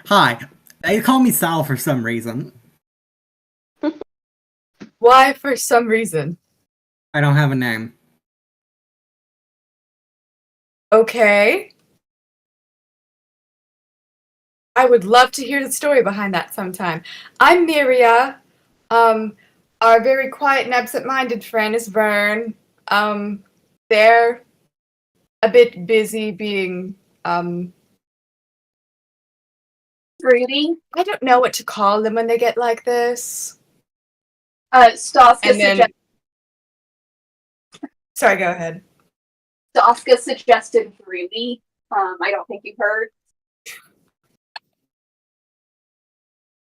Hi, they call me Sal for some reason. Why, for some reason? I don't have a name. Okay. I would love to hear the story behind that sometime. I'm Miria. Our very quiet and absent-minded friend is Vern. They're a bit busy being, Rudy. I don't know what to call them when they get like this. Staska Sorry, go ahead. suggested Rudy. I don't think you've heard.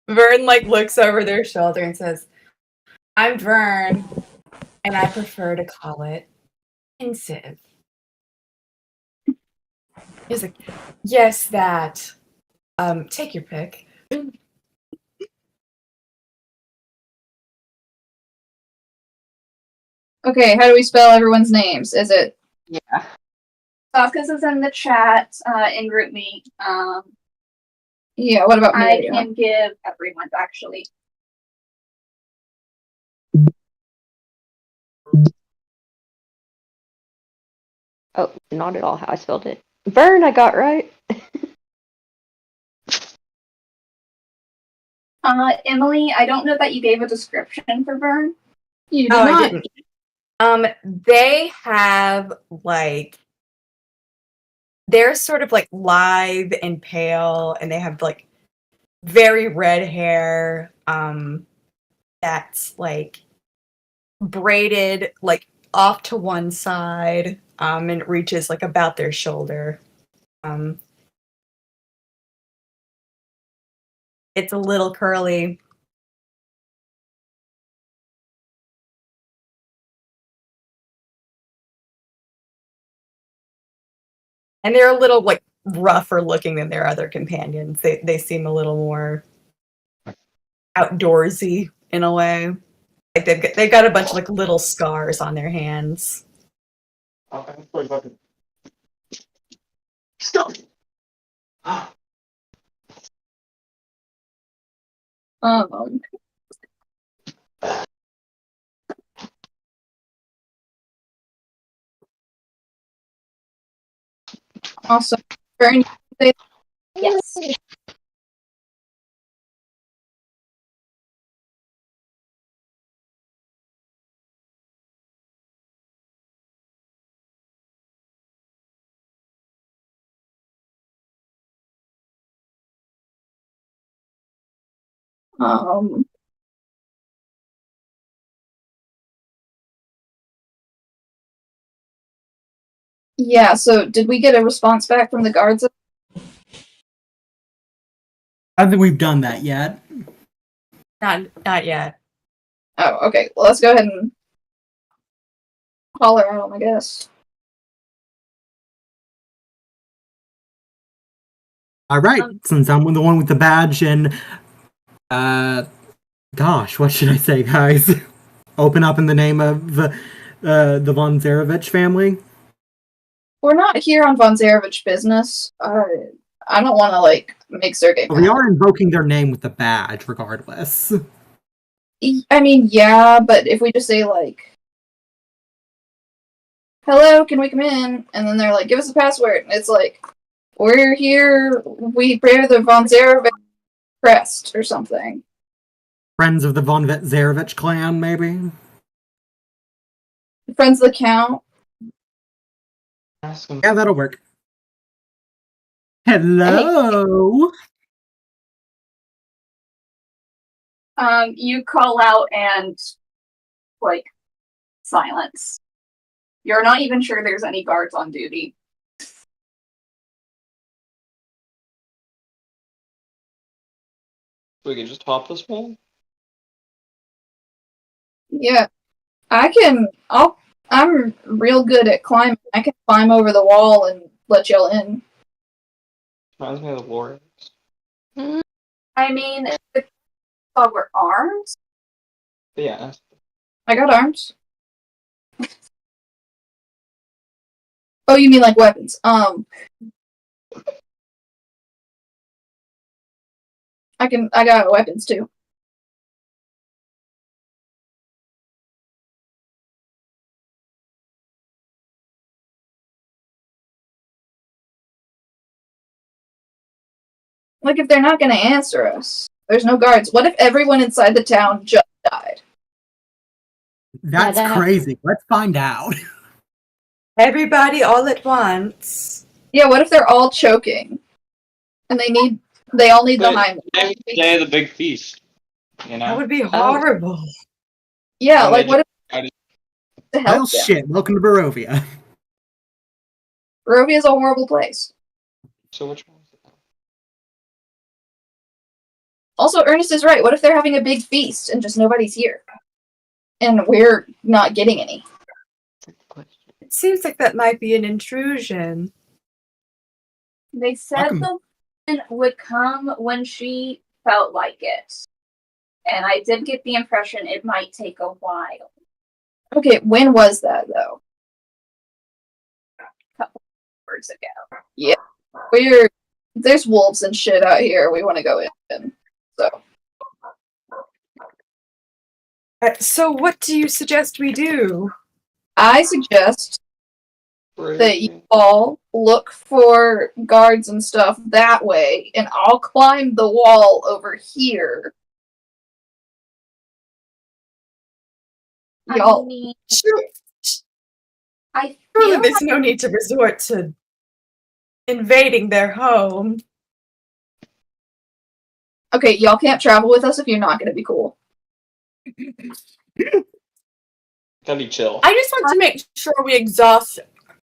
Vern looks over their shoulder and says, "I'm Vern, and I prefer to call it pensive." He's like, "Yes, that. Take your pick." Okay, how do we spell everyone's names? Is it Yeah. Staska's is in the chat in group me. yeah, what about I Miria? can give everyone's actually. Oh, not at all how I spelled it. Vern, I got right. Emily, I don't know that you gave a description for Vern. You did Oh, I not. didn't. They have they're sort of lithe and pale, and they have very red hair. That's braided off to one side, and it reaches about their shoulder. It's a little curly. And they're a little rougher looking than their other companions. They seem a little more outdoorsy in a way. They've got a bunch of little scars on their hands. Stop. Um, awesome. Vern, Yes. um, Yeah, so did we get a response back from the guards? I don't think we've done that yet. Not yet. Oh, okay. Well, let's go ahead and holler at them, I guess. All right, since I'm the one with the badge and, gosh, what should I say, guys? Open up in the name of the von Zarevich family. We're not here on von Zarevich business. I don't want to make Sergei But we mad. are invoking their name with the badge, regardless. I mean, yeah, but if we just say "Hello, can we come in?" and then they're like, "Give us a password," and it's like, "We're here. We bear the von Zarevich crest or something." Friends of the von Zarevich clan, maybe. Friends of the count. Ask him. Yeah, that'll work. Hello. You call out and silence. You're not even sure there's any guards on duty. We can just hop this wall. Yeah, I'm real good at climbing. I can climb over the wall and let y'all in. Reminds me of the Warriors. I mean, the dog were arms. But yeah. I got arms. Oh, you mean like weapons? I got weapons too. Like, if they're not gonna answer us, there's no guards. What if everyone inside the town just died? That's that crazy. Let's find out. Everybody all at once. Yeah, what if they're all choking? And they all need the Heimlich. Day of the big feast. You know? That would be horrible. Yeah, And like they what if just- to help Well, them? shit. Welcome to Barovia. Barovia's a horrible place. So which one? Also, Ernest is right. What if they're having a big feast and just nobody's here? And we're not getting any. It seems like that might be an intrusion. They said Welcome. the woman would come when she felt like it. And I did get the impression it might take a while. Okay, when was that though? Hours ago. There's wolves and shit out here. We want to go in. So what do you suggest we do? I suggest that you all look for guards and stuff that way, and I'll climb the wall over here. Y'all, I mean, Sure. I Surely feel there's no need to resort to invading their home. okay, y'all can't travel with us if you're not going to be cool. Gotta be chill. I just want to make sure we exhaust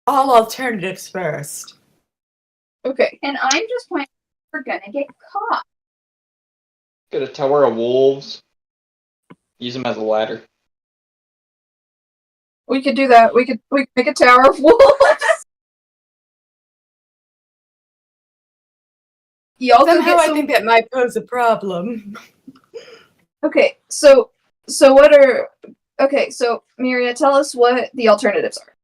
all alternatives first. Okay, and I'm just pointing we're gonna get caught. Get a tower of wolves. Use them as a ladder. we could do that. We could make a tower of wolves. Y'all go Somehow get I some. think that might pose a problem. Okay, so what are okay? So Miria, tell us what the alternatives are.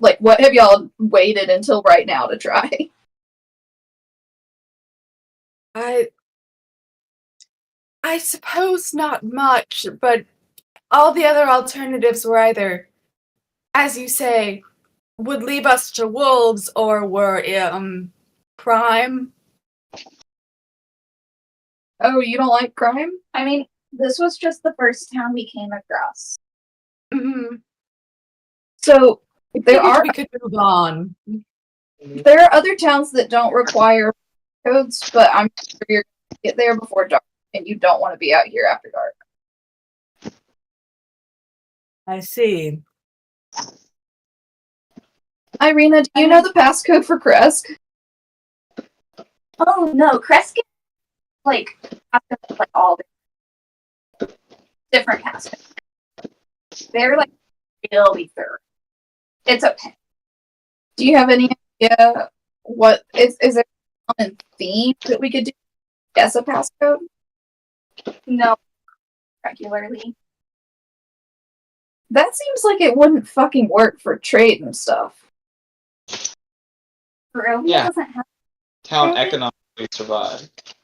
Like, what have y'all waited until right now to try? I suppose not much, but all the other alternatives were either, as you say, would leave us to wolves or were crime. Oh, you don't like crime? I mean, this was just the first town we came across. Mm-hmm. So there We could move on. are other towns that don't require codes, but I'm sure you're gonna get there before dark, and you don't want to be out here after dark. I see. Irina, do you know the passcode for Kresk? Oh no, Kresk is like all the different passwords. They're like really thorough. It's okay. Do you have any idea what is there a common theme that we could do? Guess a passcode? No, regularly. That seems like it wouldn't fucking work for trade and stuff. Barovia Yeah. doesn't have. Town Okay. economically survived.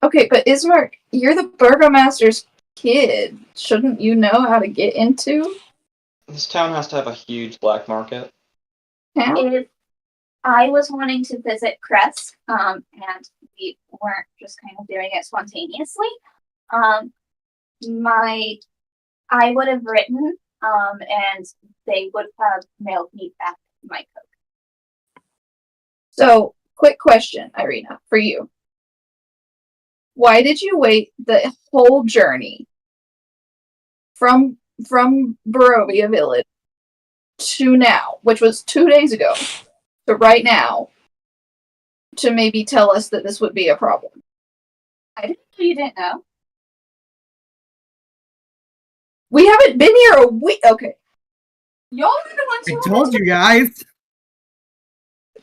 Okay, but Ismark, you're the burgomaster's kid. Shouldn't you know how to get into This town has to have a huge black market. town? If I was wanting to visit Kresk, and we weren't just kind of doing it spontaneously, I would have written, and they would have mailed me back my coat. So, quick question, Irina, for you. Why did you wait the whole journey from Barovia Village to now, which was 2 days ago, to right now, to maybe tell us that this would be a problem? I didn't know you didn't know. We haven't been here a week. Okay, Y'all are the ones I who told you guys.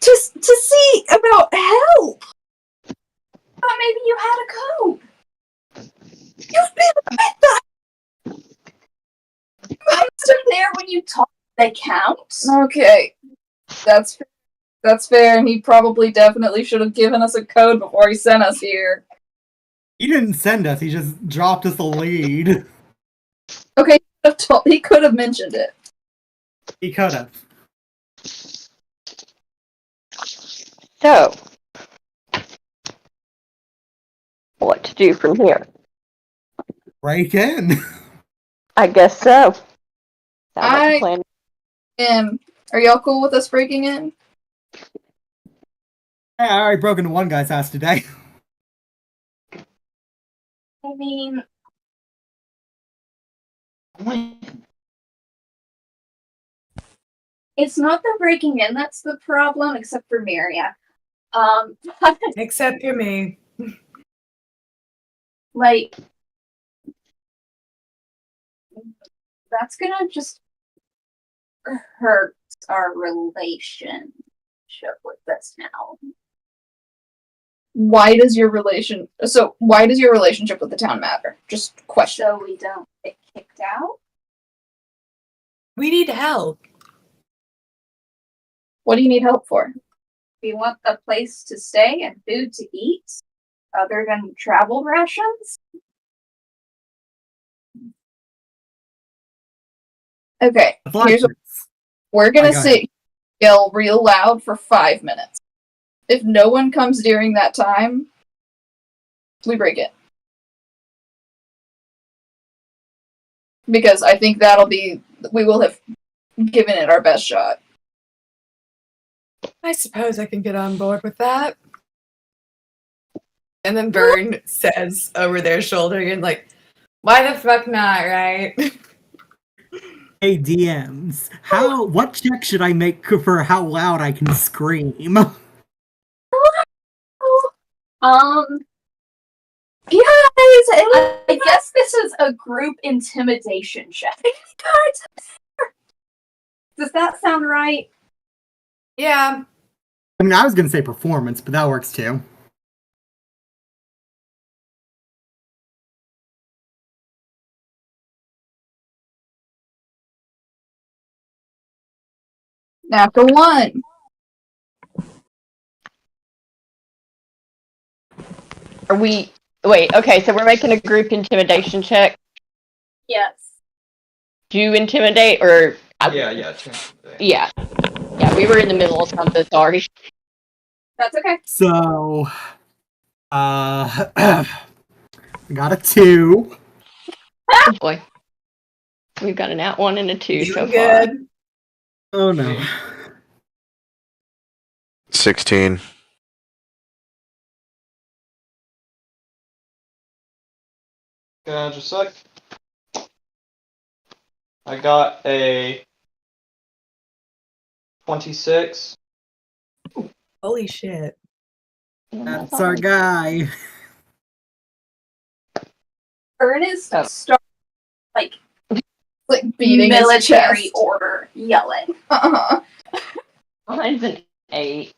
to see about help. thought maybe you had a code. You've been with the. I wasn't there when you talked. They count. Okay, that's fair, and he probably definitely should have given us a code before he sent us here. He didn't send us. He just dropped us a lead. Okay, he could have mentioned it. He could have. So, what to do from here? Break in. I guess so. Sounds like I- a plan. Are y'all cool with us breaking in? Yeah, I already broke into one guy's house today. I mean, it's not the breaking in that's the problem, except for Miria. Except for me. Like, that's gonna just hurt our relationship with this now. Why does your relationship with the town matter? Just question. So we don't get kicked out. We need help. What do you need help for? We want a place to stay and food to eat, other than travel rations. Okay, here's what we're gonna Go sit yell real loud for 5 minutes. If no one comes during that time, we break it. Because I think we will have given it our best shot. I suppose I can get on board with that. And then Vern says over their shoulder, and like, why the fuck not, right? Hey DMs, what check should I make for how loud I can scream? Guys, I guess this is a group intimidation check. Does that sound right? Yeah. I mean, I was gonna say performance, but that works too. After 1. Are we? Wait. Okay. So we're making a group intimidation check. Yes. Do you intimidate or? Yeah. Yeah. Yeah. We were in the middle of something. Sorry. That's okay. So, I got a 2. Oh boy. We've got an out 1 and a 2 so far. Good. Oh no. 16. Just a sec. I got a 26. Holy shit. That's our guy. Ernest Oh. starts like beating his military chest. order, yelling. Uh-huh. Mine's an 8.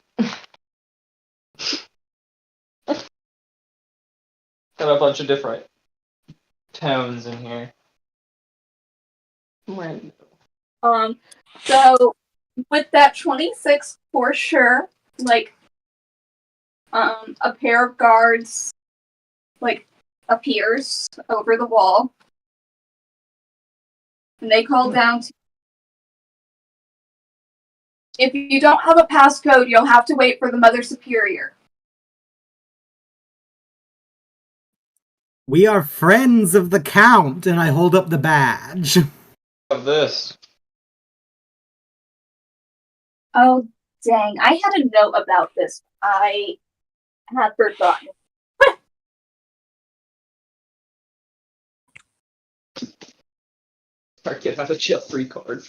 Got a bunch of different tones in here. So with that 26 for sure, like, a pair of guards, like, appears over the wall. And they call down to, if you don't have a passcode, you'll have to wait for the Mother Superior. We are friends of the Count, and I hold up the badge. Of this. Oh, dang. I had a note about this. I had forgotten. Target has a chill free card.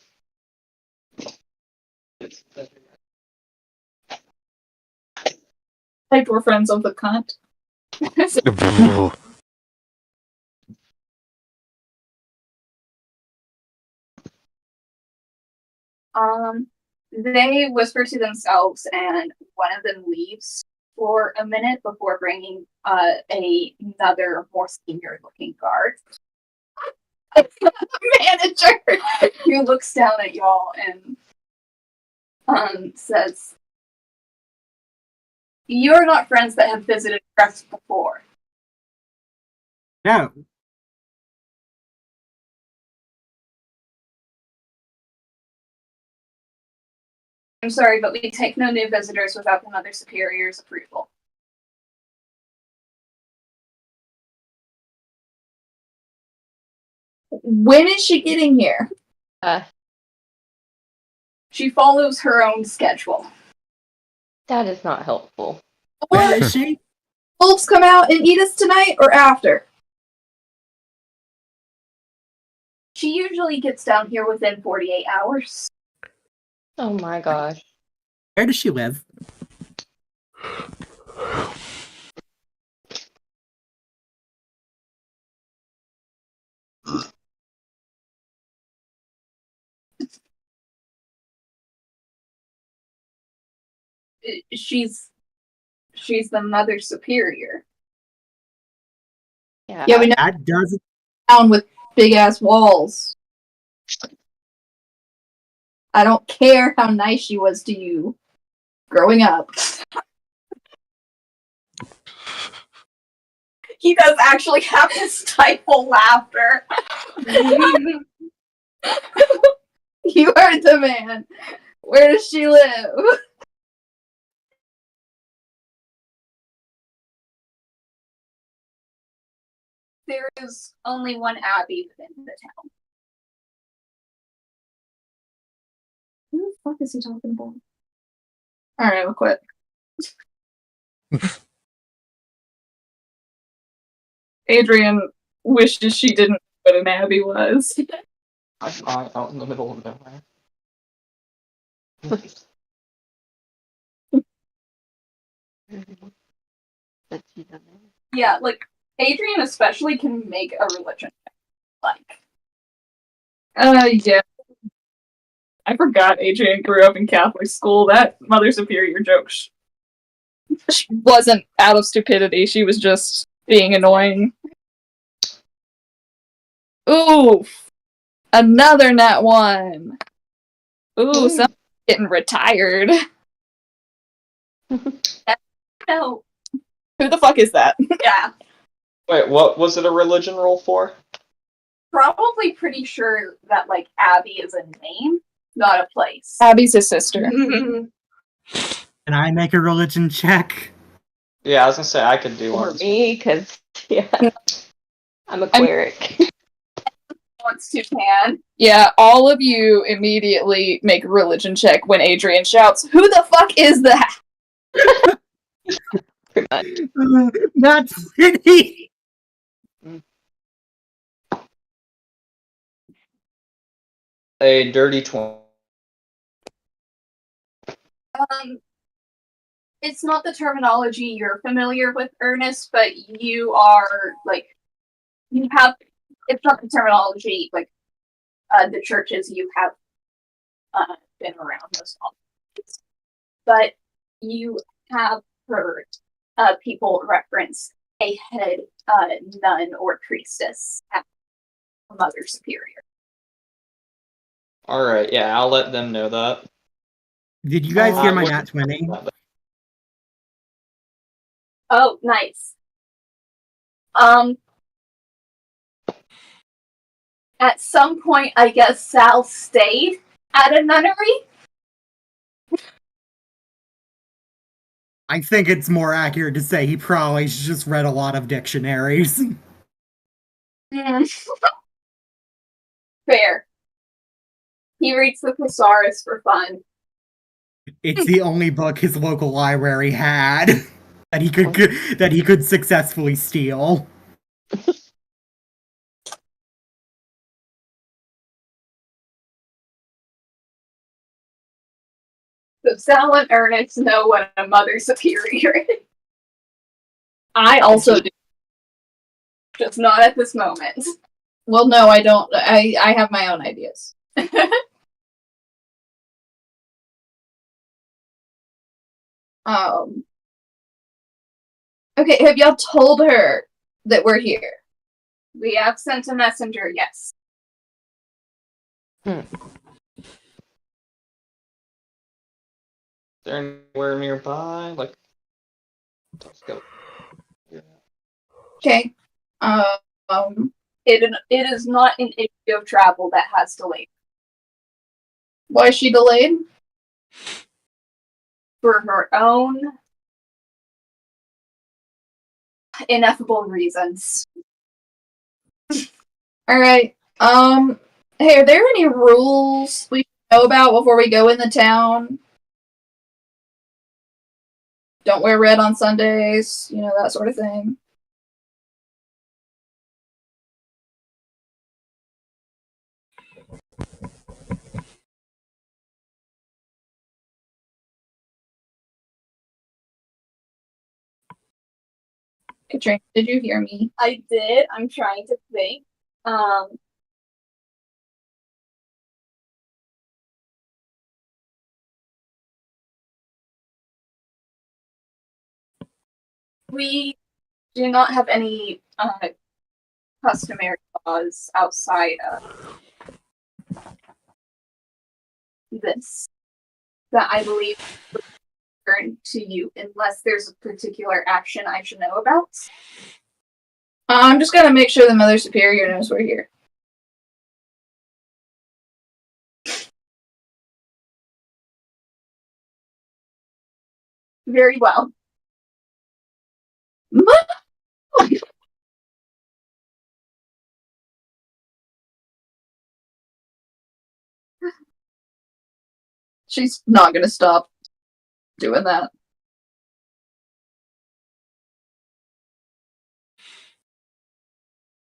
Like, we're friends of the cunt. They whisper to themselves, and one of them leaves for a minute before bringing another more senior-looking guard. Manager, who looks down at y'all and says, "You're not friends that have visited Crest before." No. I'm sorry, but we take no new visitors without the Mother Superior's approval. When is she getting here? She follows her own schedule. That is not helpful. Where is she? Wolves come out and eat us tonight or after? She usually gets down here within 48 hours. Oh my gosh. Where does she live? She's the Mother Superior. Yeah. Yeah, we know That doesn't. town with big ass walls. I don't care how nice she was to you growing up. He does actually have to stifle laughter. You heard the man. Where does she live? There is only one abbey within the town. Who the fuck is he talking about? Alright, I'll quit. Adrian wishes she didn't know what an abbey was. I'm out in the middle of nowhere. Yeah, like, Adrian especially can make a religion. Like. Yeah. I forgot Adrian grew up in Catholic school. That Mother Superior joke. She wasn't out of stupidity, she was just being annoying. Ooh! Another nat 1! Ooh, someone's getting retired. No. Who the fuck is that? Yeah. Wait, what was it a religion roll for? Probably pretty sure that, like, Abby is a name, not a place. Abby's his sister. Can I make a religion check? Yeah, I was gonna say I could do For one. me, because, yeah. I'm a cleric. Wants to can. Yeah, all of you immediately make a religion check when Adrian shouts, "Who the fuck is that?" Pretty much. That's pretty. a dirty 20. It's not the terminology you're familiar with, Ernest, but you are, like, you have, it's not the terminology, like, the churches you have been around most often. But you have heard people reference a head nun or priestess as a Mother Superior. Alright, yeah, I'll let them know that. Did you guys hear my What- nat 20? Oh, nice. At some point, I guess Sal stayed at a nunnery. I think it's more accurate to say he probably just read a lot of dictionaries. Fair. He reads the thesaurus for fun. It's the only book his local library had that he could successfully steal. So Sal and Ernest know what a Mother Superior is. I also do. Just not at this moment. Well, no, I don't. I have my own ideas. Okay, have y'all told her that we're here? We have sent a messenger, yes. Is there anywhere nearby? Like, let's go. Okay. It is not an issue of travel that has delayed. Why is she delayed? For her own ineffable reasons. Alright. Hey, are there any rules we should know about before we go in the town? Don't wear red on Sundays, you know, that sort of thing. Katrina, did you hear me? I did. I'm trying to think. We do not have any customary laws outside of this that I believe would turn to you unless there's a particular action I should know about. I'm just gonna make sure the Mother Superior knows we're here. Very well. She's not gonna stop doing that.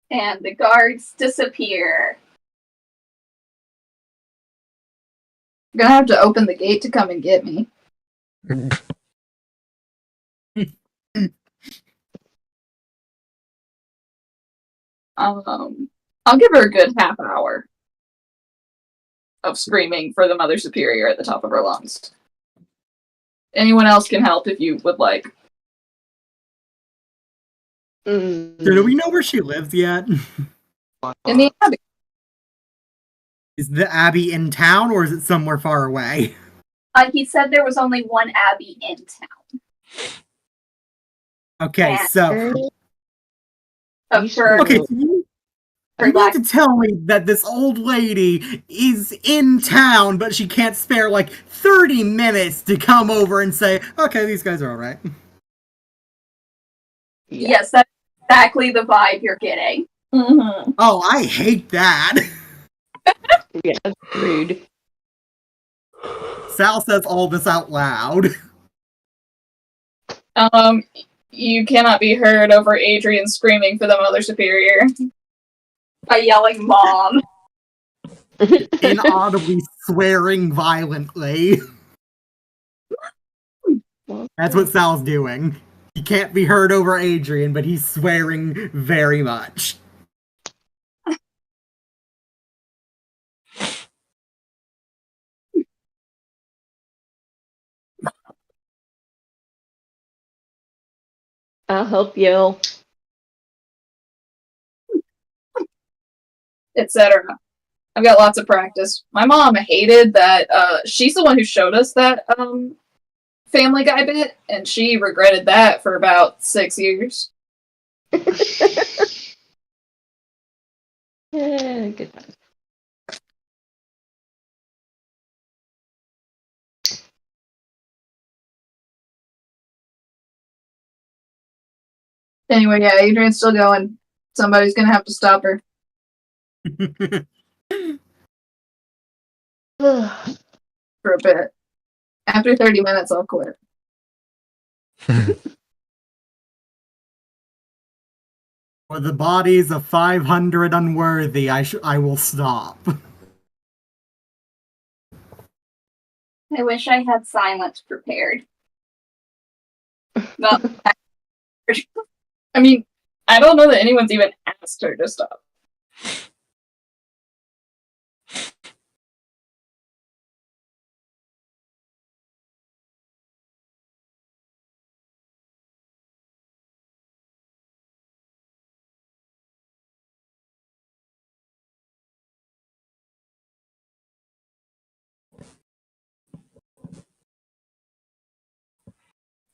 And the guards disappear. I'm gonna have to open the gate to come and get me. I'll give her a good half hour of screaming for the Mother Superior at the top of her lungs. Anyone else can help if you would like. So do we know where she lives yet? In the Abbey. Is the Abbey in town or is it somewhere far away? He said there was only one abbey in town. Okay, Yeah. so For okay, so you for mean lack to tell me that this old lady is in town, but she can't spare like 30 minutes to come over and say, okay, these guys are alright. Yes, that's exactly the vibe you're getting. Mm-hmm. Oh, I hate that. Yeah, that's rude. Sal says all this out loud. You cannot be heard over Adrian screaming for the Mother Superior. By yelling "Mom." inaudibly swearing violently. That's what Sal's doing. He can't be heard over Adrian, but he's swearing very much. I'll help you. Etc. I've got lots of practice. My mom hated that. She's the one who showed us that Family Guy bit, and she regretted that for about 6 years. Yeah, good time. Anyway, yeah, Adrian's still going. Somebody's gonna have to stop her. For a bit. After 30 minutes, I'll quit. For the bodies of 500 unworthy, I will stop. I wish I had silence prepared. No, I mean, I don't know that anyone's even asked her to stop.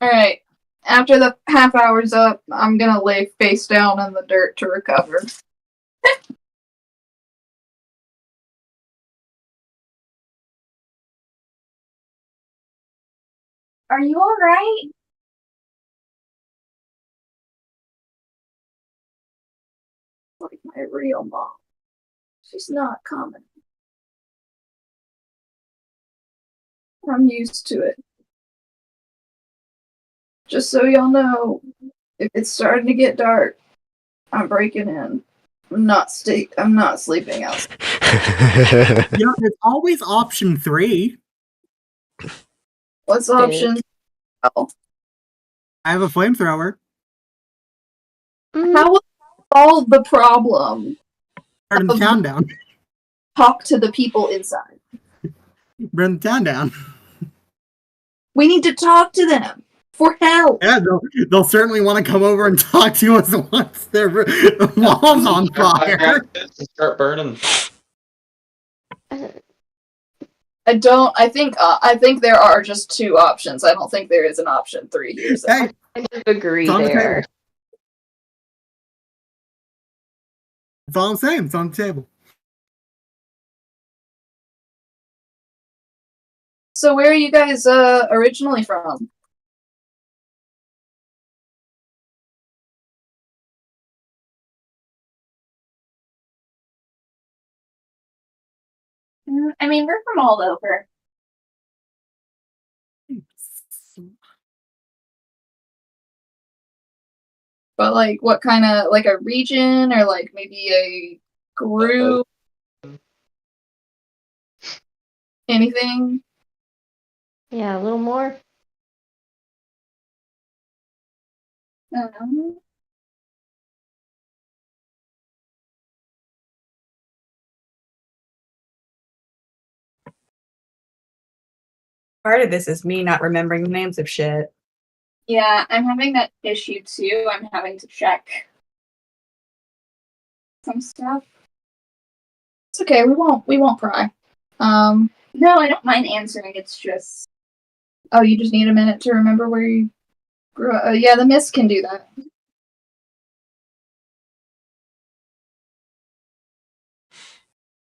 Alright. After the half hour's up, I'm gonna lay face down in the dirt to recover. are you alright? Like my real mom. She's not coming. I'm used to it. Just so y'all know, if it's starting to get dark, I'm breaking in. I'm not sleeping outside. You know, there's always option 3. What's option? Oh, I have a flamethrower. how will solve the problem? Burn the town down. Talk to the people inside. Burn the town down. We need to talk to them for help. Yeah, they'll certainly want to come over and talk to us once their lawn's on fire. Start burning. I think there are just 2 options. I don't think there is an option 3 here. So. Hey, I agree it's on the there. table. That's all I'm saying. It's on the table. So where are you guys originally from? I mean, we're from all over. But like what kind of like a region or like maybe a group? Anything? Yeah, a little more. Part of this is me not remembering the names of shit. Yeah, I'm having that issue too. I'm having to check some stuff. It's okay. We won't pry. No, I don't mind answering. It's just Oh, you just need a minute to remember where you grew up. Yeah, the mist can do that.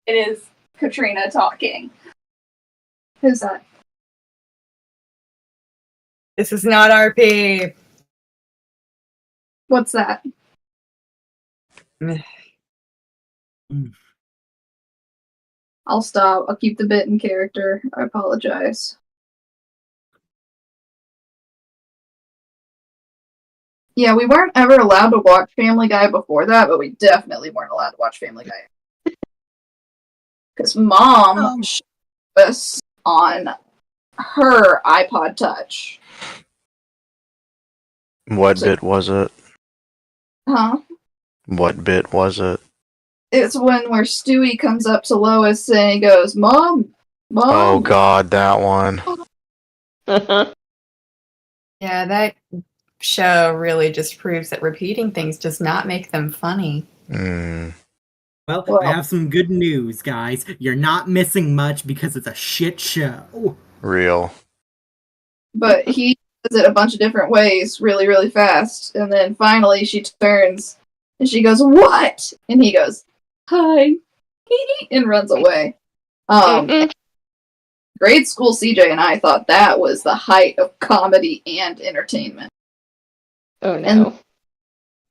it is Katrina talking. Who's that? This is not RP. What's that? Meh. I'll stop. I'll keep the bit in character. I apologize. Yeah, we weren't ever allowed to watch Family Guy before that, but we definitely weren't allowed to watch Family Guy. Because Mom showed us on her iPod Touch. What So- bit was it? Huh? What bit was it? It's when where Stewie comes up to Lois and he goes, Mom! Mom! Oh god, that one. Yeah, that show really just proves that repeating things does not make them funny. Mm. Well, Well- I have some good news, guys. You're not missing much because it's a shit show. Real. But he does it a bunch of different ways really, really fast. And then finally she turns and she goes, What? And he goes, Hi. And runs away. Grade school CJ and I thought that was the height of comedy and entertainment. Oh no. And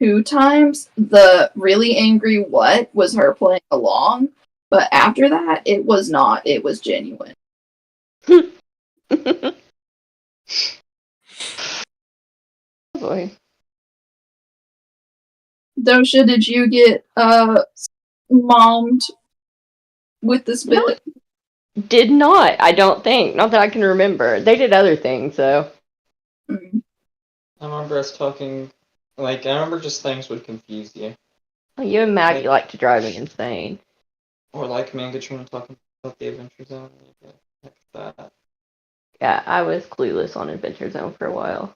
2 times, the really angry what was her playing along. But after that, it was not. It was genuine. Boy. Dosha, did you get mommed with this bit? Did not, I don't think. Not that I can remember. They did other things, though. Mm. I remember us talking, like, I remember just things would confuse you. You and Maggie like to drive me insane. Or like me and Katrina talking about the Adventure Zone. Like that. Yeah, I was clueless on Adventure Zone for a while.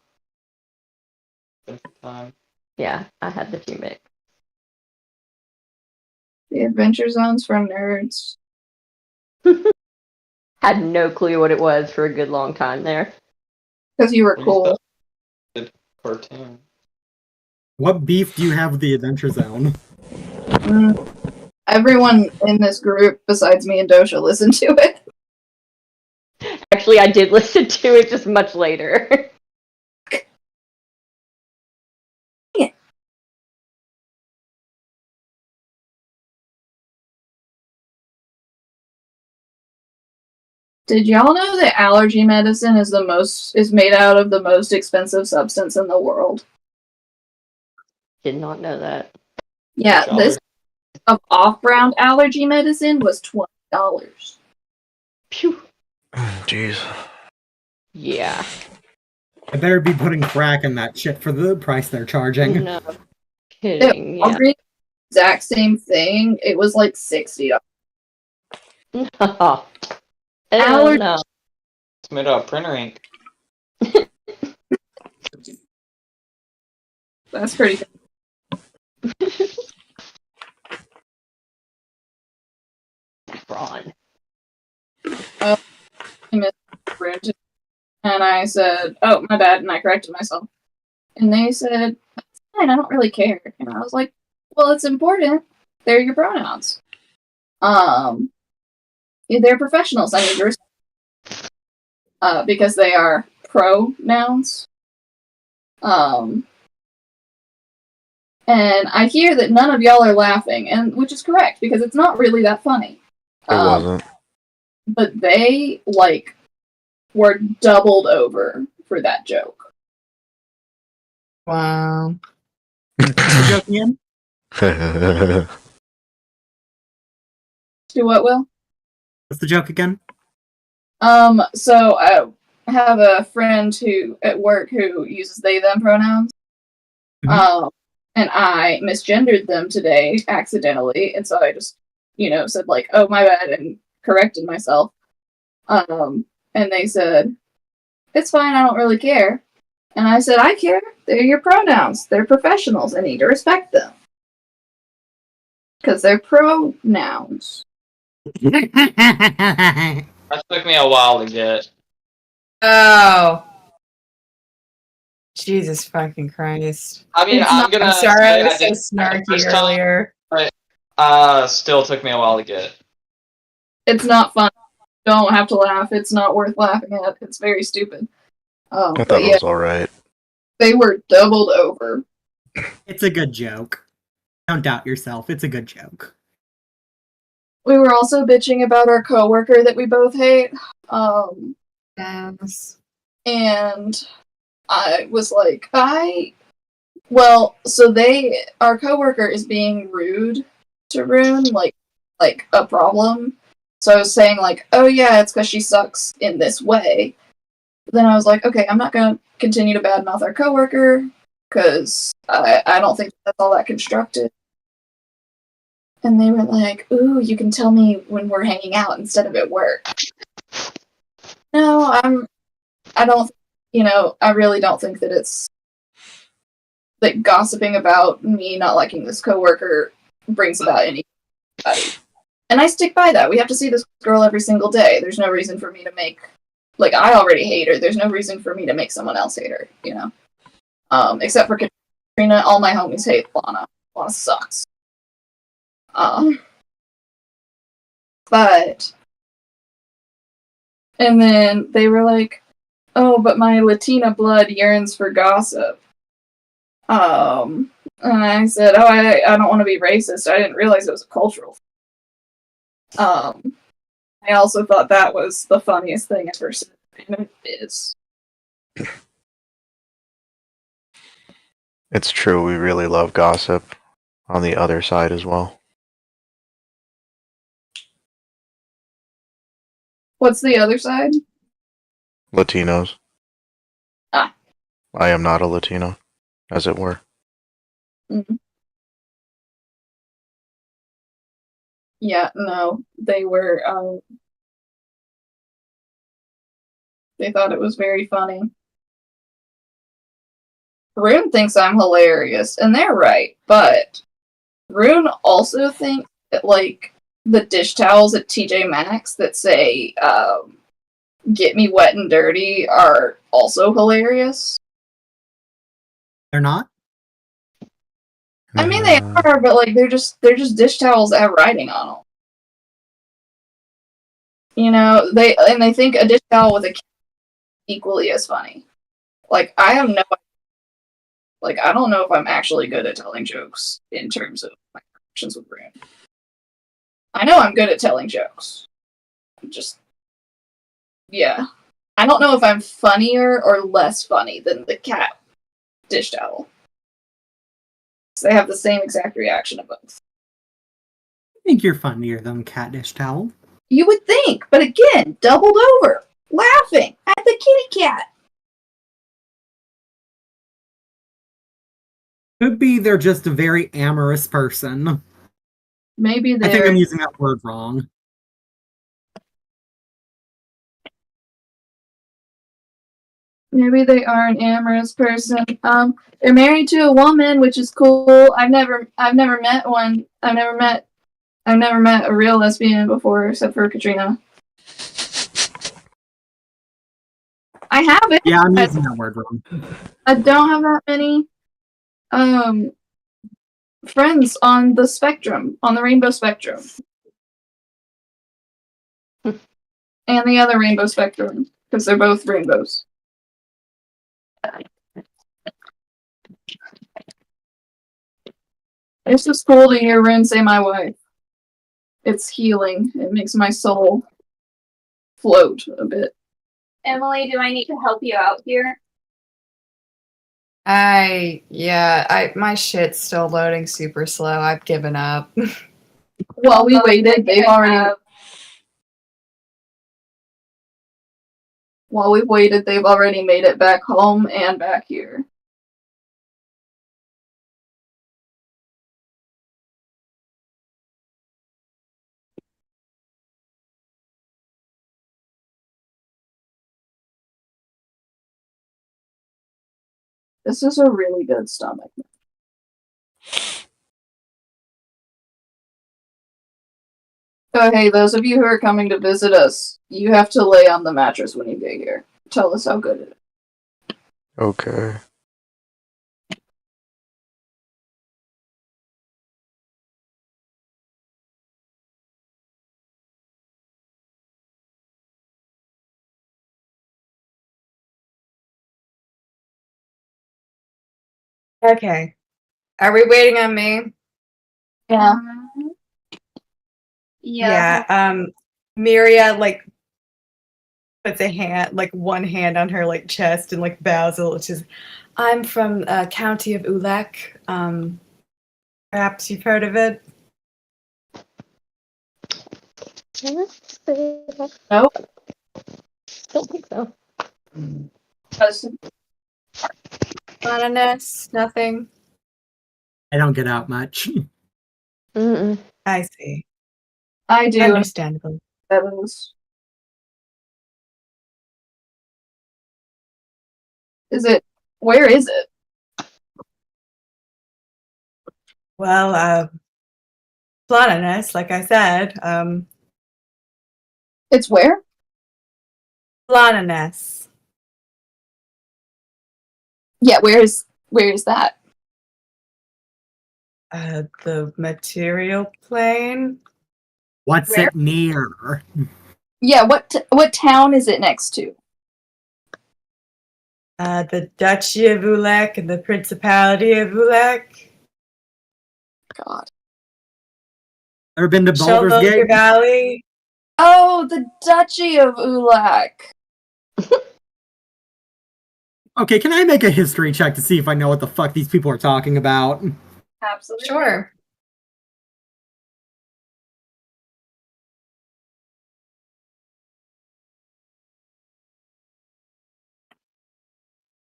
Adventure Time. Yeah, I had the two mix. The Adventure Zone's for nerds. Had no clue what it was for a good long time there. Because you were We cool. used to cartoon. What beef do you have with the Adventure Zone? Everyone in this group, besides me and Dosha, listened to it. Actually, I did listen to it just much later. Did y'all know that allergy medicine is made out of the most expensive substance in the world? Did not know that. Yeah, Which this of off-brand allergy medicine was $20. Phew. Jeez. Yeah. I better be putting crack in that shit for the price they're charging. No kidding. Yeah. Walgreens, exact same thing. It was like $60. No. Allergy- No. It's made out of printer ink. That's pretty. Ron. And I said, "Oh, my bad," and I corrected myself. And they said, "It's fine. I don't really care." And I was like, "Well, it's important. They're your pronouns. They're professionals. I need to respect, because they are pronouns. And I hear that none of y'all are laughing, and which is correct because it's not really that funny. It wasn't. But they were doubled over for that joke. Wow. What's the joke again? Do what, Will? What's the joke again? So I have a friend at work who uses they them pronouns. And I misgendered them today accidentally, and so I just, said "Oh, my bad," and corrected myself. And they said, "It's fine, I don't really care." And I said, "I care. They're your pronouns. They're professionals. I need to respect them. Because they're pronouns." That took me a while to get. Oh. Jesus fucking Christ. I mean, I'm gonna. I'm sorry, I was say so did the snarky first time, earlier. Still took me a while to get. It's not fun. Don't have to laugh. It's not worth laughing at. It's very stupid. I But thought yeah, it was alright. they were doubled over. It's a good joke. Don't doubt yourself. It's a good joke. We were also bitching about our coworker that we both hate. Yes. And I was like, our coworker is being rude to Rune, like a problem. So I was saying, like, oh yeah, it's because she sucks in this way. Then I was like, okay, I'm not going to continue to badmouth our coworker, because I don't think that's all that constructive. And they were like, ooh, you can tell me when we're hanging out instead of at work. No, I don't, I really don't think that it's, that gossiping about me not liking this coworker brings about anybody. And I stick by that. We have to see this girl every single day. There's no reason for me to make, like, I already hate her. There's no reason for me to make someone else hate her, Except for Katrina, all my homies hate Lana. Lana sucks. But, and then they were like, oh, but my Latina blood yearns for gossip. And I said, oh, I don't want to be racist. I didn't realize it was a cultural thing. I also thought that was the funniest thing ever said, and it is. It's true, we really love gossip on the other side as well. What's the other side? Latinos. Ah. I am not a Latino, as it were. Mm-hmm. Yeah, no, they were, they thought it was very funny. Rune thinks I'm hilarious, and they're right, but Rune also thinks that, like, the dish towels at TJ Maxx that say, get me wet and dirty are also hilarious. They're not? I mean, they are, but, like, they're just dish towels that have writing on them. They think a dish towel with a cat equally as funny. Like, I have no, like, I don't know if I'm actually good at telling jokes in terms of my interactions with Rune. I know I'm good at telling jokes. Yeah. I don't know if I'm funnier or less funny than the cat dish towel. They have the same exact reaction of both. I think you're funnier than cat dish towel. You would think, but again, doubled over, laughing at the kitty cat. Could be they're just a very amorous person. Maybe I think they're... I'm using that word wrong. Maybe they are an amorous person. They're married to a woman, which is cool. I've never met one. I've never met a real lesbian before, except for Katrina. I haven't. Yeah, I'm using that word wrong. I don't have that many friends on the spectrum, on the rainbow spectrum. And the other rainbow spectrum, because they're both rainbows. It's just cool to hear Rune say my wife. It's healing. It makes my soul float a bit. Emily, do I need to help you out here? My shit's still loading super slow. I've given up. While we waited, While we've waited, they've already made it back home and back here. This is a really good stomach. Oh, hey, those of you who are coming to visit us, you have to lay on the mattress when you get here. Tell us how good it is. Okay. Okay. Are we waiting on me? Yeah. Yeah. Miria, like, puts one hand on her, like, chest and, like, bows a little. She's, I'm from county of Ulek. Perhaps you've heard of it? Let's see. Nope. Don't think so. Anonymous, nothing. I don't get out much. Mm-mm. I see. I do. Understandable. Is it? Where is it? Well, Anonymous, like I said, It's where? Anonymous. Yeah, where is that? The material plane. What's Where? it near? Yeah, what town is it next to? The Duchy of Ulek and the Principality of Ulek. God. Ever been to Baldur's Gate? Sholok Valley. Oh, the Duchy of Ulak. Okay, can I make a history check to see if I know what the fuck these people are talking about? Absolutely. Sure.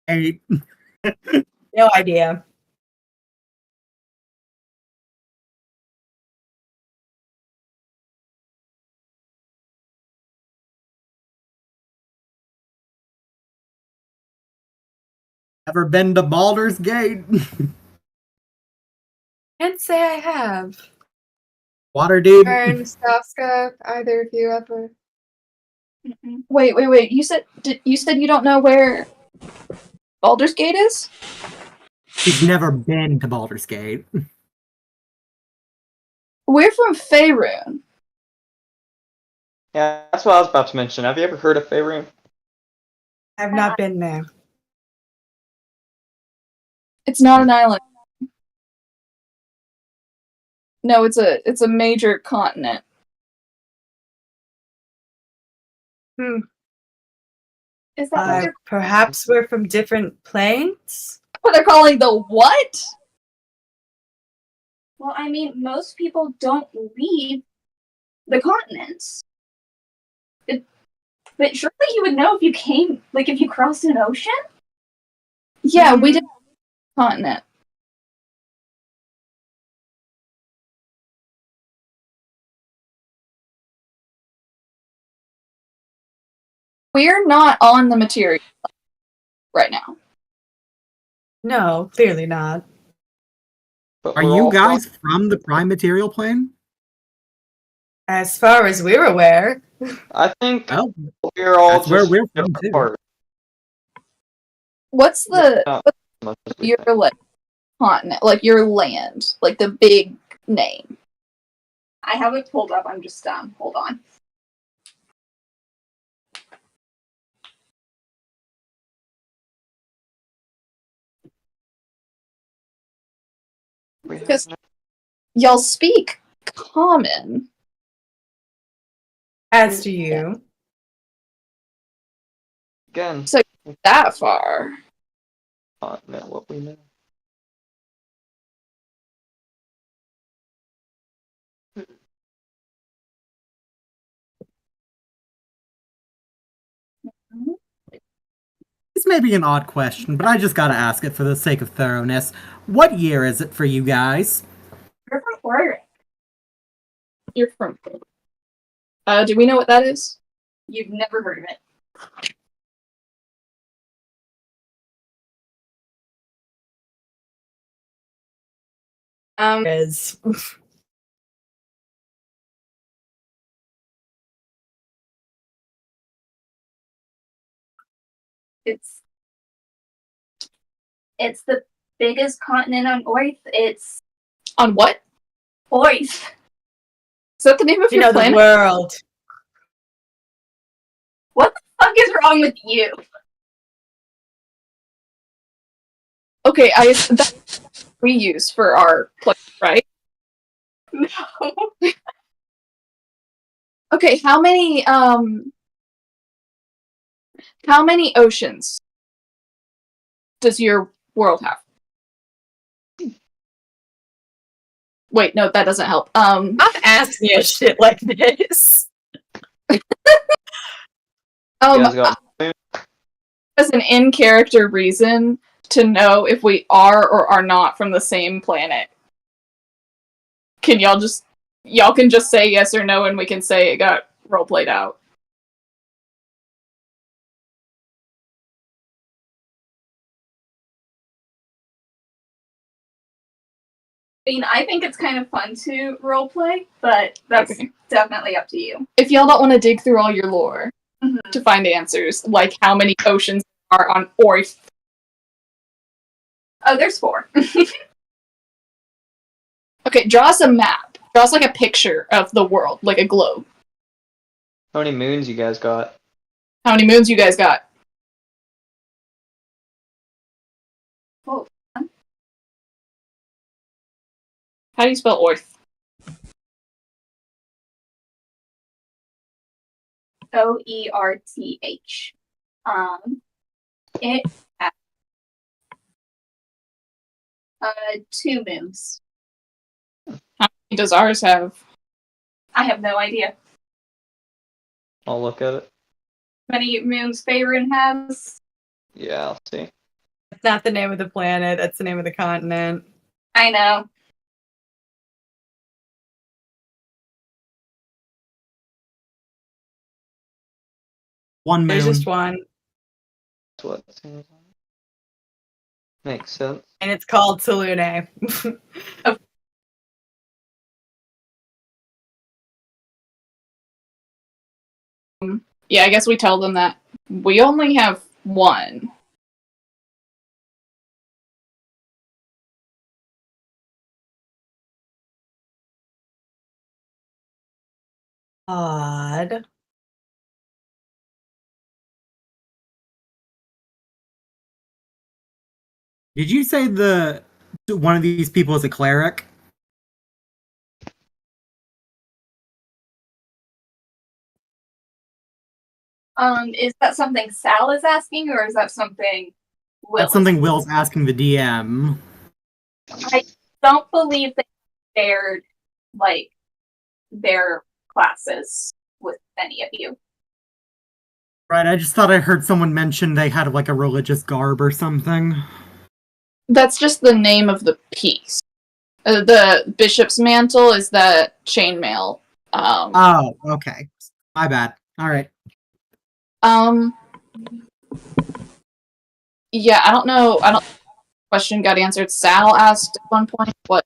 Hey, No idea. ever been to Baldur's Gate? Can't say I have. Waterdeep? Aaron, Staska, either of you ever? Wait. You said you don't know where Baldur's Gate is? She's never been to Baldur's Gate. We're from Faerun. Yeah, that's what I was about to mention. Have you ever heard of Faerun? I've not been there. It's not an island. No, it's a major continent. Hmm. Is that Perhaps we're from different planes? what they're calling the what? Well, I mean, most people don't leave the continents. But surely you would know if you came, like, if you crossed an ocean? Yeah, we did continent. We're not on the material right now. No, clearly not. But Are we're you all guys from the Prime Material Plane? As far as we're aware. I think Well, we're all that's where just we're from, different too. parts. What's the Not as much as we your think. like continent, like your land, like the big name? I have it pulled up. I'm just hold on. We have Because no- y'all speak common. As do you. Again, So that far. not know what we know. This may be an odd question, but I just gotta ask it for the sake of thoroughness. What year is it for you guys? You're from where? You're from. Do we know what that is? You've never heard of it. Is It's the biggest continent on Earth. It's on what? Earth. Is that the name of you your know planet? the world. What the fuck is wrong with you? Okay, that's what we use for our planet, right? No. Okay, how many oceans does your world have? Wait, no, that doesn't help. Not ask me a shit like this. You guys got as an in-character reason to know if we are or are not from the same planet. Can y'all can just say yes or no and we can say it got role played out. I mean, I think it's kind of fun to roleplay, but that's Okay. definitely up to you. If y'all don't want to dig through all your lore Mhm. to find answers, like how many oceans are on Orth. Oh, there's 4. Okay, draw us a map. Draw us like a picture of the world, like a globe. how many moons you guys got? How many moons you guys got? Oh. How do you spell Orth? Oerth. It has 2 moons. How many does ours have? I have no idea. I'll look at it. How many moons Faerun has? Yeah, I'll see. That's not the name of the planet. That's the name of the continent. I know. One moon. There's just one, That's what it seems like. Makes sense. and it's called Salune. Yeah, I guess we tell them that we only have one. Odd. Did you say one of these people is a cleric? Is that something Sal is asking, or is that something Will? That's something Will's asking the DM. I don't believe they shared like their classes with any of you. Right, I just thought I heard someone mention they had like a religious garb or something. That's just the name of the piece. The bishop's mantle is that chainmail. Oh, okay. My bad. Alright. Yeah, I don't know. I don't. Question got answered. Sal asked at one point what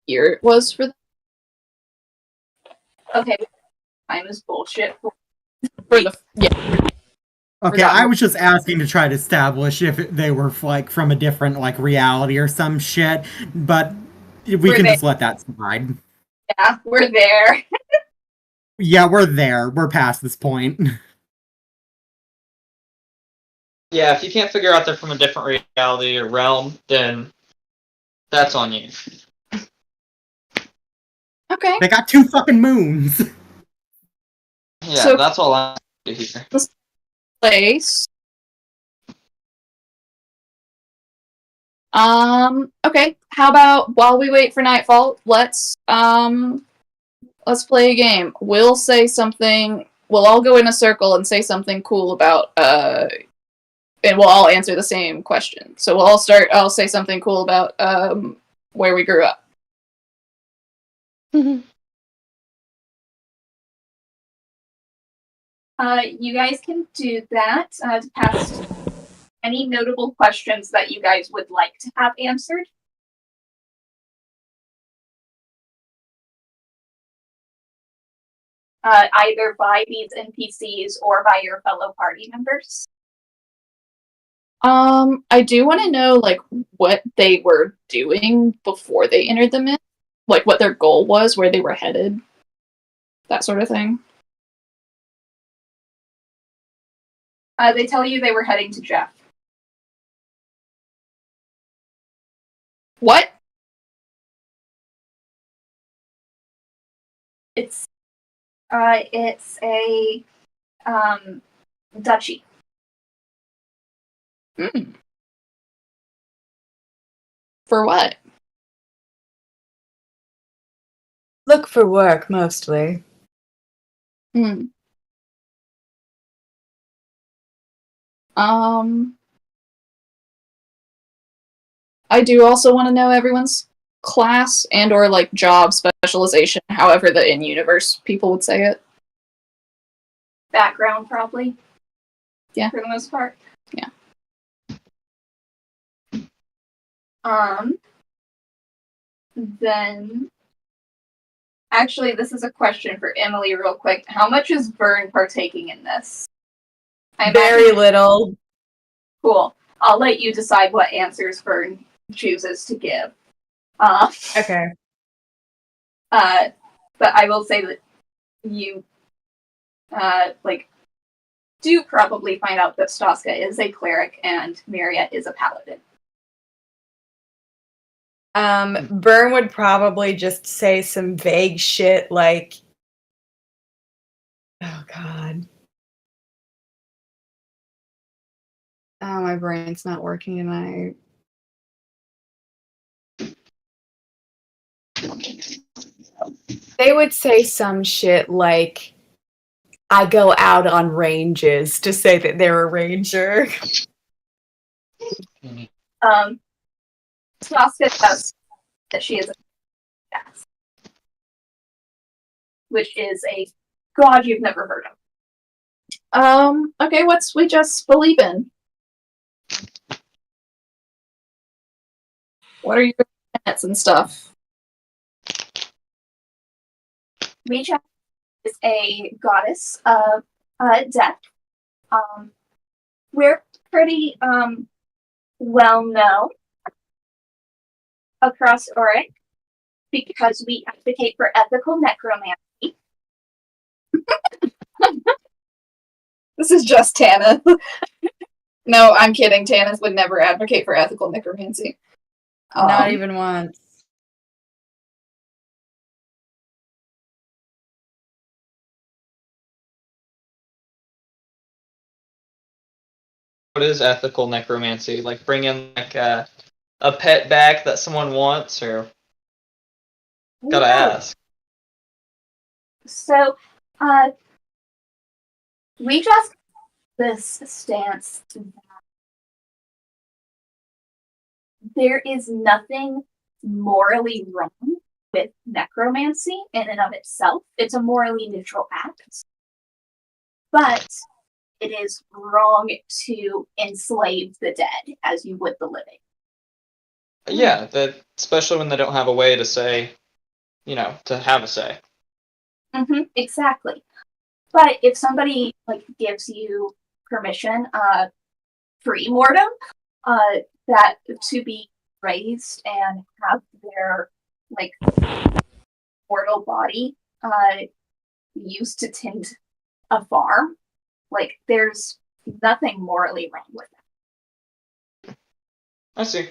year it was for them. Okay, time is bullshit. For the yeah. Okay, I was just asking to try to establish if they were like from a different like reality or some shit, but we can just let that slide. Yeah, we're there. Yeah, we're there. We're past this point. Yeah, if you can't figure out they're from a different reality or realm, then that's on you. Okay. They got 2 fucking moons. Yeah, So- that's all I do here. Place. Okay. How about while we wait for nightfall, let's play a game. We'll say something. We'll all go in a circle and say something cool about and we'll all answer the same question. So we'll all start. I'll say something cool about where we grew up. You guys can do that to pass any notable questions that you guys would like to have answered. Either by these NPCs or by your fellow party members. I do want to know like what they were doing before they entered the myth, like what their goal was, where they were headed, that sort of thing. They tell you they were heading to Jeff. What? It's a duchy. For what? Look for work, mostly. I do also want to know everyone's class and or like job specialization, however the in-universe people would say it. Background, probably. Yeah. For the most part. Yeah. Then, actually, this is a question for Emily, real quick. How much is Vern partaking in this? Very little. Cool. I'll let you decide what answers Vern chooses to give. Okay. But I will say that you, do probably find out that Staska is a cleric and Mariette is a paladin. Vern would probably just say some vague shit like, oh god. Oh, my brain's not working tonight. They would say some shit like, I go out on ranges to say that they're a ranger. Staska says that she is a paladin, which is a god you've never heard of. Okay, what's we just believe in? What are your tenets and stuff? Reach is a goddess of death. We're pretty well known across Auric because we advocate for ethical necromancy. This is just Tana. No, I'm kidding. Tana would never advocate for ethical necromancy. Not even once. What is ethical necromancy? Like bring in like a pet back that someone wants, or gotta ask. So, we just this stance that there is nothing morally wrong with necromancy in and of itself. It's a morally neutral act. But it is wrong to enslave the dead as you would the living. Yeah, that especially when they don't have a way to say, to have a say. Exactly. But if somebody gives you permission, free mortem, that to be raised and have their mortal body used to tend a farm, there's nothing morally wrong with it. I see.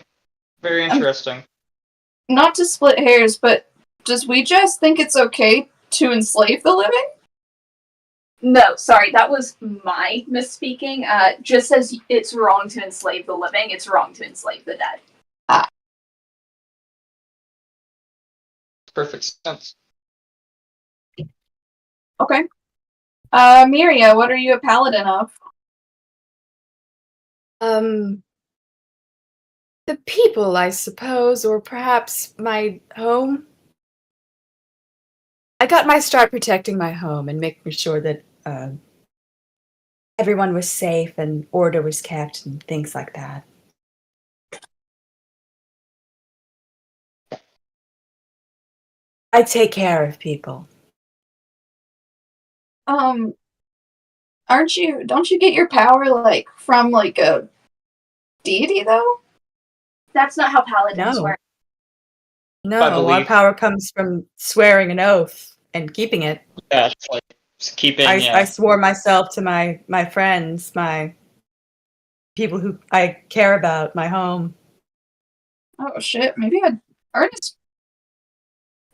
Very interesting. Not to split hairs, but does we just think it's okay to enslave the living? No, sorry, that was my misspeaking. Just as it's wrong to enslave the living, it's wrong to enslave the dead. Perfect sense. Okay. Miria, what are you a paladin of? The people, I suppose, or perhaps my home. I got my start protecting my home and making sure that everyone was safe and order was kept and things like that. I take care of people. Don't you get your power from a deity though? That's not how paladins work. No, our power comes from swearing an oath and keeping it. Yeah, it's like just keeping. I swore myself to my friends, my people who I care about, my home. Oh shit! Maybe Ernest.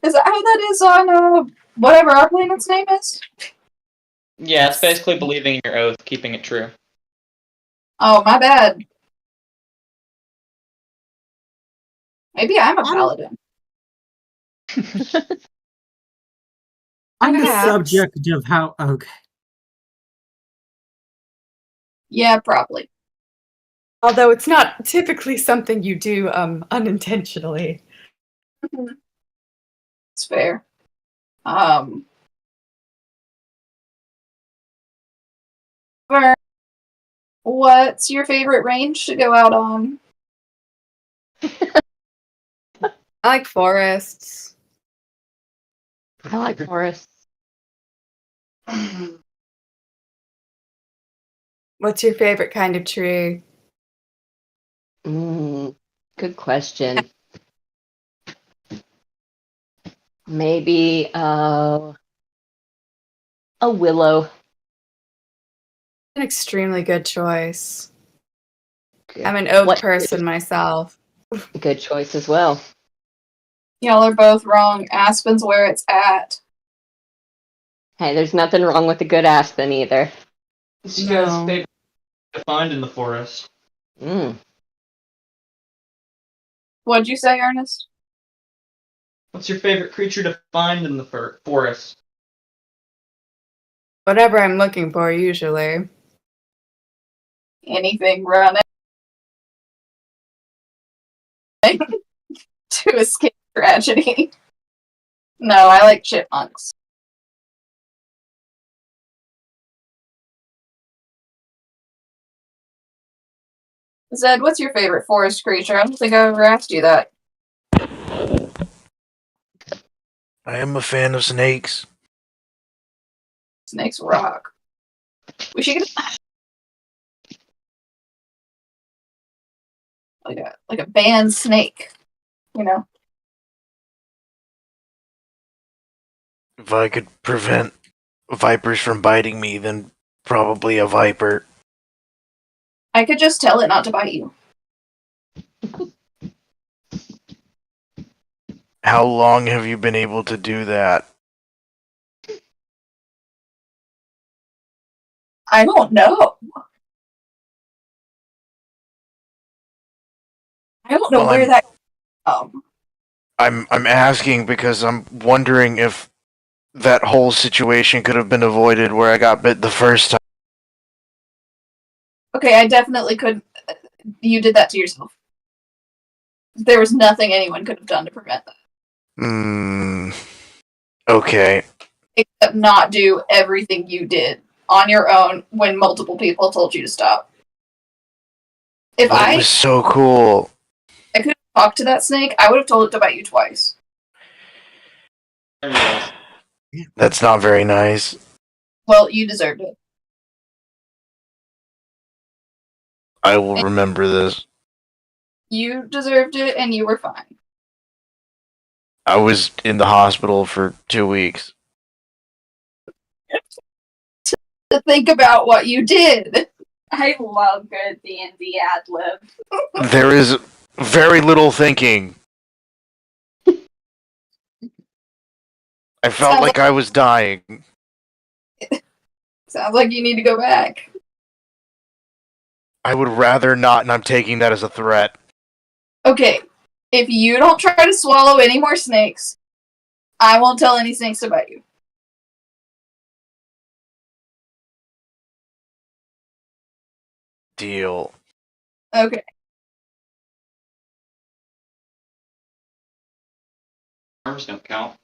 Is that how that is on whatever our planet's name is? Yeah, it's basically believing in your oath, keeping it true. Oh, my bad. Maybe I'm a paladin. On the subject of how... Okay. Yeah, probably. Although it's not typically something you do unintentionally. It's fair. Vern, what's your favorite range to go out on? I like forests. I like forests. What's your favorite kind of tree? Good question. Maybe a willow. An extremely good choice. Good. I'm an oak What- person myself. Good choice as well. Y'all are both wrong. Aspen's where it's at. Hey, there's nothing wrong with a good aspen either. What's you guys' No. favorite to find in the forest? Mm. What'd you say, Ernest? What's your favorite creature to find in the forest? Whatever I'm looking for, usually. Anything running to escape tragedy. No, I like chipmunks. Zed, what's your favorite forest creature? I don't think I ever asked you that. I am a fan of snakes. Snakes rock. We should get like a band snake, you know. If I could prevent vipers from biting me, then probably a viper. I could just tell it not to bite you. How long have you been able to do that? I don't know. I don't know Well, where I'm- that. I'm asking because I'm wondering if that whole situation could have been avoided where I got bit the first time. Okay, I definitely could. You did that to yourself. There was nothing anyone could have done to prevent that, Okay. except not do everything you did on your own when multiple people told you to stop. If But it I was so cool. could talk to that snake, I would have told it to bite you twice. Anyways, That's not very nice. Well, you deserved it. I will remember this. You deserved it, and you were fine. I was in the hospital for 2 weeks. To think about what you did. I love good D&D ad lib. There is very little thinking. I felt Sounds like I was dying. Sounds like you need to go back. I would rather not, and I'm taking that as a threat. Okay, if you don't try to swallow any more snakes, I won't tell any snakes about you. Deal. Okay. arms don't count.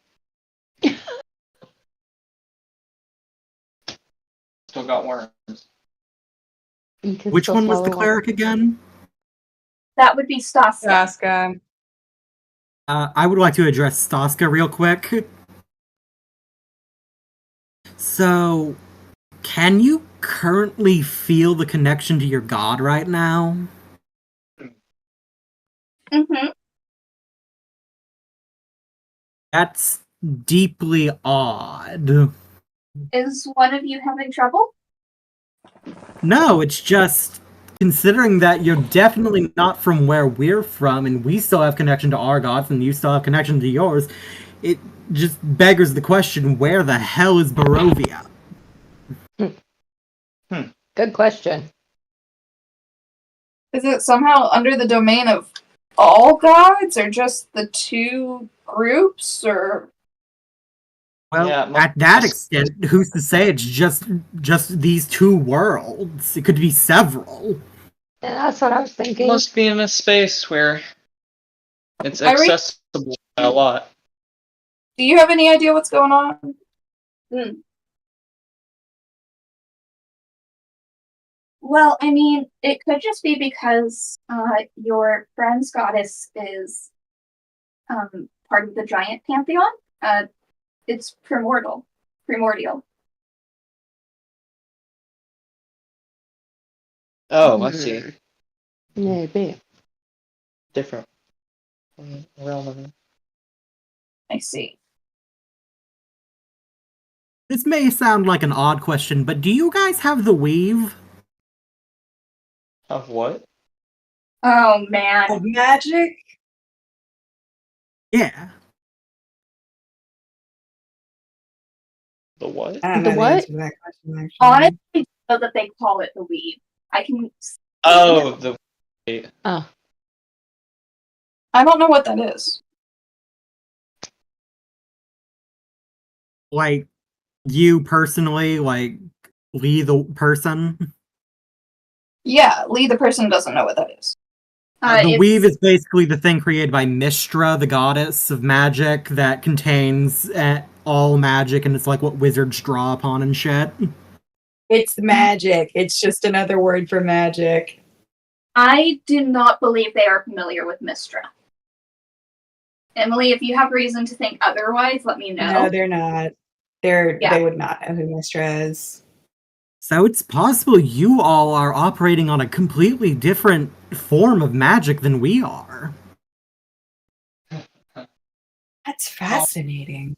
Still got worms. You can Which still one was the swallow cleric again? That would be Stasia. Saska. I would like to address Staska real quick. So, can you currently feel the connection to your god right now? Mm-hmm. That's deeply odd. Is one of you having trouble? No, it's just considering that you're definitely not from where we're from, and we still have connection to our gods, and you still have connection to yours. It just beggars the question: where the hell is Barovia? Good question. Is it somehow under the domain of all gods, or just the two groups, or Well, Yeah, at that extent, who's to say it's just these two worlds? It could be several. Yeah, that's what I was thinking. Must be in a space where it's I read- accessible by a lot. Do you have any idea what's going on? Well, I mean, it could just be because your friend's goddess is part of the giant pantheon. It's primordial. Oh, I see. Maybe. Different realm of it. I see. This may sound like an odd question, but do you guys have the weave? Of what? Oh man. Of magic? Yeah. The what? I don't The know the what? answer to that question, actually. Honestly, so that they call it the weave. I can. Oh, the. Oh. I don't know what that is. Like, you personally, like, Lee the person? Yeah, Lee the person doesn't know what that is. The It's- weave is basically the thing created by Mystra, the goddess of magic, that contains all magic, and it's like what wizards draw upon and shit. It's magic. It's just another word for magic. I do not believe they are familiar with Mistra. Emily, if you have reason to think otherwise, let me know. No, they're not. They would not know who Mistra is. So it's possible you all are operating on a completely different form of magic than we are. That's fascinating.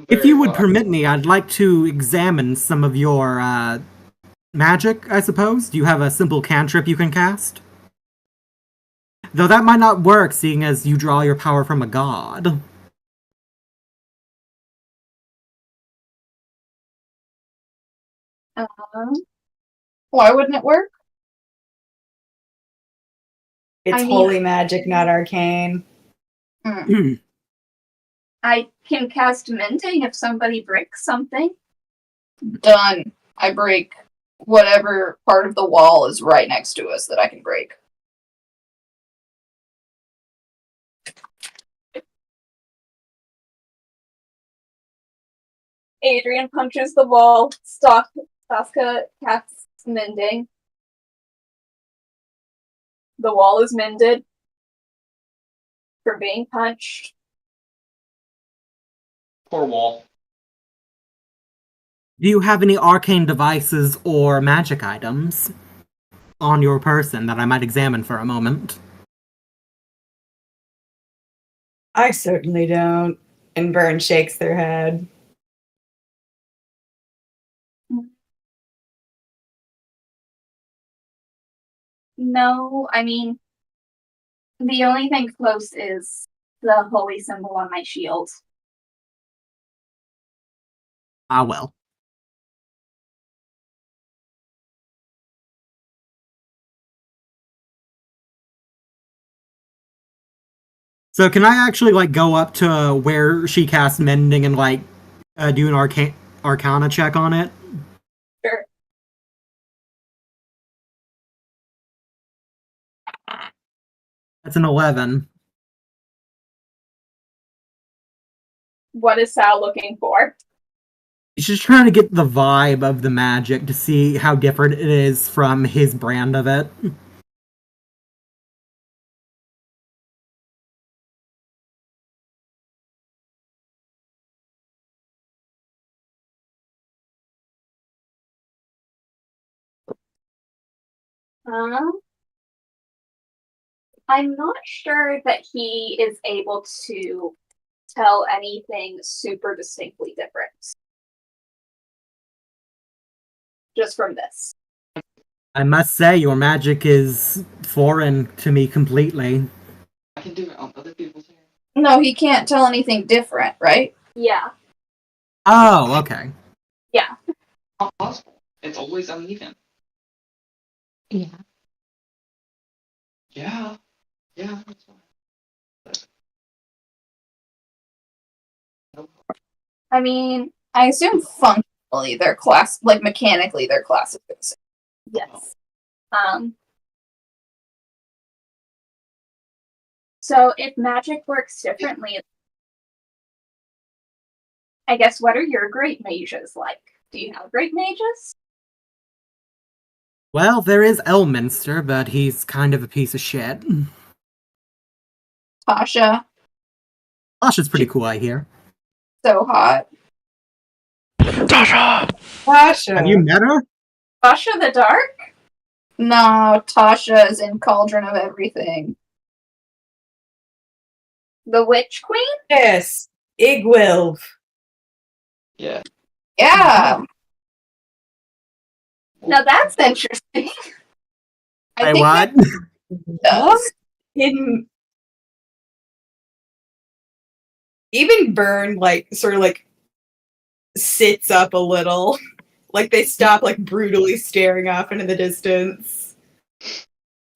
If you would permit me, I'd like to examine some of your magic, I suppose. Do you have a simple cantrip you can cast? Though that might not work, seeing as you draw your power from a god. Why wouldn't it work? It's I mean- holy magic, not arcane. I can cast mending if somebody breaks something. Done. I break whatever part of the wall is right next to us that I can break. Adrian punches the wall. Staska casts mending. The wall is mended from being punched. Poor wall. Do you have any arcane devices or magic items on your person that I might examine for a moment? I certainly don't. And Vern shakes their head. No, I mean, the only thing close is the holy symbol on my shield. Ah, well. So can I actually, like, go up to where she casts mending and, like, do an arcana check on it? Sure. That's an 11. What is Sal looking for? He's just trying to get the vibe of the magic to see how different it is from his brand of it. I'm not sure that he is able to tell anything super distinctly different. Just from this. I must say, your magic is foreign to me completely. I can do it on other people's hair. No, he can't tell anything different, right? Yeah. Oh, okay. Not possible. It's always uneven. Yeah. Yeah. Yeah, that's fine. I mean, I assume functionally they're mechanically they're classified. Yes. Um, so if magic works differently, I guess what are your great mages like? Do you have great mages? Well, there is Elminster, but he's kind of a piece of shit. Tasha, Tasha's pretty cool, I hear. so hot. Tasha! Have you met her? Tasha the Dark? No, Tasha is in Cauldron of Everything. The Witch Queen? Yes, Igwilv. Yeah. Yeah, Now that's interesting. I Wait, think what? that does. In even Burn, like sort of like sits up a little, like they stop like brutally staring off into the distance.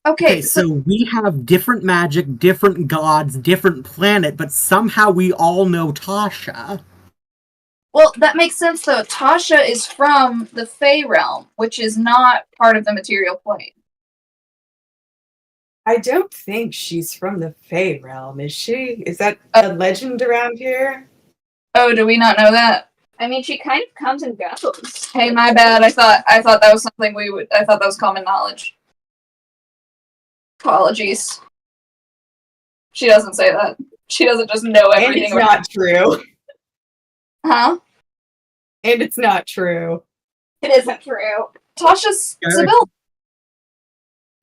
Okay, So we have different magic, different gods, different planet, but somehow we all know Tasha. well, that makes sense though. Tasha is from the Fey realm, which is not part of the material plane. I don't think she's from the Fey realm, is she? Is that a legend around here? Oh, do we not know that? I mean, she kind of comes and goes. Hey, my bad. I thought that was something we would. I thought that was common knowledge. Apologies. She doesn't say that. She doesn't just know And everything. it's not true. Huh? And it's not true. It isn't true. Tasha's Yeah. Sibyl.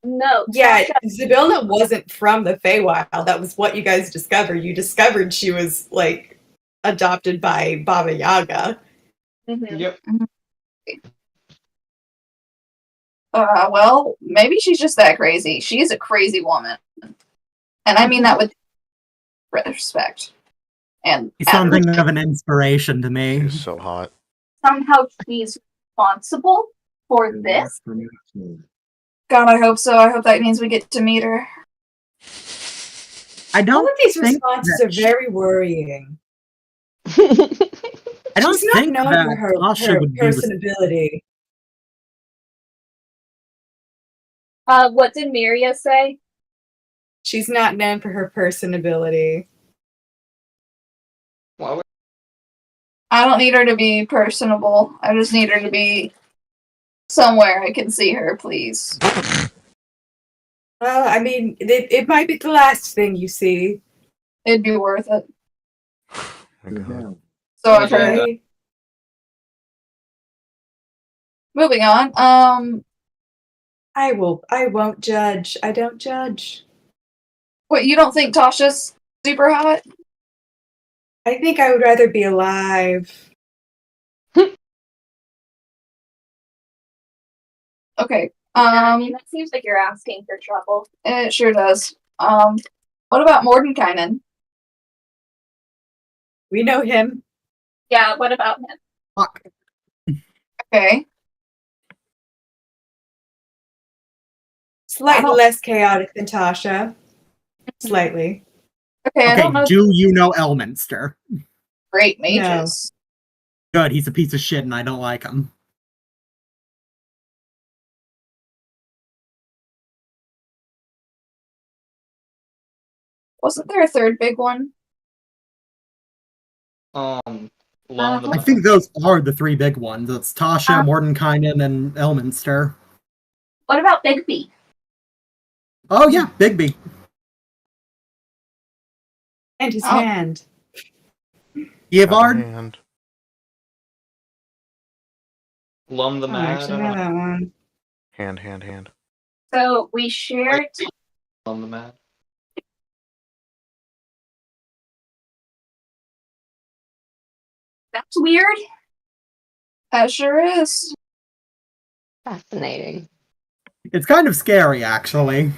No. Yeah, Tasha, Zybilna wasn't from the Feywild. That was what you guys discovered. You discovered she was like adopted by Baba Yaga. Mhm. Yep. Well, maybe she's just that crazy. She's a crazy woman, and I mean that with respect. And He's something of an inspiration to me. She's so hot. somehow she's responsible for this. God, I hope so. I hope that means we get to meet her. I All don't of these think responses that are very worrying. I don't She's not think known that for her Tasha would be personability. What did Miria say? She's not known for her personability. Why would I don't need her to be personable. I just need her to be somewhere I can see her, please. Well, I mean, it might be the last thing you see. It'd be worth it. My God. So I've heard. Okay? Moving on. I won't judge. I don't judge. What, you don't think Tasha's super hot? I think I would rather be alive. Okay. I mean, that seems like you're asking for trouble. It sure does. What about Mordenkainen? We know him. Yeah, what about him? fuck. Okay. Slightly don't- less chaotic than Tasha. Slightly. Okay, I Okay, don't know do you know Elminster? great mages. Good, he's a piece of shit and I don't like him. Wasn't there a third big one? Lum the I think those are the three big ones. It's Tasha, Mordenkainen, and Elminster. What about Bigby? Oh yeah, Bigby. And his Oh. hand. Yevard. Hand. Lum the Oh, Mad. actually, I know don't know. that one. Hand. So we shared. Lum the Mad. That's weird. That sure is. Fascinating. It's kind of scary, actually.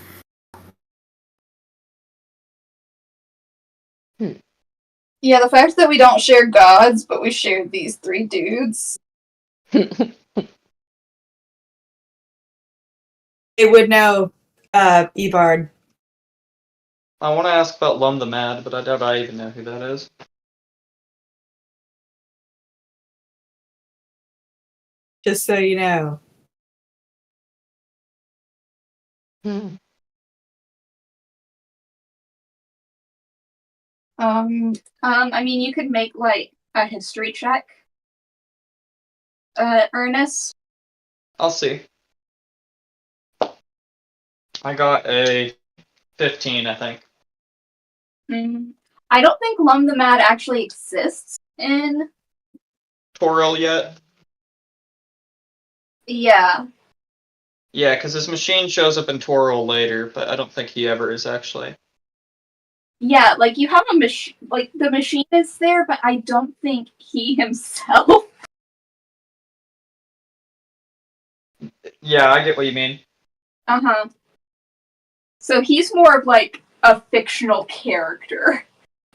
Yeah, the fact that we don't share gods, but we share these three dudes. It would know Evard. I want to ask about Lum the Mad, but I doubt I even know who that is. Just so you know. Hmm. I mean, you could make like a history check, Ernest. I'll see. I got a 15, I think. I don't think Lum the Mad actually exists in. Toril yet? Yeah. Yeah, because his machine shows up in Toril later, but I don't think he ever is actually. Yeah, like you have a machine, like the machine is there, but I don't think he himself. Yeah, I get what you mean. Uh-huh. So he's more of like a fictional character.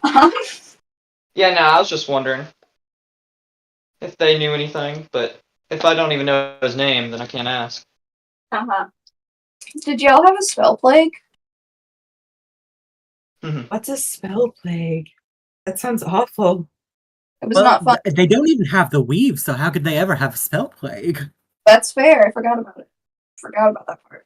Yeah, no, I was just wondering if they knew anything, but if I don't even know his name, then I can't ask. Uh-huh. Did y'all have a spell plague? What's a spell plague? That sounds awful. It was not fun. They don't even have the weave, so how could they ever have a spell plague? That's fair. I forgot about it. Forgot about that part.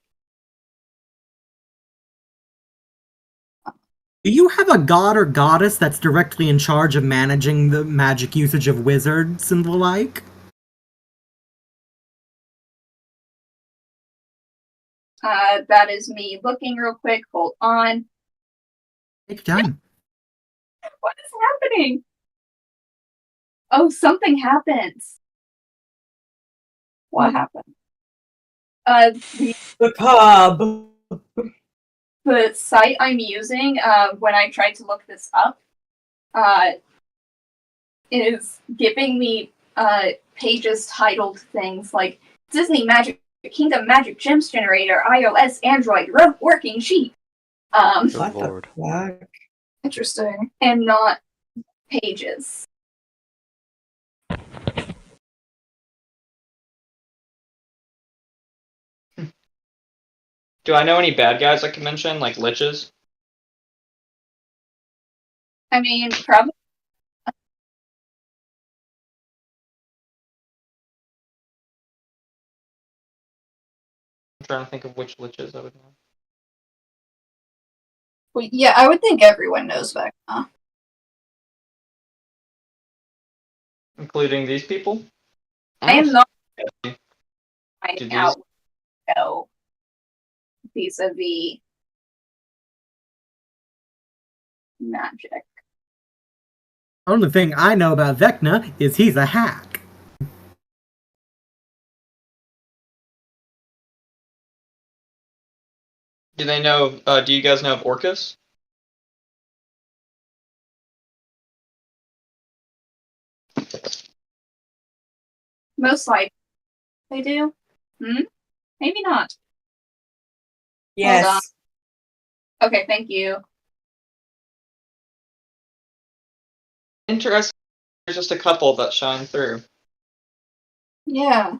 Do you have a god or goddess that's directly in charge of managing the magic usage of wizards and the like? That is me looking real quick. Hold on. Take your time. What is happening? Oh, something happens. What happened? The cob. The site I'm using, when I tried to look this up, is giving me pages titled things like Disney Magic Kingdom Magic Gems Generator, iOS, Android, working sheet. What Lord. the fuck? Interesting. And not pages. Do I know any bad guys I can mention, like liches? I mean, probably. I'm trying to think of which liches I would know. Well, yeah, I would think everyone knows Vecna. Including these people? I am not Do finding these- out no vis-a-vis magic. Only thing I know about Vecna is he's a hack. Do they know, do you guys know of Orcus? Most likely they do. Maybe not. Yes. Okay, thank you. Interesting. There's just a couple that shine through. Yeah.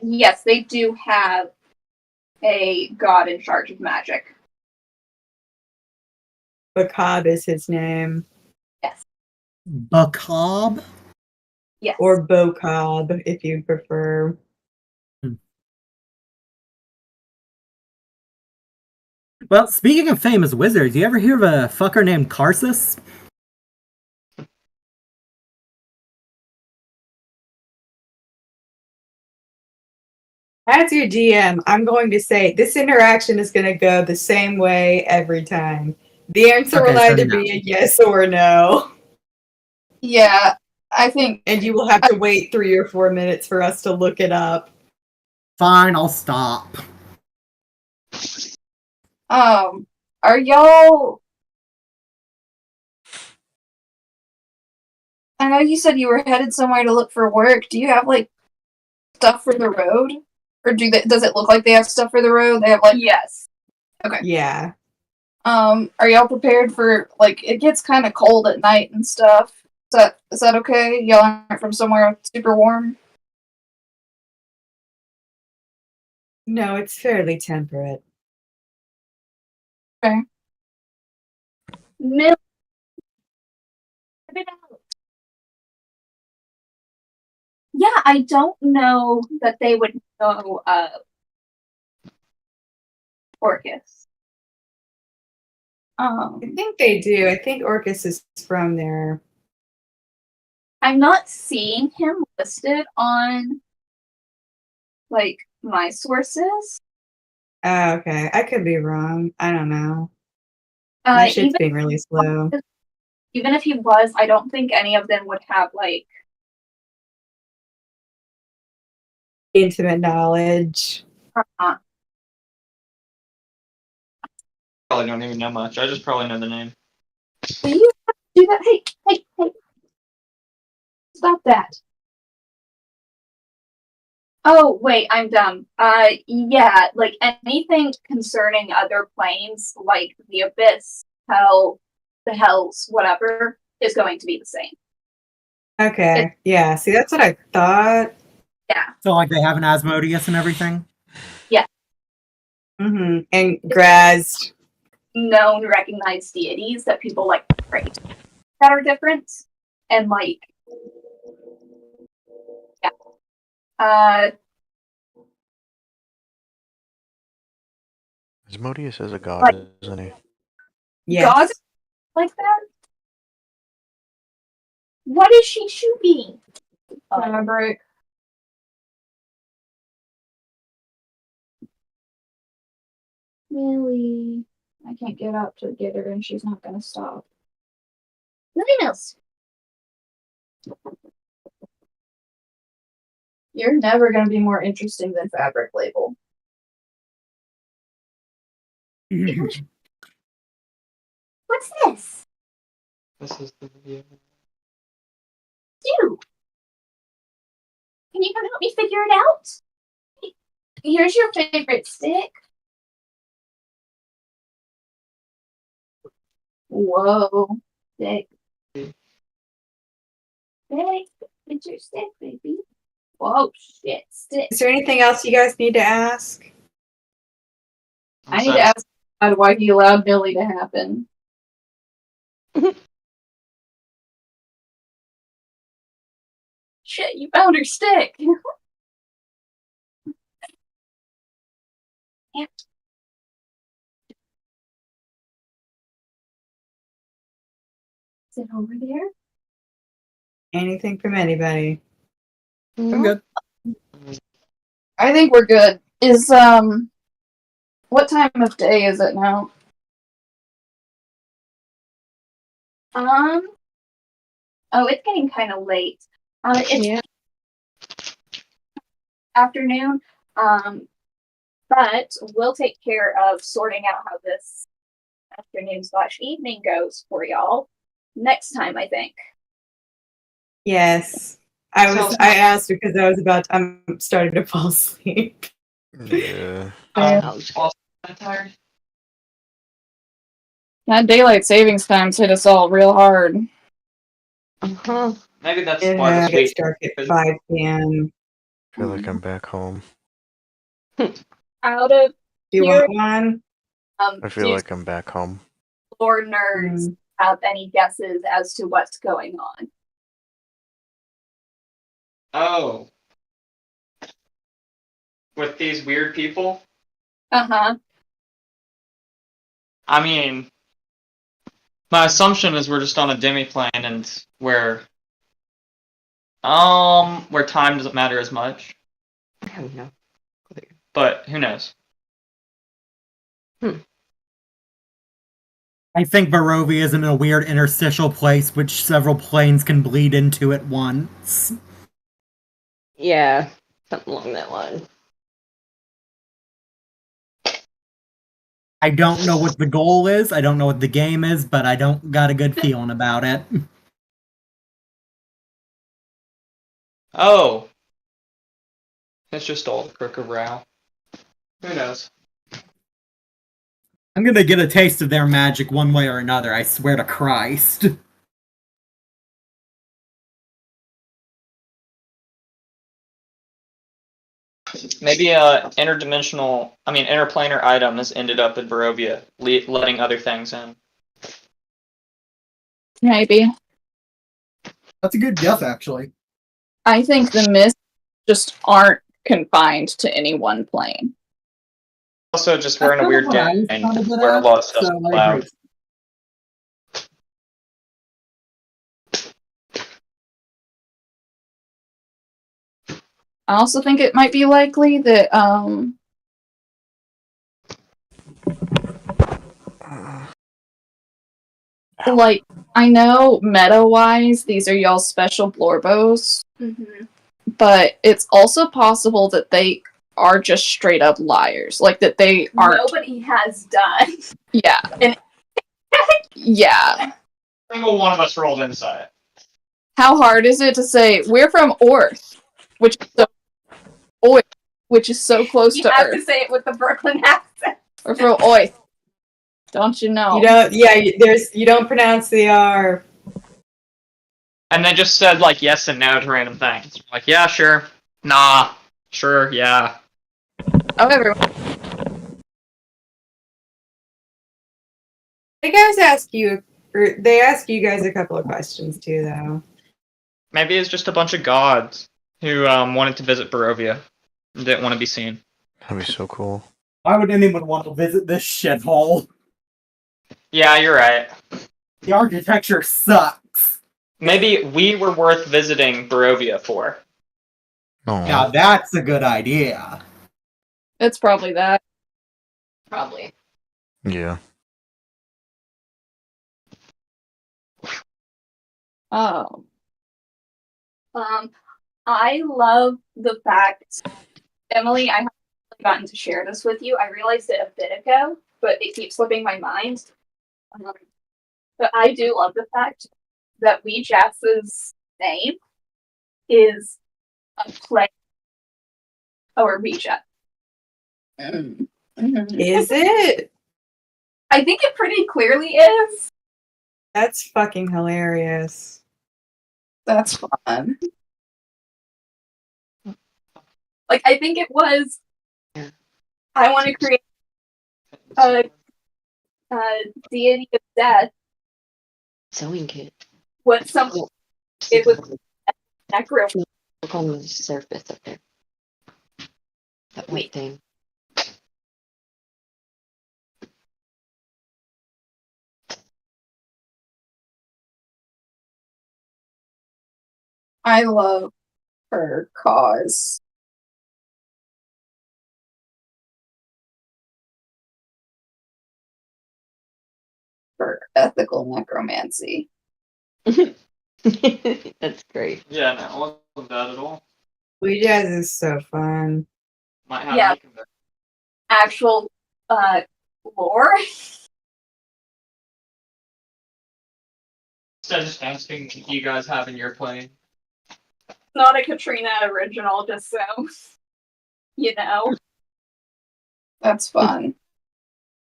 Yes, they do have a god in charge of magic. The cob is his name. Yes. Bacab? Yes. Or Bocob, if you prefer. Well, speaking of famous wizards, you ever hear of a fucker named Karsus? As your DM, I'm going to say this interaction is going to go the same way every time. The answer Okay, will so either no. be a yes or a no. Yeah, I think. And you will have to wait 3 or 4 minutes for us to look it up. Fine, I'll stop. Are y'all? I know you said you were headed somewhere to look for work. Do you have like stuff for the road, or does it look like they have stuff for the road? They have like Yes. Okay. Yeah. Are y'all prepared for like it gets kind of cold at night and stuff? Is that okay? Y'all aren't from somewhere super warm? No, it's fairly temperate. Okay. Milk. Yeah, I don't know that they would know Orcus. I think they do. I think Orcus is from there. I'm not seeing him listed on like my sources. Oh, okay. I could be wrong. I don't know. My shit's Even being really slow. even if he was, I don't think any of them would have like Intimate knowledge. Probably don't even know much. I just probably know the name. do you do that? Hey. Stop that. Oh, wait, I'm dumb. Yeah, like anything concerning other planes, like the Abyss, Hell, the Hells, whatever, is going to be the same. Okay. Yeah. See, that's what I thought. So like they have an Asmodeus and everything. Mm-hmm. And Graz. Known, recognized deities that people like to pray to that are different. And like, yeah. Asmodeus is a god, Like- isn't he? Yes. God like that? What is she shooting? Fabric. Really? I can't get up to get her and she's not gonna stop. Linus! You're never gonna be more interesting than Fabric Label. What's this? This is the video. You! Can you come help me figure it out? Here's your favorite stick. Whoa. Stick. Stick. It's your stick, baby. Whoa, shit. Stick. Is there anything else you guys need to ask? I need to ask God why he allowed Billy to happen. Shit, you found her stick. Yeah. Is it over there? Anything from anybody? I'm good. I think we're good. Is what time of day is it now? Oh, it's getting kind of late. It's afternoon. But we'll take care of sorting out how this afternoon/evening goes for y'all next time, I think. Yes. I asked because I'm starting to fall asleep. Yeah. I'm tired. That daylight savings time's hit us all real hard. Uh-huh. Maybe that's Yeah, why it this gets week. dark at 5 p.m. I feel like I'm back home. Out of Do you Here- want one? I feel do like I'm back home. lore nerds have any guesses as to what's going on? Oh. With these weird people? Uh-huh. I mean, my assumption is we're just on a demi-plane and where time doesn't matter as much. I don't know. But who knows? I think Barovia is in a weird interstitial place which several planes can bleed into at once. Yeah, something along that line. I don't know what the goal is, I don't know what the game is, but I don't got a good feeling about it. Oh. It's just all the crook of Rao. Who knows? I'm gonna get a taste of their magic one way or another, I swear to Christ. Maybe interplanar item has ended up in Barovia, letting other things in. Maybe. That's a good guess, actually. I think the myths just aren't confined to any one plane. Also, just we're in a That's weird kinda what I gang was trying to get where a at, lot of stuff's so I allowed. agree. I also think it might be likely that like I know meta wise these are y'all's special Blorbos, Mm-hmm. but it's also possible that they are just straight up liars. Like that they aren't. Nobody has done. Yeah. And- yeah. Single one of us rolled inside. How hard is it to say we're from Orth, which is so Oith, which is so close You to have Earth. to say it with the Brooklyn accent. We're from Oith. Don't you know? You don't. Yeah, you don't pronounce the R. And they just said like yes and no to random things. Like yeah, sure, nah, sure, yeah. Oh, everyone. They guys ask you, or they ask you guys a couple of questions too, though. Maybe it's just a bunch of gods who wanted to visit Barovia and didn't want to be seen. That'd be so cool. Why would anyone want to visit this shithole? Yeah, you're right. The architecture sucks. Maybe we were worth visiting Barovia for. Oh, Now that's a good idea. It's probably that. Probably. yeah. Oh. I love the fact, Emily, I haven't gotten to share this with you. I realized it a bit ago, but it keeps slipping my mind. But I do love the fact that Wee Jass's name is a play or Ouija. Mm-hmm. Is it? I think it pretty clearly is. That's fucking hilarious. That's fun. Like, I think it was, I want to create a deity of death Sewing kit. with some, it was necro. Look on the surface up there. That white thing. I love her cause. For ethical necromancy. That's great. Yeah, no, it wasn't bad at all. Ouija is so fun. Might have Yeah. me convinced. Actual lore. Instead of just asking you guys have in your plane. Not a Katrina original, just so you know, That's fun.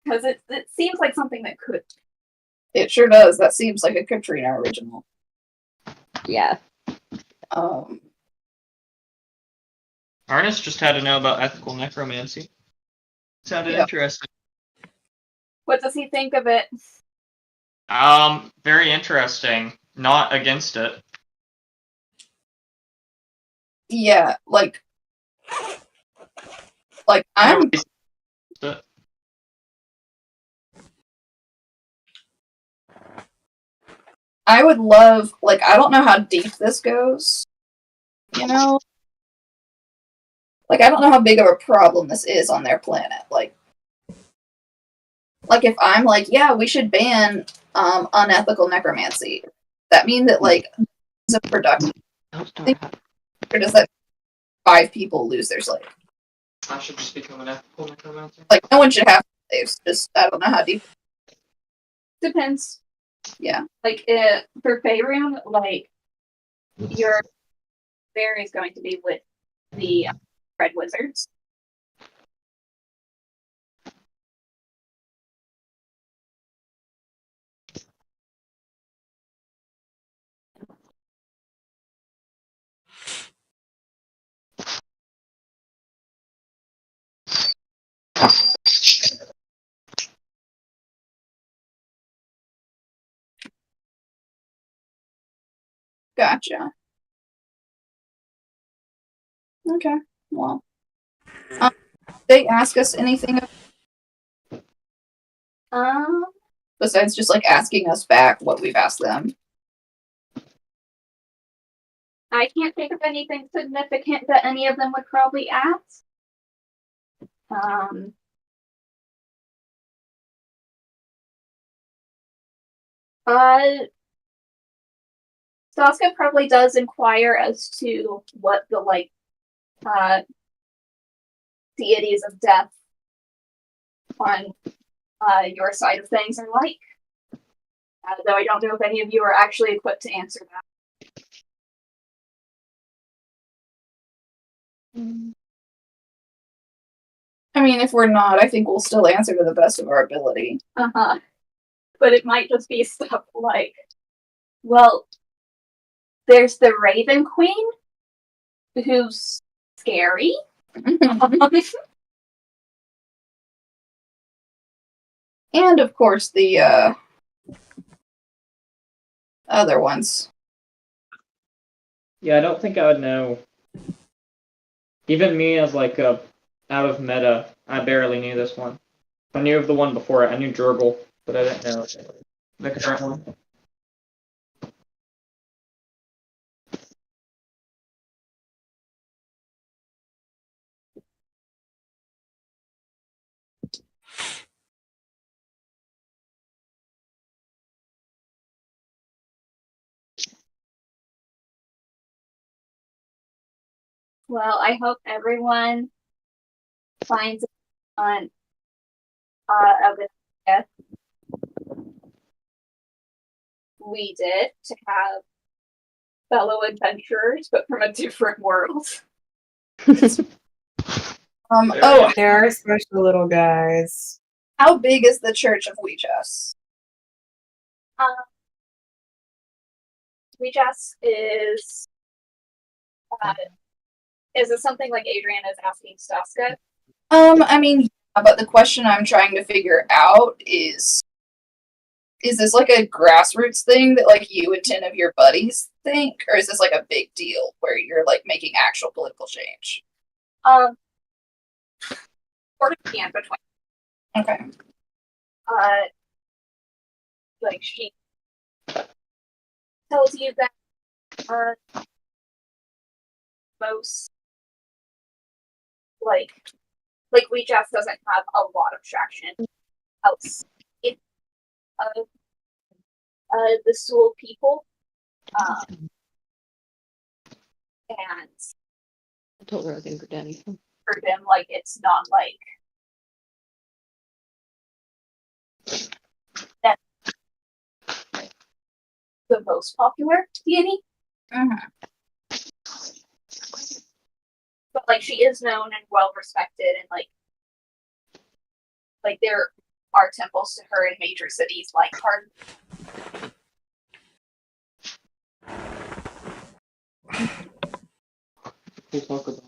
because it seems like something that could. It sure does. That seems like a Katrina original. Yeah. Ernest just had to know about ethical necromancy. Sounded Yep. interesting. What does he think of it? Very interesting. Not against it. Yeah, like I'm But I would love, like, I don't know how deep this goes, you know? Like, I don't know how big of a problem this is on their planet. Like if I'm like, yeah, we should ban unethical necromancy, that mean that, like, is a production, or does that 5 people lose their slave? I should just become an ethical necromancer. Like, no one should have slaves, just, I don't know how deep. Depends. Yeah. Like for Faerun, like your bear is going to be with the red wizards. Gotcha. Okay. Well, they ask us anything Besides just like asking us back what we've asked them. I can't think of anything significant that any of them would probably ask. Saska probably does inquire as to what the deities of death on your side of things are like. Though I don't know if any of you are actually equipped to answer that. I mean, if we're not, I think we'll still answer to the best of our ability. But it might just be stuff like, well, there's the Raven Queen, who's scary. And of course the other ones. Yeah, I don't think I would know. Even me as like a out of meta, I barely knew this one. I knew of the one before it. I knew Jurgle, but I didn't know the current one. Well, I hope everyone finds on a good guess we did to have fellow adventurers, but from a different world. Oh, There are special little guys. how big is the Church of Ouijas? Rejas is it something like Adrian is asking Staska? I mean, yeah, but the question I'm trying to figure out is this like a grassroots thing that like you and 10 of your buddies think? Or is this like a big deal where you're like making actual political change? Sort of in between. Okay. Like she tells you that most like Rejas doesn't have a lot of traction outside of the Soul people. And I told her I was gonna go down here. for them, like it's not like that the most popular deity. But like she is known and well respected, and like there are temples to her in major cities like Hard. We'll talk about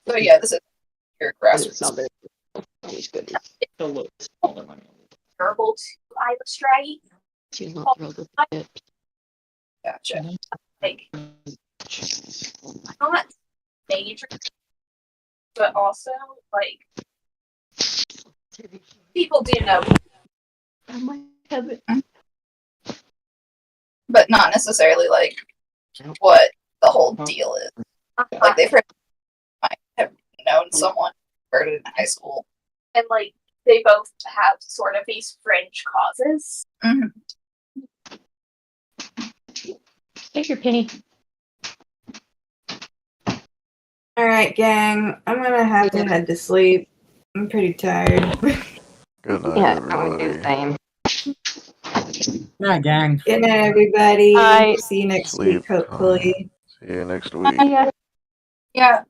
So yeah, this is your It's grassroots. not very always good. It's a little smaller money. terrible to Illustrate. She's not thrilled with it. Gotcha. Like not major, but also like people do know. I might have it. But not necessarily like what the whole deal is. Like they've heard, might have known someone heard it in high school. And like they both have sort of these fringe causes. Take your penny. All right, gang. I'm gonna have to head to sleep. I'm pretty tired. Good night, Yeah, I would do everybody. the same. Yeah, gang. Good night, everybody. Bye. See you next Sleep week, hopefully. See you next week. Yeah.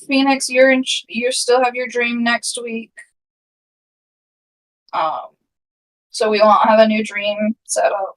Phoenix, you still have your dream next week. So we won't have a new dream set up.